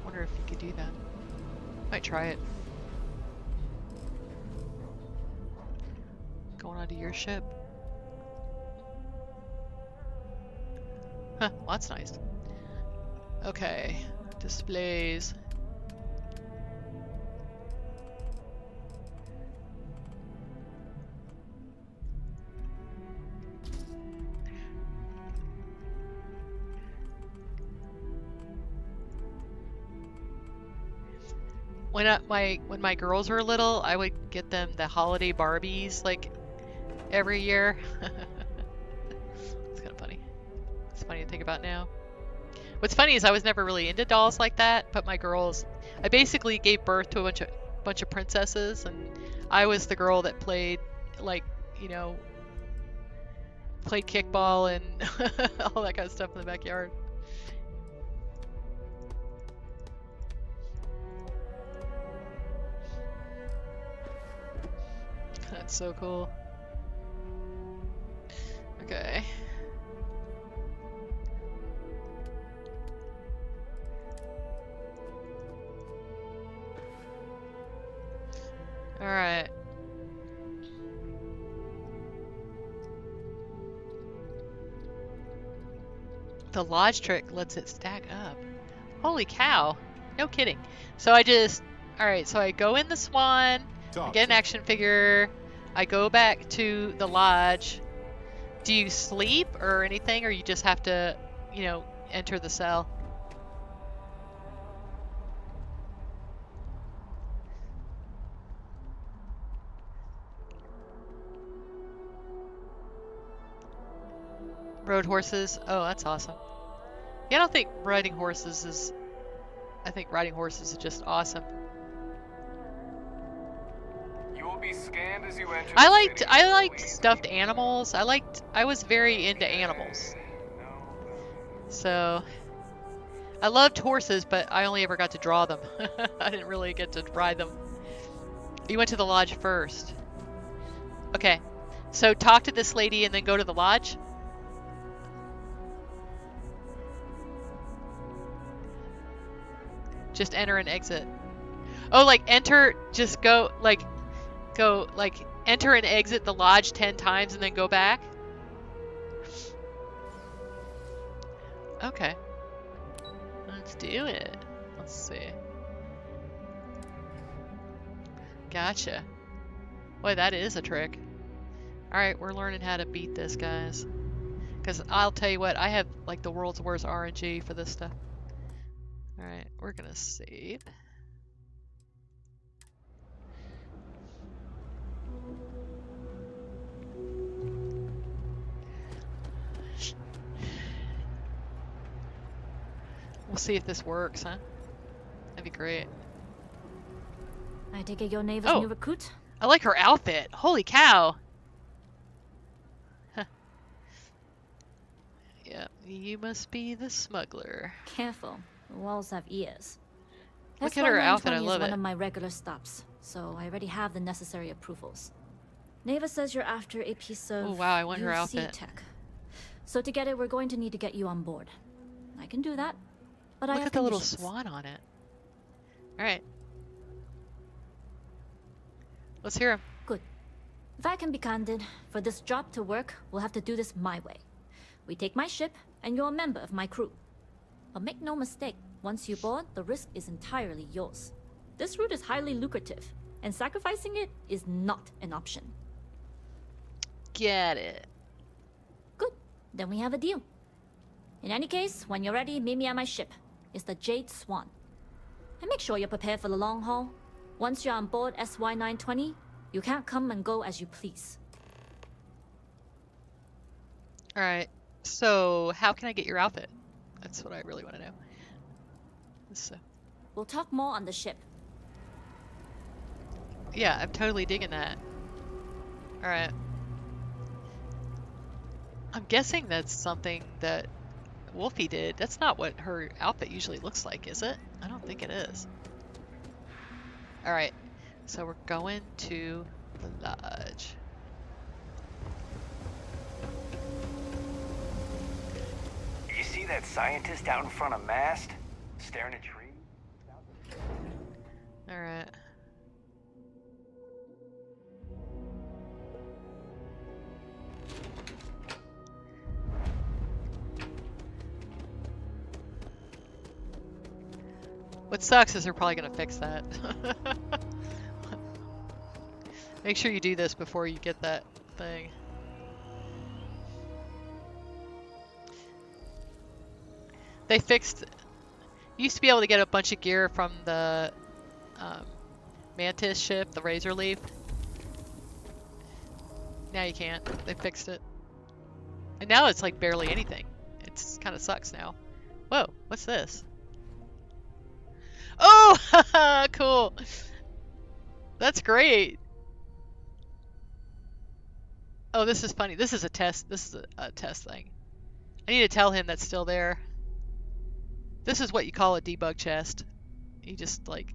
Speaker 1: Wonder if you could do that. Might try it. Going onto your ship. Huh, well, that's nice. Okay, displays. When my girls were little, I would get them the holiday Barbies like every year. It's kind of funny. It's funny to think about now. What's funny is I was never really into dolls like that, but my girls, I basically gave birth to a bunch of princesses, and I was the girl that played, like, you know, played kickball and all that kind of stuff in the backyard. That's so cool. Okay. All right. The lodge trick lets it stack up. Holy cow. No kidding. So all right, so I go in the Swan, I get an action figure, I go back to the lodge. Do you sleep or anything, or you just have to, you know, enter the cell? Rode horses? Oh, that's awesome. Yeah, I don't think riding horses is... I think riding horses is just awesome.
Speaker 7: You will be scanned as you enter
Speaker 1: I liked stuffed animals. I was very into animals. So I loved horses, but I only ever got to draw them. I didn't really get to ride them. You went to the lodge first. Okay. So talk to this lady and then go to the lodge. Just enter and exit. Oh, like enter, just go, like enter and exit the lodge 10 times and then go back? Okay. Let's do it. Let's see. Gotcha. Boy, that is a trick. Alright, we're learning how to beat this, guys. Because I'll tell you what, I have like the world's worst RNG for this stuff. Alright, we're gonna save. We'll see if this works, huh? That'd be great.
Speaker 22: I take it your neighbor's new recruit?
Speaker 1: I like her outfit. Holy cow. Huh. Yeah, you must be the smuggler.
Speaker 22: Careful. The walls have ears.
Speaker 1: Look at her outfit, I
Speaker 22: SY920
Speaker 1: love
Speaker 22: is one
Speaker 1: it.
Speaker 22: of my regular stops, so I already have the necessary approvals. Neva says you're after a piece of
Speaker 1: Oh wow, I want her
Speaker 22: UC
Speaker 1: outfit.
Speaker 22: tech. So to get it, we're going to need to get you on board. I can do that, but I
Speaker 1: Look
Speaker 22: have
Speaker 1: at the little
Speaker 22: conditions.
Speaker 1: swan on it. All right. Let's hear him.
Speaker 22: Good. If I can be candid, for this job to work, we'll have to do this my way. We take my ship, and you're a member of my crew. But make no mistake, once you board, the risk is entirely yours. This route is highly lucrative, and sacrificing it is not an option.
Speaker 1: Get it.
Speaker 22: Good. Then we have a deal. In any case, when you're ready, meet me at my ship. It's the Jade Swan. And make sure you're prepared for the long haul. Once you're on board SY920, you can't come and go as you please.
Speaker 1: All right. So how can I get your outfit? That's what I really want to know. So.
Speaker 22: We'll talk more on the ship.
Speaker 1: Yeah, I'm totally digging that. All right. I'm guessing that's something that Wulfy did. That's not what her outfit usually looks like, is it? I don't think it is. All right. So we're going to the lodge.
Speaker 3: You see that scientist out in front of mast? Staring at trees?
Speaker 1: All right. What sucks is they're probably going to fix that. Make sure you do this before you get that thing. They fixed... You used to be able to get a bunch of gear from the Mantis ship, the Razor Leaf. Now you can't. They fixed it. And now it's like barely anything. It's kind of sucks now. Whoa, what's this? Oh, cool. That's great. Oh, this is funny. This is a test. This is a test thing. I need to tell him that's still there. This is what you call a debug chest. You just like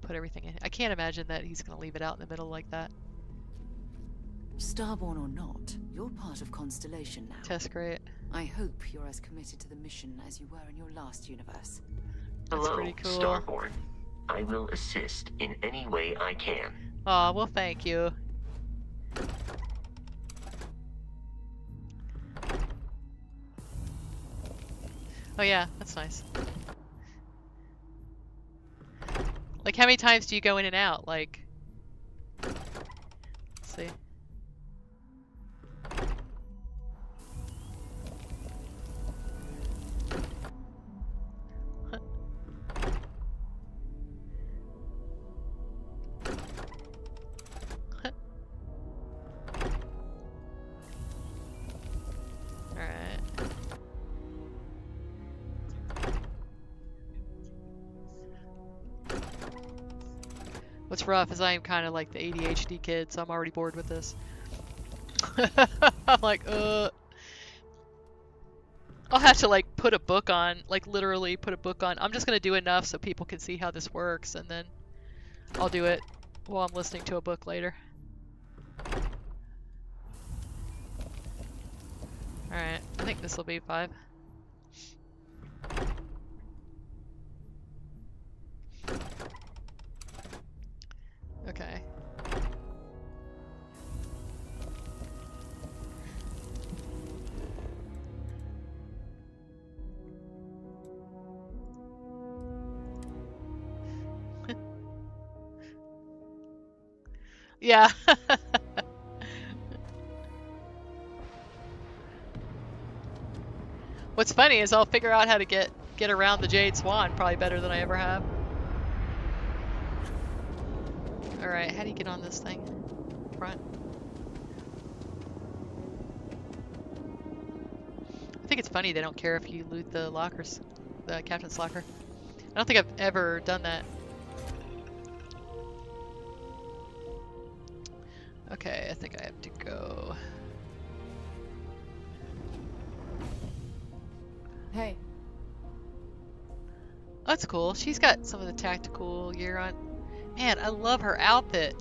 Speaker 1: put everything in. I can't imagine that he's going to leave it out in the middle like that.
Speaker 14: Starborn or not, you're part of Constellation now.
Speaker 1: Test great.
Speaker 14: I hope you're as committed to the mission as you were in your last universe.
Speaker 1: That's
Speaker 15: Hello,
Speaker 1: pretty cool.
Speaker 15: Starborn. I will assist in any way I can.
Speaker 1: Aw, well, thank you. Oh yeah, that's nice. Like, how many times do you go in and out? Like, let's see. What's rough is I am kind of like the ADHD kid, so I'm already bored with this. I'm like, I'll have to like put a book on, like literally put a book on. I'm just gonna do enough so people can see how this works, and then I'll do it while I'm listening to a book later. Alright, I think this will be 5. Okay. Yeah. What's funny is I'll figure out how to get around the Jade Swan probably better than I ever have. Alright, how do you get on this thing? Front. I think it's funny they don't care if you loot the lockers, the captain's locker. I don't think I've ever done that. Okay, I think I have to go.
Speaker 13: Hey.
Speaker 1: That's cool. She's got some of the tactical gear on. Man, I love her outfit.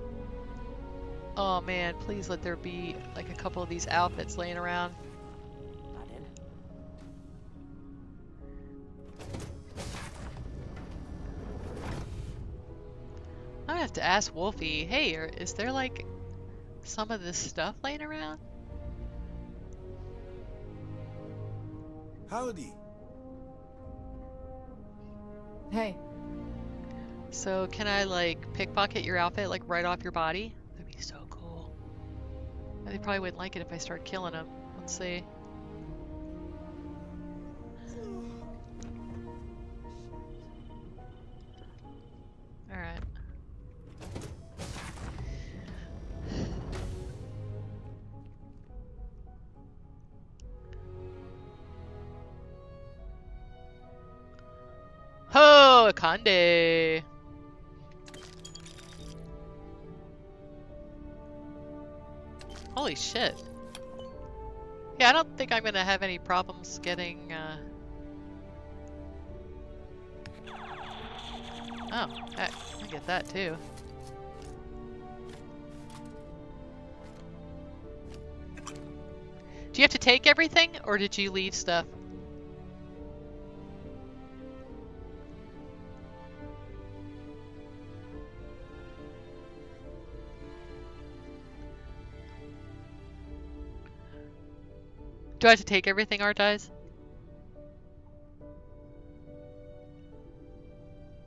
Speaker 1: Oh man, please let there be like a couple of these outfits laying around. I'm gonna have to ask Wulfy, hey, is there like some of this stuff laying around?
Speaker 10: Howdy.
Speaker 12: Hey.
Speaker 1: So can I like pickpocket your outfit like right off your body? That'd be so cool. They probably wouldn't like it if I start killing them. Let's see. Alright. Ho, Akande. Holy shit. Yeah, I don't think I'm gonna have any problems getting, Oh, heck, I get that too. Do you have to take everything, or did you leave stuff? Do I have to take everything, Artize?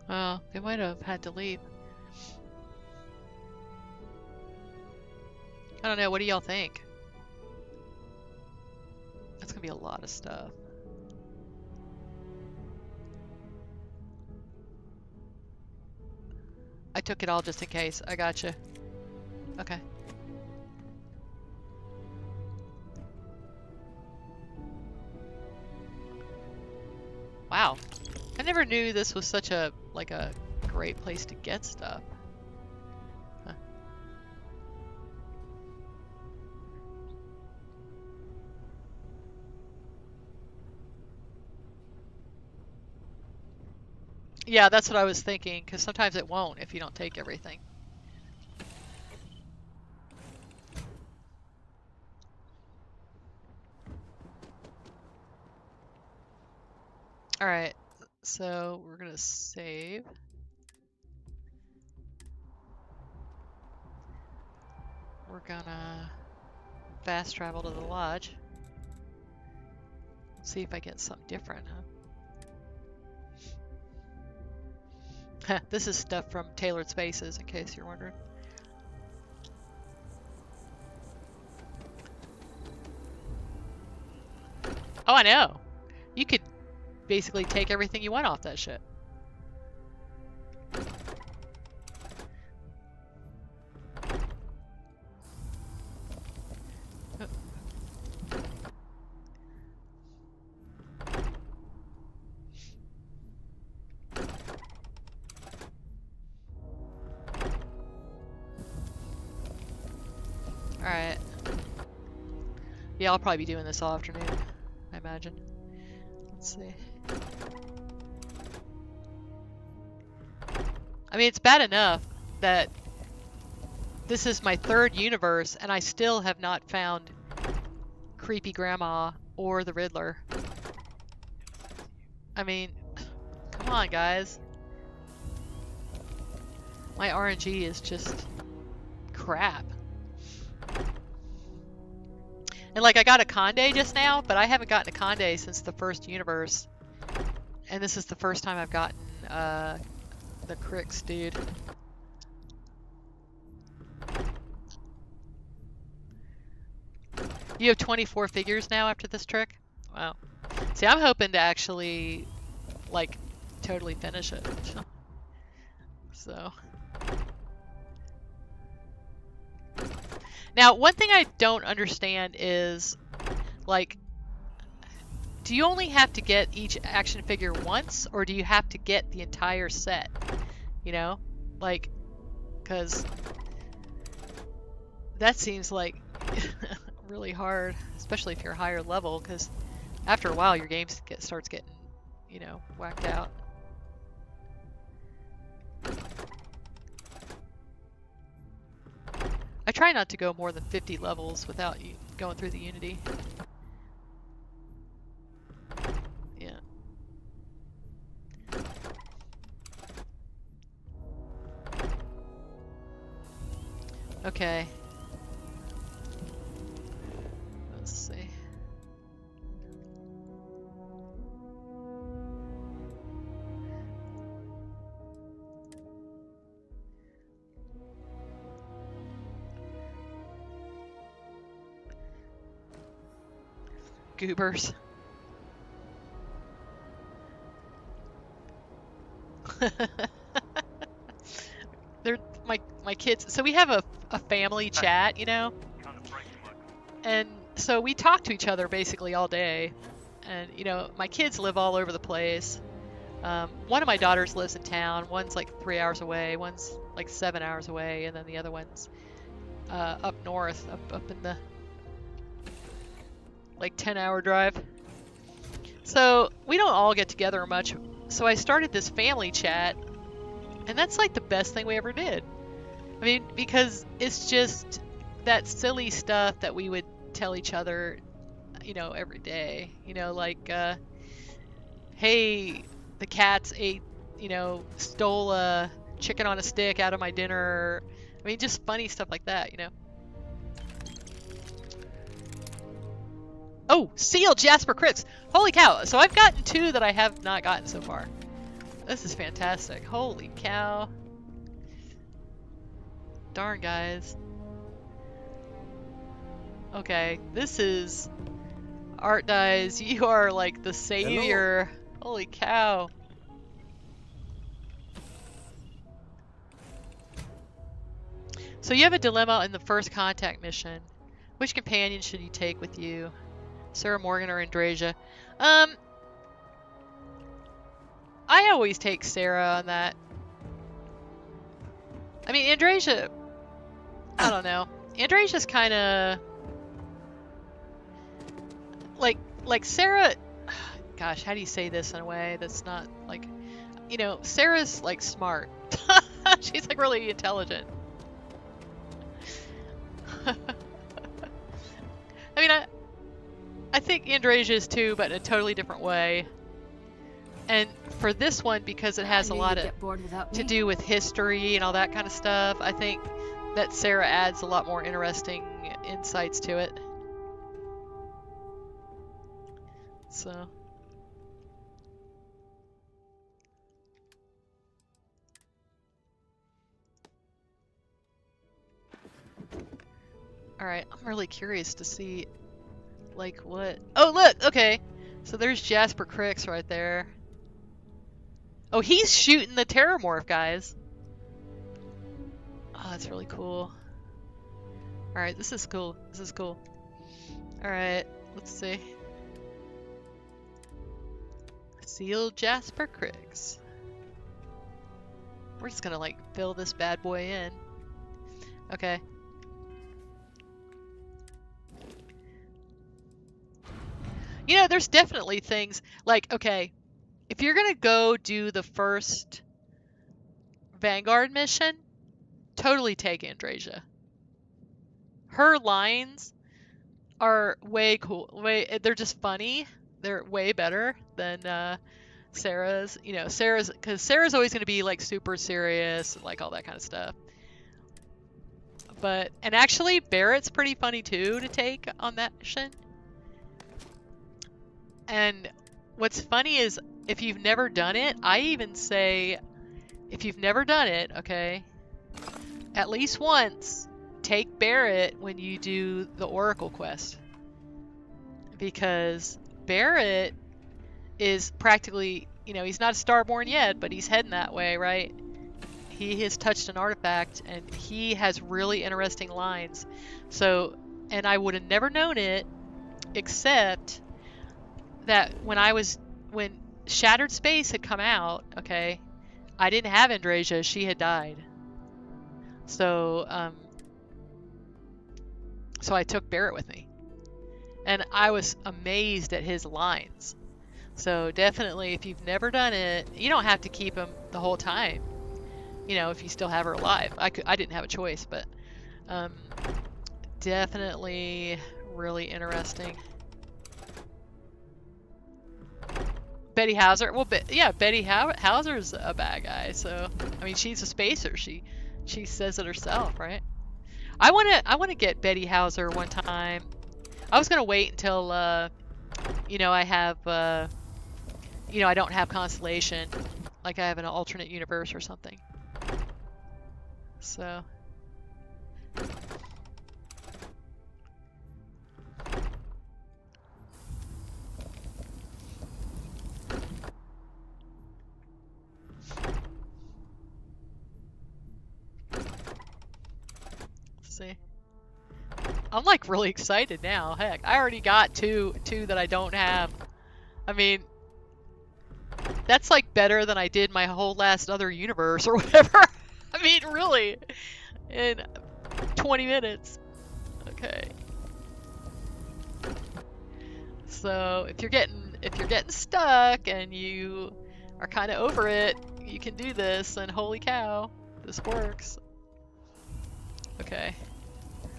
Speaker 1: Oh, they might have had to leave. I don't know, what do y'all think? That's gonna be a lot of stuff. I took it all just in case. I gotcha. Okay. Wow. I never knew this was such a, like a great place to get stuff. Huh. Yeah, that's what I was thinking, because sometimes it won't if you don't take everything. Alright, so we're gonna save. We're gonna fast travel to the lodge. See if I get something different, huh? This is stuff from Tailored Spaces, in case you're wondering. Oh, I know! You could basically take everything you want off that shit. Alright. Yeah, I'll probably be doing this all afternoon, I imagine. Let's see. I mean, it's bad enough that this is my third universe and I still have not found Creepy Grandma or the Riddler. I mean, come on, guys. My RNG is just crap. And like, I got a Conde just now, but I haven't gotten a Conde since the first universe. And this is the first time I've gotten the Crix dude. You have 24 figures now after this trick? Wow. See, I'm hoping to actually, like, totally finish it. So. Now, one thing I don't understand is, like, do you only have to get each action figure once, or do you have to get the entire set? You know? Like, because that seems like really hard, especially if you're higher level, because after a while your game starts getting, you know, whacked out. I try not to go more than 50 levels without going through the Unity. Yeah. Okay. Let's see. Goobers. They're my kids. So we have a family chat, you know, and so we talk to each other basically all day. And you know, my kids live all over the place. One of my daughters lives in town. One's like 3 hours away. One's like 7 hours away, and then the other one's up north, up in the like 10-hour drive. So we don't all get together much. So I started this family chat, and that's like the best thing we ever did. I mean, because it's just that silly stuff that we would tell each other, you know, every day. You know, like, hey, the cats ate, you know, stole a chicken on a stick out of my dinner. I mean, just funny stuff like that, you know. Oh, Seal Jasper Crits. Holy cow. So I've gotten 2 that I have not gotten so far. This is fantastic. Holy cow. Darn, guys. Okay, this is... Art Dies, you are like the savior. Hello. Holy cow. So you have a dilemma in the first contact mission. Which companion should you take with you? Sarah Morgan or Andrasia? I always take Sarah on that. I mean, Andrasia, I don't know. Andrasia's kind of like Sarah. Gosh, how do you say this in a way that's not like, you know, Sarah's like smart. She's like really intelligent. I mean, I think Andrasia is too, but in a totally different way. And for this one, because it has a lot to do with history and all that kind of stuff, I think that Sarah adds a lot more interesting insights to it. So. Alright, I'm really curious to see, like, what... Oh, look! Okay! So there's Jasper Cricks right there. Oh, he's shooting the Terramorph, guys! Oh, that's really cool. Alright, this is cool. This is cool. Alright, let's see. Seal Jasper Cricks. We're just gonna, like, fill this bad boy in. Okay. You know, there's definitely things like, okay, if you're gonna go do the first Vanguard mission, totally take Andrasia. Her lines are way cool. They're just funny. They're way better than Sarah's. You know, because Sarah's always gonna be like super serious and like all that kind of stuff. And actually, Barrett's pretty funny too to take on that mission. And what's funny is, if you've never done it, I even say, if you've never done it, okay, at least once, take Barrett when you do the Oracle quest. Because Barrett is practically, you know, he's not a Starborn yet, but he's heading that way, right? He has touched an artifact, and he has really interesting lines. So, and I would have never known it, except that when Shattered Space had come out, okay, I didn't have Andrasia, she had died. So, so I took Barrett with me. And I was amazed at his lines. So definitely, if you've never done it, you don't have to keep him the whole time. you know, if you still have her alive. I didn't have a choice, but definitely really interesting. Betty Hauser. Well, yeah, Betty Hauser's a bad guy. So I mean, she's a spacer. She says it herself, right? I wanna get Betty Hauser one time. I was gonna wait until you know, I have you know, I don't have Constellation, like I have an alternate universe or something. So. See, I'm like really excited now. Heck, I already got two that I don't have. I mean, that's like better than I did my whole last other universe or whatever. I mean, really, in 20 minutes. Okay. So if you're getting stuck and you are kind of over it, you can do this, and holy cow, this works. Okay.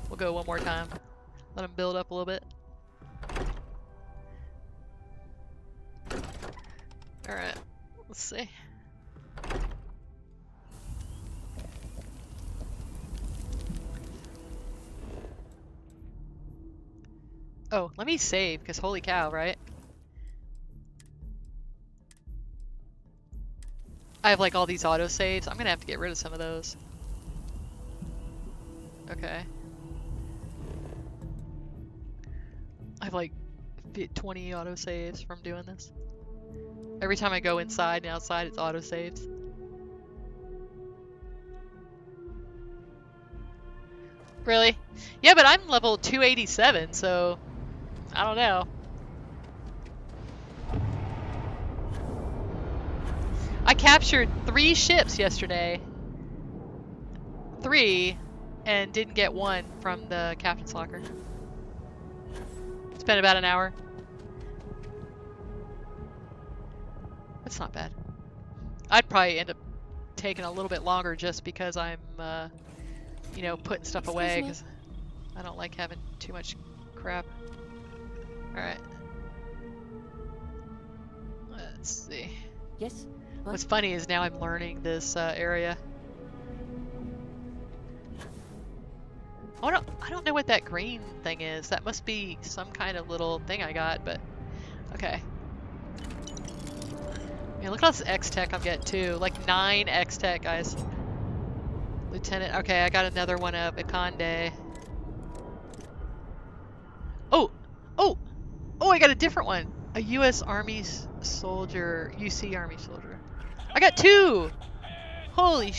Speaker 1: We'll go one more time. Let them build up a little bit. Alright, let's see. Oh, let me save, because holy cow, right? I have like all these autosaves. I'm gonna have to get rid of some of those. Okay. I have like 20 autosaves from doing this. Every time I go inside and outside, it's autosaves. Really? Yeah, but I'm level 287, so I don't know. I captured 3 ships yesterday. 3, and didn't get 1 from the captain's locker. Spent about an hour. That's not bad. I'd probably end up taking a little bit longer just because I'm, you know, putting stuff away because I don't like having too much crap. Alright. Let's see.
Speaker 21: Yes?
Speaker 1: What's funny is now I'm learning this area. I don't know what that green thing is. That must be some kind of little thing I got, but okay. Yeah, look at all this X-Tech I'm getting too. Like 9 X-Tech, guys. Lieutenant. Okay, I got another one of Ikande. Oh! Oh! Oh, I got a different one. A U.S. Army soldier. UC Army soldier. I got 2! Holy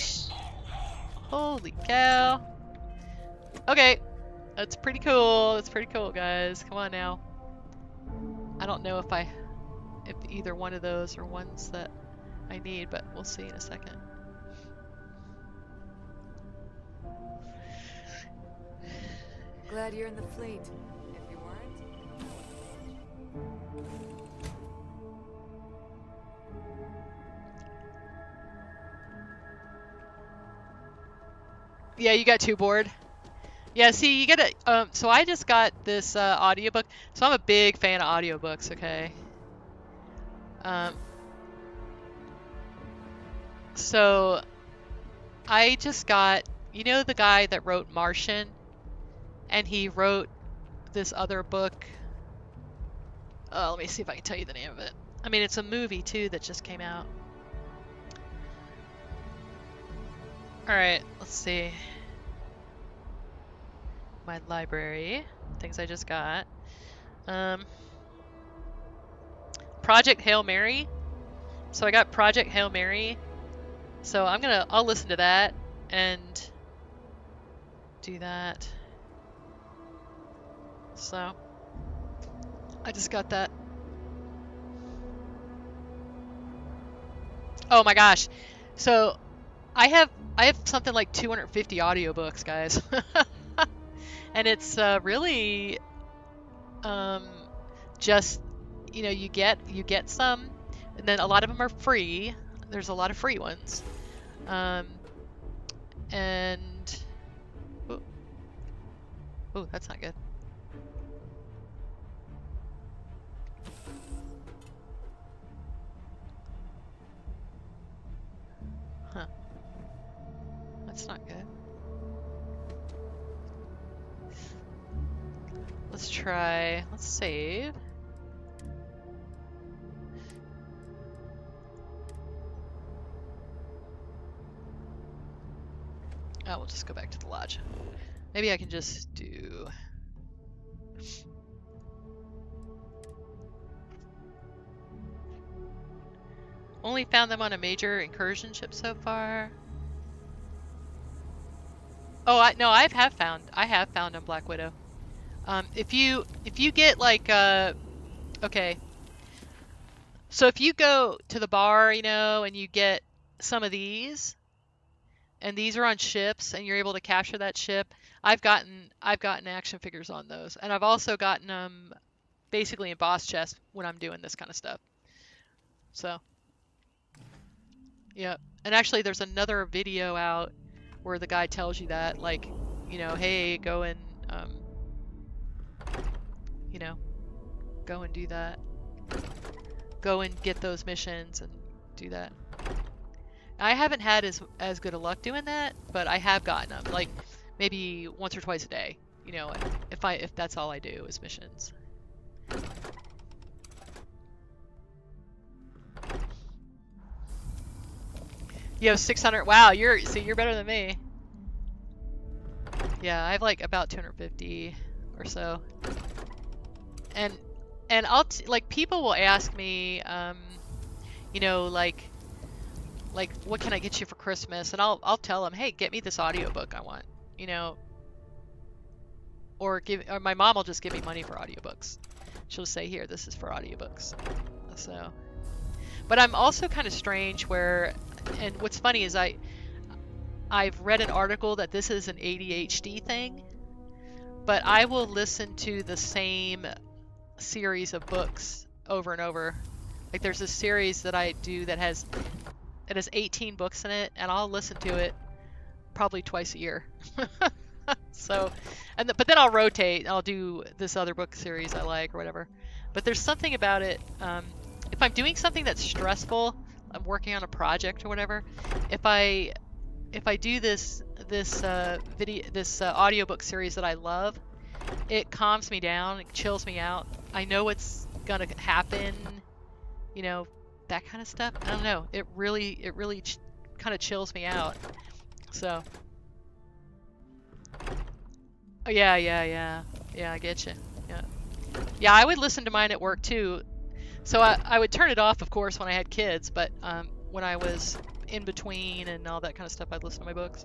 Speaker 1: cow. Okay. That's pretty cool. That's pretty cool, guys. Come on now. I don't know if either one of those are ones that I need, but we'll see in a second.
Speaker 14: Glad you're in the fleet. If you weren't...
Speaker 1: Yeah, you got 2 bored. Yeah, see, you gotta, so I just got this audiobook. So I'm a big fan of audiobooks, okay? So I just got, you know the guy that wrote Martian? And he wrote this other book. Let me see if I can tell you the name of it. I mean, it's a movie too that just came out. Alright, let's see. My library, things I just got. Project Hail Mary. So I got Project Hail Mary. So I'll listen to that and do that. So I just got that. Oh my gosh. So I have something like 250 audiobooks, guys. And it's really just, you know, you get some, and then a lot of them are free. There's a lot of free ones. And oh, that's not good. Huh. That's not good. Let's try, let's save. Oh, we'll just go back to the lodge. Maybe I can just do... Only found them on a major incursion ship so far. Oh, I have found on Black Widow. If you get like okay. So if you go to the bar, you know, and you get some of these, and these are on ships, and you're able to capture that ship, I've gotten action figures on those, and I've also gotten them basically in boss chest when I'm doing this kind of stuff. So, yeah. And actually, there's another video out where the guy tells you that, like, you know, hey, go and you know, go and do that. Go and get those missions and do that. I haven't had as good a luck doing that, but I have gotten them, like maybe once or twice a day. You know, if that's all I do is missions. You have 600. Wow, you're better than me. Yeah, I have like about 250 or so. And like people will ask me, you know, like what can I get you for Christmas? And I'll tell them, hey, get me this audiobook I want, you know. Or my mom will just give me money for audiobooks. She'll say, here, this is for audiobooks. So, but I'm also kind of strange where, and what's funny is I've read an article that this is an ADHD thing, but I will listen to the same series of books over and over. Like there's this series that I do that has 18 books in it, and I'll listen to it probably twice a year. So, but then I'll rotate. I'll do this other book series I like or whatever. But there's something about it. If I'm doing something that's stressful, I'm working on a project or whatever. If I do this audiobook series that I love, it calms me down. It chills me out. I know what's gonna happen. You know, that kind of stuff. I don't know. It really kind of chills me out. So. Oh, yeah, I get you. Yeah, I would listen to mine at work too. So I would turn it off, of course, when I had kids, but when I was in between and all that kind of stuff, I'd listen to my books.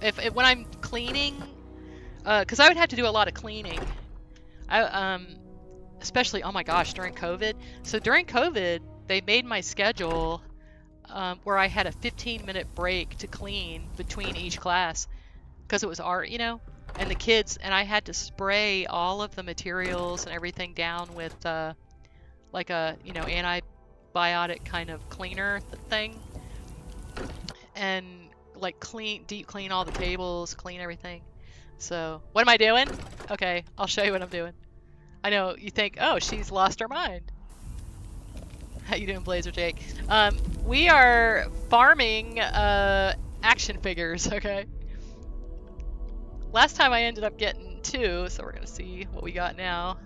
Speaker 1: If when I'm cleaning, because I would have to do a lot of cleaning. Especially, oh my gosh, during COVID. So during COVID, they made my schedule where I had a 15-minute break to clean between each class because it was art, you know, and the kids, and I had to spray all of the materials and everything down with like a, you know, antibiotic kind of cleaner thing, and like deep clean all the tables, clean everything. So what am I doing? Okay, I'll show you what I'm doing. I know you think, oh, she's lost her mind. How you doing, Blazer Jake? We are farming action figures, okay? Last time I ended up getting 2, so we're gonna see what we got now.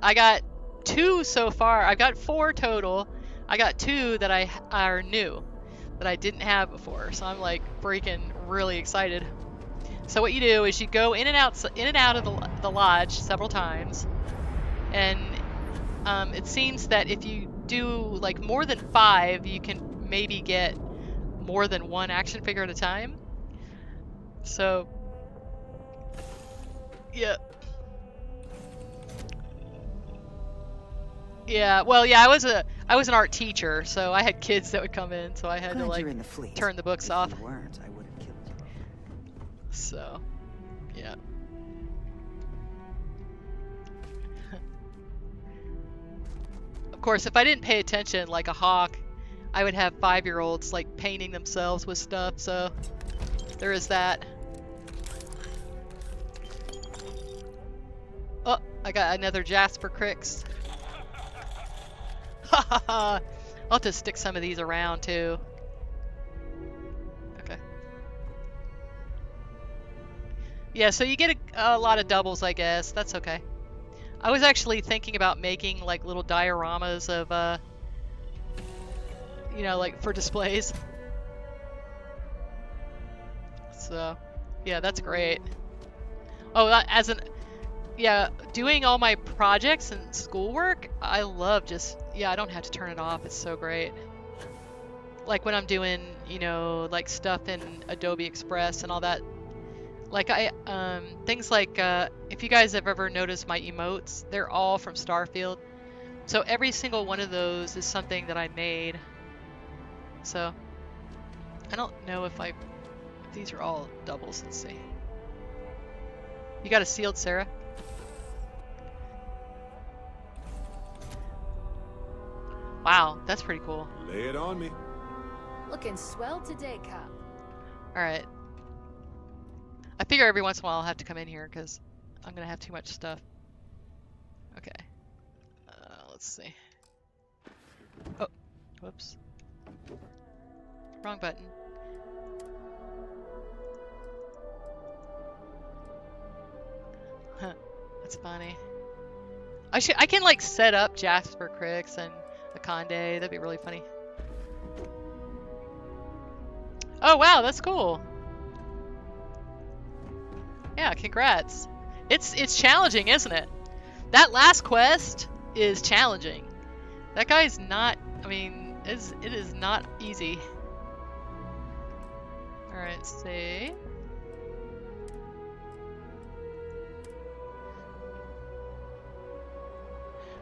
Speaker 1: I got 2 so far. I've got 4 total. I got 2 that are new, that I didn't have before. So I'm like freaking really excited. So what you do is you go in and out of the lodge several times, and it seems that if you do like more than 5, you can maybe get more than 1 action figure at a time. So, yeah. Yeah, well, yeah, I was an art teacher, so I had kids that would come in, so I had to like turn the books off.
Speaker 4: If you weren't, I would have killed you.
Speaker 1: So, yeah. Of course, if I didn't pay attention like a hawk, I would have 5-year-olds like painting themselves with stuff, so there is that. Oh, I got another Jasper Crix. Ha ha ha! I'll just stick some of these around too. Okay. Yeah, so you get a lot of doubles, I guess. That's okay. I was actually thinking about making like little dioramas of, you know, like for displays. So, yeah, that's great. Oh, yeah, doing all my projects and schoolwork, I love just, yeah, I don't have to turn it off. It's so great. Like when I'm doing, you know, like stuff in Adobe Express and all that. Like things like, if you guys have ever noticed my emotes, they're all from Starfield. So every single one of those is something that I made. So, I don't know if these are all doubles. Let's see. You got a sealed, Sarah? Wow, that's pretty cool.
Speaker 16: Lay it on me.
Speaker 14: Looking swell today, Cop.
Speaker 1: Alright. I figure every once in a while I'll have to come in here because I'm going to have too much stuff. Okay. Let's see. Oh, whoops. Wrong button. Huh, that's funny. I can like set up Jasper Crix and Akande. That'd be really funny. Oh wow, that's cool. Yeah, congrats. It's challenging, isn't it? That last quest is challenging. That guy's not, I mean, it is not easy. Alright, let's see.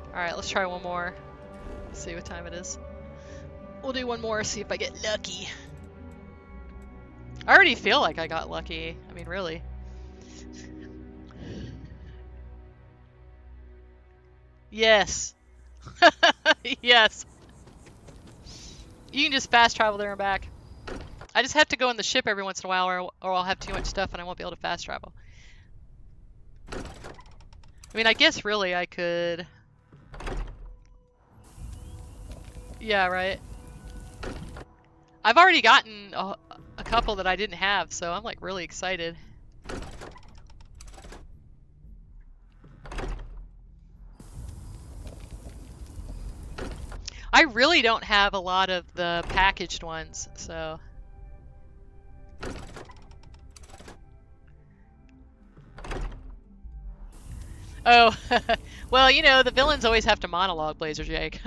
Speaker 1: Alright, let's try one more. Let's see what time it is. We'll do one more, see if I get lucky. I already feel like I got lucky. I mean, really. Yes. Yes. You can just fast travel there and back. I just have to go in the ship every once in a while or I'll have too much stuff and I won't be able to fast travel. I mean, I guess really I could... Yeah, right. I've already gotten a couple that I didn't have, so I'm like really excited. I really don't have a lot of the packaged ones, so... Oh, well, you know, the villains always have to monologue, Blazer Jake.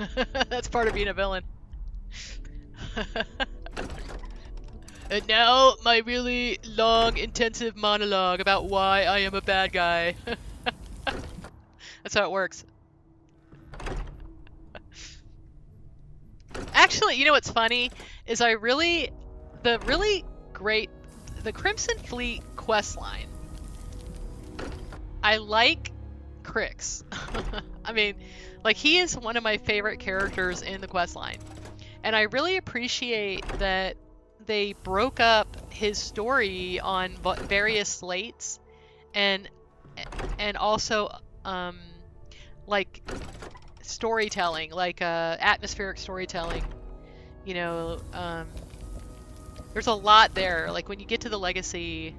Speaker 1: That's part of being a villain. And now, my really long, intensive monologue about why I am a bad guy. That's how it works. Actually, you know what's funny? Is the really great, the Crimson Fleet questline. I like Crix. I mean, like, he is one of my favorite characters in the questline. And I really appreciate that they broke up his story on various slates and also like storytelling, like atmospheric storytelling. You know, there's a lot there. Like when you get to the legacy,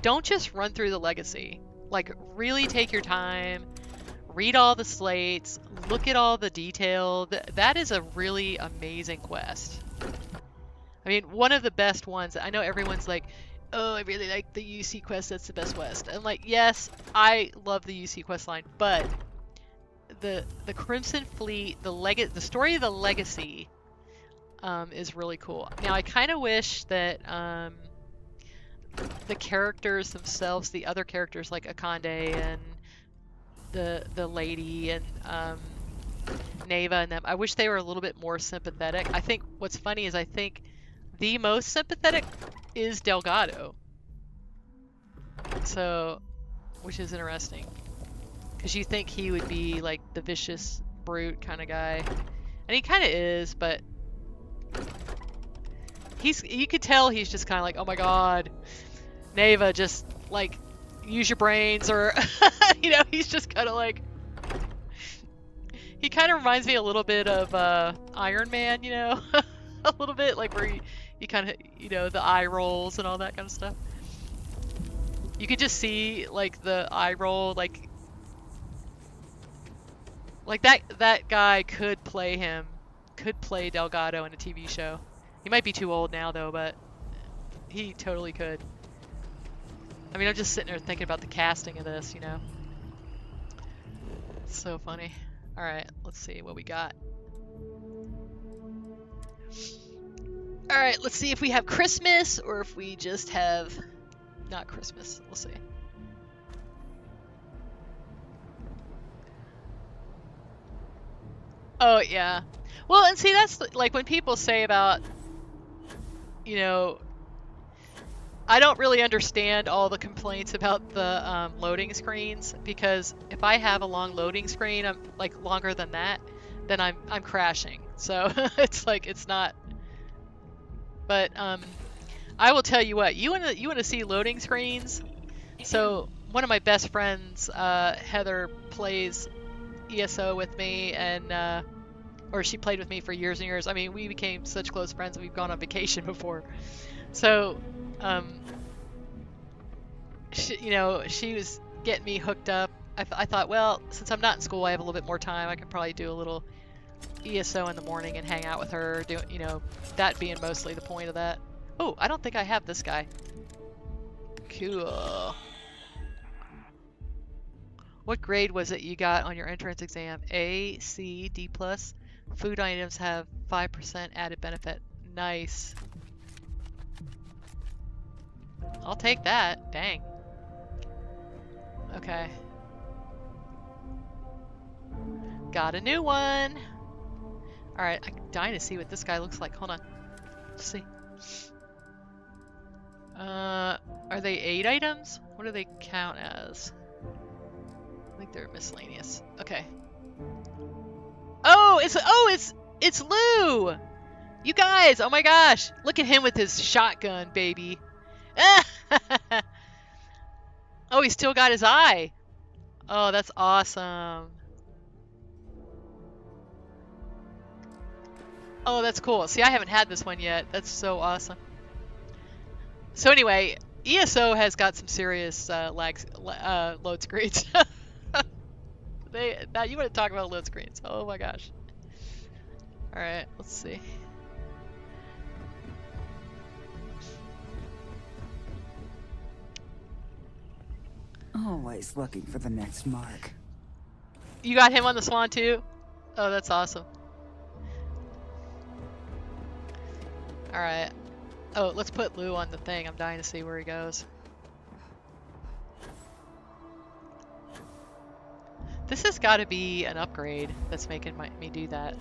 Speaker 1: don't just run through the legacy. Like really take your time, read all the slates, look at all the detail. That is a really amazing quest. I mean, one of the best ones. I know everyone's like, oh, I really like the UC quest, that's the best quest. I'm like, yes, I love the UC quest line, but the Crimson Fleet, the story of the legacy is really cool. Now, I kind of wish that the characters themselves, the other characters like Akande and the lady and Neva and them, I wish they were a little bit more sympathetic. I think what's funny is I think the most sympathetic is Delgado. So, which is interesting. Because you think he would be like the vicious brute kind of guy. And he kind of is, but you could tell he's just kind of like, oh my god, Neva, just like use your brains, or you know, he's just kind of like, he kind of reminds me a little bit of Iron Man, you know, a little bit like where you kind of, you know, the eye rolls and all that kind of stuff. You could just see like the eye roll, like that guy could play Delgado in a TV show. He might be too old now though, but he totally could. I mean, I'm just sitting there thinking about the casting of this, you know. It's so funny. All right, let's see what we got. All right, let's see if we have Christmas or if we just have not Christmas. We'll see. Oh, yeah. Well, and see, that's like when people say about, you know, I don't really understand all the complaints about the loading screens, because if I have a long loading screen, I'm like longer than that, then I'm crashing. So it's like, it's not. But I will tell you what, you wanna see loading screens? So one of my best friends, Heather, plays ESO with me, and or she played with me for years and years. I mean, we became such close friends. We've gone on vacation before. So, you know, she was getting me hooked up. I thought, well, since I'm not in school, I have a little bit more time. I could probably do a little ESO in the morning and hang out with her. Do, you know, that being mostly the point of that. Oh, I don't think I have this guy. Cool. What grade was it you got on your entrance exam? A, C, D+. Food items have 5% added benefit. Nice. I'll take that. Dang. Okay. Got a new one. Alright, I'm dying to see what this guy looks like. Hold on. Let's see. Are they 8 items? What do they count as? I think they're miscellaneous. Okay. Oh, it's Lou! You guys, oh my gosh. Look at him with his shotgun, baby. Oh, he's still got his eye. Oh, that's awesome. Oh, that's cool. See, I haven't had this one yet. That's so awesome. So anyway, ESO has got some serious load screens. Now you want to talk about load screens. Oh my gosh. Alright, let's see.
Speaker 5: Always looking for the next mark.
Speaker 1: You got him on the Swan too? Oh, that's awesome. Alright. Oh, let's put Lou on the thing. I'm dying to see where he goes. This has got to be an upgrade that's making me do that.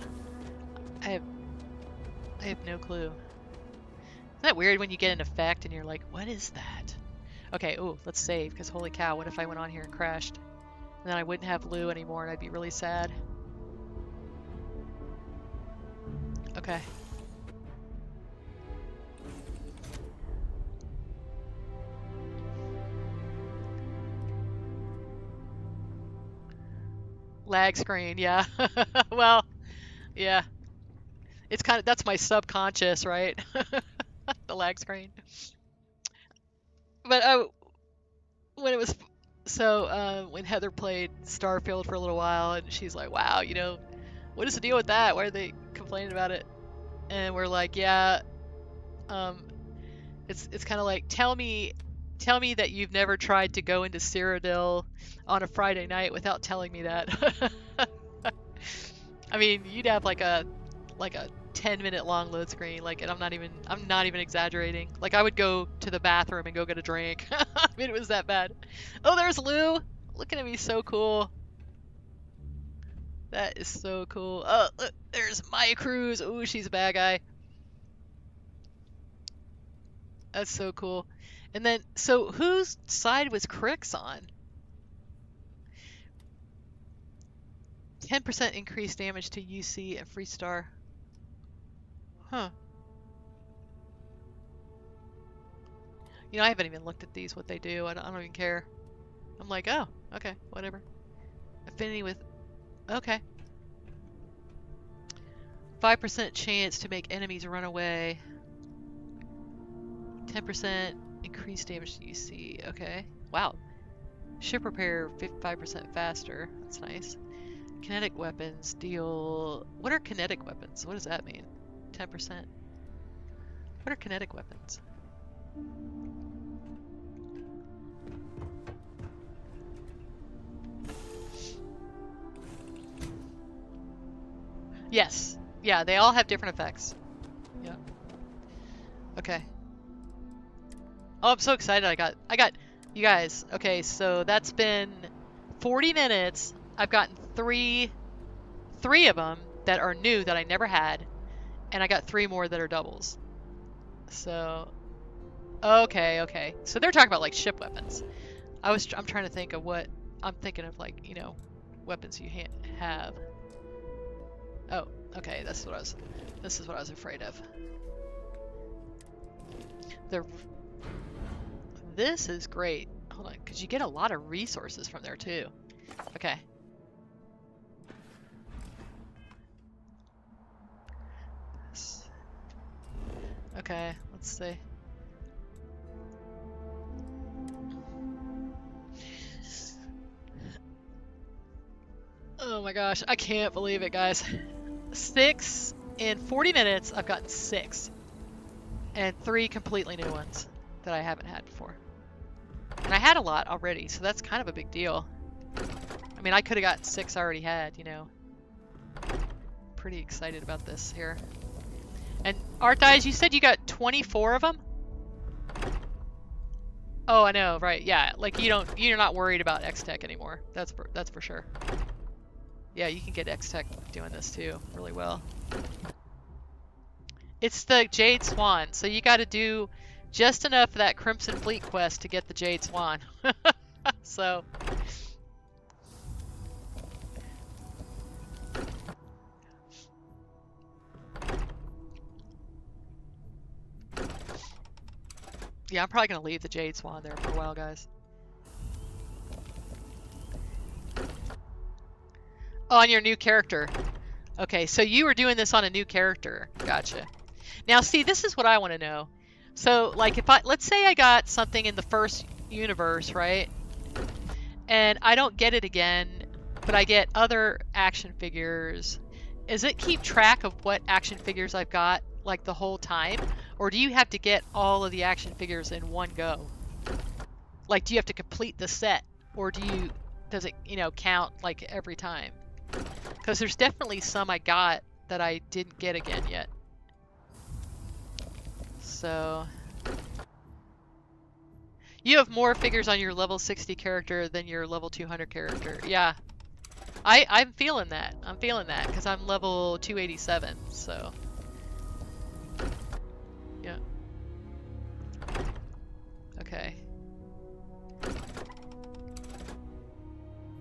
Speaker 1: I have no clue. Isn't that weird when you get an effect and you're like, what is that? Okay, ooh, let's save, because holy cow, what if I went on here and crashed? And then I wouldn't have Lou anymore and I'd be really sad. Okay. Lag screen, yeah. Well, yeah. It's kind of, that's my subconscious, right? The lag screen. But when it was, so when Heather played Starfield for a little while, and she's like, wow, you know, what is the deal with that? Why are they complaining about it? And we're like, yeah, it's kind of like, tell me that you've never tried to go into Cyrodiil on a Friday night without telling me that. I mean, you'd have like a 10-minute long load screen, like, and I'm not even exaggerating. Like, I would go to the bathroom and go get a drink. I mean, it was that bad. Oh, there's Lou, looking at me so cool. That is so cool. Oh, look, there's Maya Cruz. Ooh, she's a bad guy. That's so cool. And then, so whose side was Crix on? 10% increased damage to UC and Freestar. Huh. You know, I haven't even looked at these, what they do. I don't even care. I'm like, oh, okay, whatever. Affinity with... Okay. 5% chance to make enemies run away. 10% increased damage to UC. Okay. Wow. Ship repair 55% faster. That's nice. Kinetic weapons deal... What are kinetic weapons? What does that mean? 10%. What are kinetic weapons? Yes. Yeah, they all have different effects. Yeah. Okay. Oh, I'm so excited. I got you guys. Okay, so that's been 40 minutes. I've gotten three of them that are new that I never had, and I got 3 more that are doubles. So, okay. So they're talking about like ship weapons. I'm trying to think of what I'm thinking of, like, you know, weapons you have. Oh, okay. This is what I was afraid of. This is great. Hold on, because you get a lot of resources from there too. Okay. Okay, let's see. Oh my gosh, I can't believe it, guys. 6 in 40 minutes, I've gotten 6. And 3 completely new ones that I haven't had before. And I had a lot already, so that's kind of a big deal. I mean, I could have gotten 6 I already had, you know. Pretty excited about this here. And Art Dies, you said you got 24 of them? Oh, I know, right? Yeah, like you're not worried about X-Tech anymore. That's for sure. Yeah, you can get X-Tech doing this too, really well. It's the Jade Swan, so you got to do just enough of that Crimson Fleet quest to get the Jade Swan. So. Yeah, I'm probably going to leave the Jade Swan there for a while, guys. Oh, on your new character. Okay, so you were doing this on a new character. Gotcha. Now, see, this is what I want to know. So, like, let's say I got something in the first universe, right? And I don't get it again, but I get other action figures. Does it keep track of what action figures I've got, like, the whole time? Or do you have to get all of the action figures in one go? Like, do you have to complete the set? Or does it, you know, count, like, every time? Because there's definitely some I got that I didn't get again yet. So... You have more figures on your level 60 character than your level 200 character. Yeah. I'm feeling that. I'm feeling that, because I'm level 287, so... Yeah. Okay.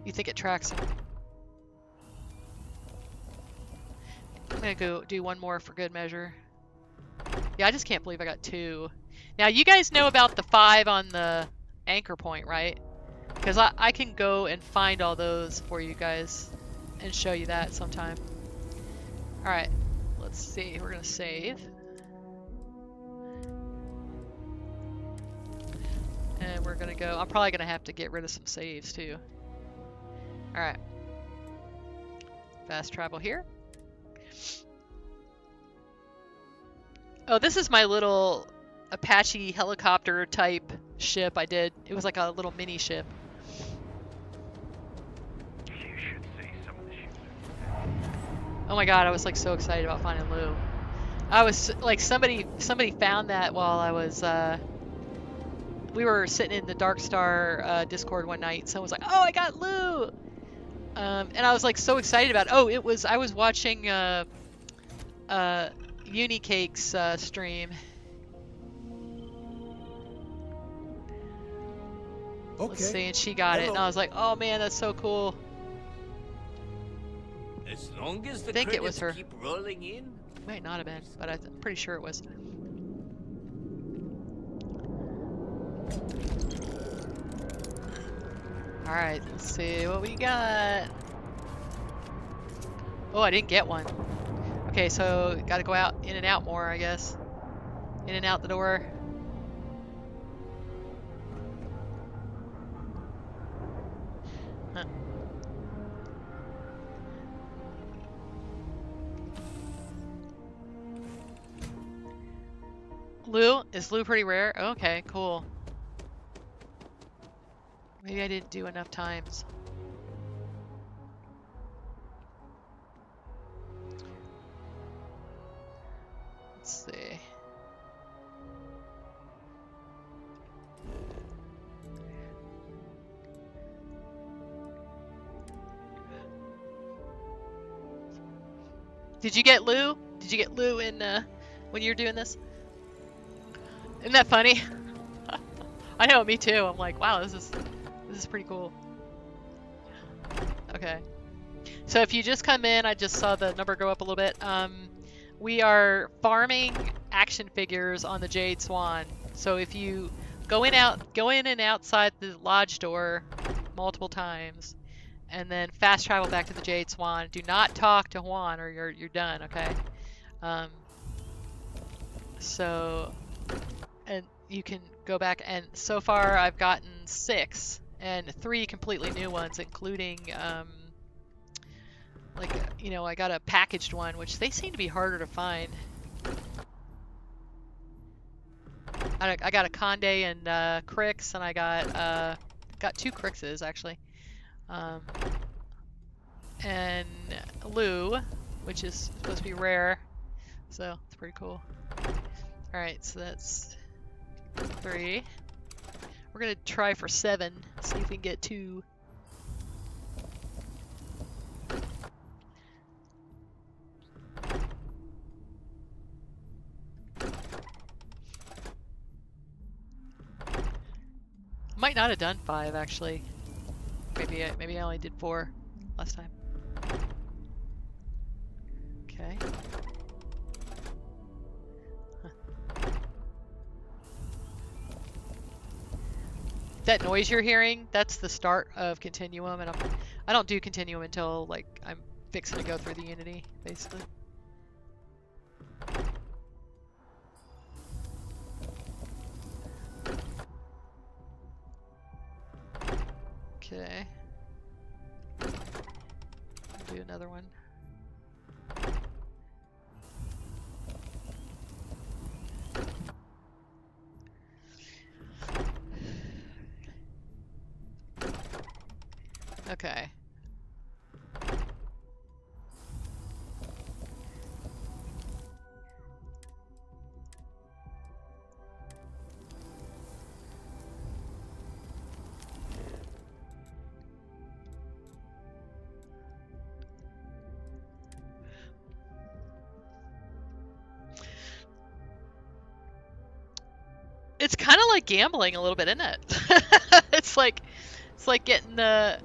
Speaker 1: You think it tracks them? I'm gonna go do one more for good measure. Yeah, I just can't believe I got 2. Now, you guys know about the 5 on the anchor point, right? Because I can go and find all those for you guys and show you that sometime. Alright, let's see. We're gonna save. And we're gonna go. I'm probably gonna have to get rid of some saves too. Alright. Fast travel here. Oh, this is my little Apache helicopter type ship I did. It was like a little mini ship.
Speaker 3: You should see some of the ships.
Speaker 1: Oh my god, I was like so excited about finding Lou. I was like, somebody found that while I was we were sitting in the Dark Star Discord one night. Someone was like, "Oh, I got Lou!" And I was like so excited about it. Oh, I was watching Unicake's stream.
Speaker 11: Okay.
Speaker 1: Let's see, and she got it, and I was like, "Oh man, that's so cool."
Speaker 8: As long as the
Speaker 1: I think it was
Speaker 8: credits
Speaker 1: her.
Speaker 8: keep rolling in.
Speaker 1: Might not have been, but I'm pretty sure it was. Alright, let's see what we got. Oh, I didn't get one. Okay, so gotta go out, in and out more, I guess. In and out the door. Huh. Lou? Is Lou pretty rare? Okay, cool. Maybe I didn't do enough times. Let's see. Did you get Lou? Did you get Lou in when you're doing this? Isn't that funny? I know, me too. I'm like, wow, this is pretty cool. Okay. So if you just come in, I just saw the number go up a little bit. We are farming action figures on the Jade Swan. So if you go in and outside the lodge door multiple times, and then fast travel back to the Jade Swan. Do not talk to Juan, or you're done. Okay. So, and you can go back, and so far I've gotten 6 and 3 completely new ones, including like I got a packaged one, which they seem to be harder to find. I got a Conde and Crix, and I got 2 Crixes actually. And Lou, which is supposed to be rare, so it's pretty cool. Alright, so that's 3. We're gonna try for 7, see if we can get 2. Might not have done 5 actually. Maybe I only did 4 last time. Okay. Huh. That noise you're hearing, that's the start of Continuum, and I don't do Continuum until like I'm fixing to go through the Unity, basically. Okay. Do another one. Okay. It's kind of like gambling a little bit, isn't it? It's like getting the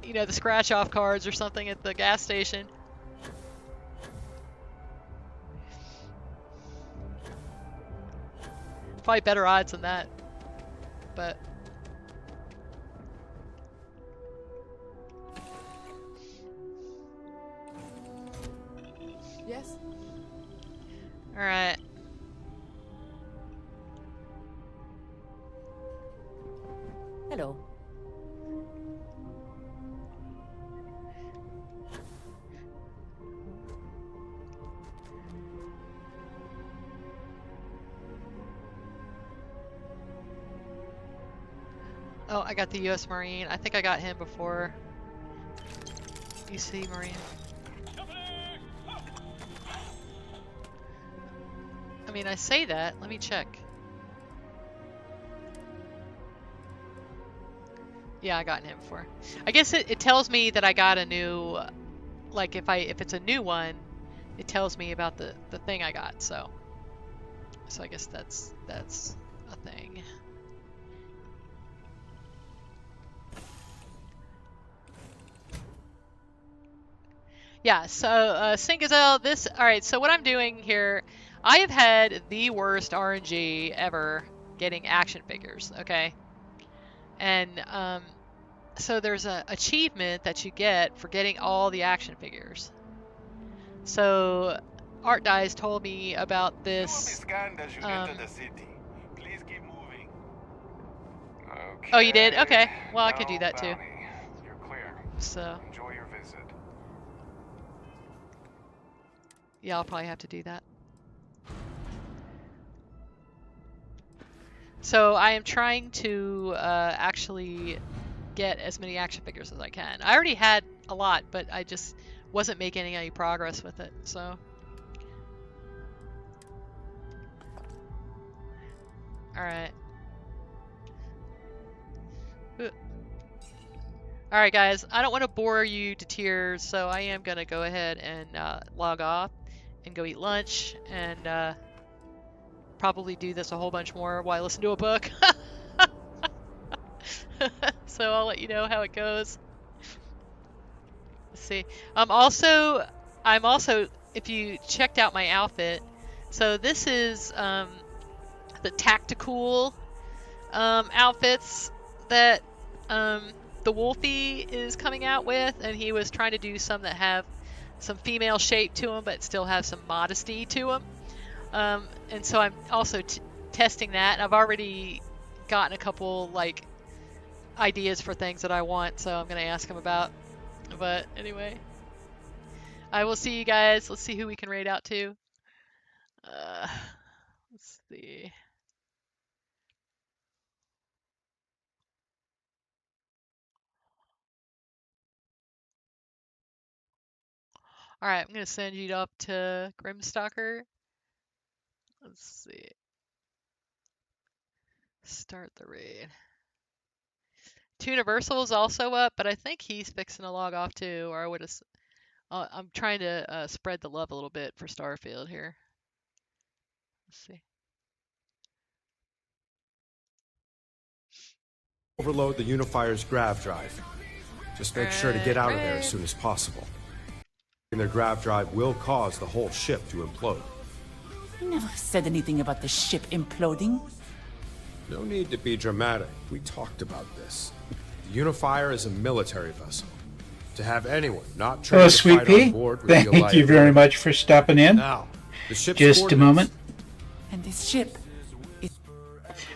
Speaker 1: the scratch off cards or something at the gas station. Probably better odds than that, but
Speaker 14: yes.
Speaker 1: All right.
Speaker 14: Hello.
Speaker 1: Oh, I got the U.S. Marine. I think I got him before. UC Marine. I mean, I say that. Let me check. Yeah, I got him before. I guess it tells me that I got a new, like if it's a new one, it tells me about the thing I got. So I guess that's a thing. Yeah, so Singazel, this, alright, so what I'm doing here, I have had the worst RNG ever getting action figures, okay? And so there's a achievement that you get for getting all the action figures. So Art Dice told me about this.
Speaker 3: Scanned as you enter the city. Please keep moving.
Speaker 7: Okay.
Speaker 1: Oh, you did? Okay. Well, I can do that too.
Speaker 7: You're clear.
Speaker 1: So
Speaker 7: Enjoy your visit.
Speaker 1: yeah, I'll probably have to do that. So I am trying to actually get as many action figures as I can. I already had a lot, but I just wasn't making any progress with it. So all right. All right, guys. I don't want to bore you to tears, so I am gonna go ahead and log off and go eat lunch and probably do this a whole bunch more while I listen to a book. So I'll let you know how it goes. Let's see. I'm also, if you checked out my outfit, so this is the Tacticool outfits that the Wulfy is coming out with, and he was trying to do some that have some female shape to them, but still have some modesty to them. And so I'm also testing that. I've already gotten a couple like ideas for things that I want, so I'm gonna ask him about. But anyway, I will see you guys. Let's see who we can raid out to. Let's see. All right, I'm gonna send you up to Grimstalker. Let's see. Start the raid. Universal is also up, but I think he's fixing to log off too, or I would have. I'm trying to spread the love a little bit for Starfield here. Let's see.
Speaker 6: Overload the Unifier's grav drive. Just make sure to get out of there as soon as possible. And their grav drive will cause the whole ship to implode.
Speaker 17: You never said anything about the ship imploding.
Speaker 6: No need to be dramatic. We talked about this. The Unifier is a military vessel. To have anyone not trained to
Speaker 23: Sweet
Speaker 6: fight
Speaker 23: Pea,
Speaker 6: on board would be a
Speaker 23: thank you
Speaker 6: liability.
Speaker 23: very much for stopping in.
Speaker 6: Now, the ship's
Speaker 23: Just a moment.
Speaker 17: And this ship is...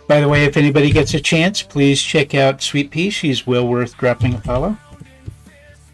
Speaker 23: By the way, if anybody gets a chance, please check out Sweet Pea. She's well worth dropping a follow.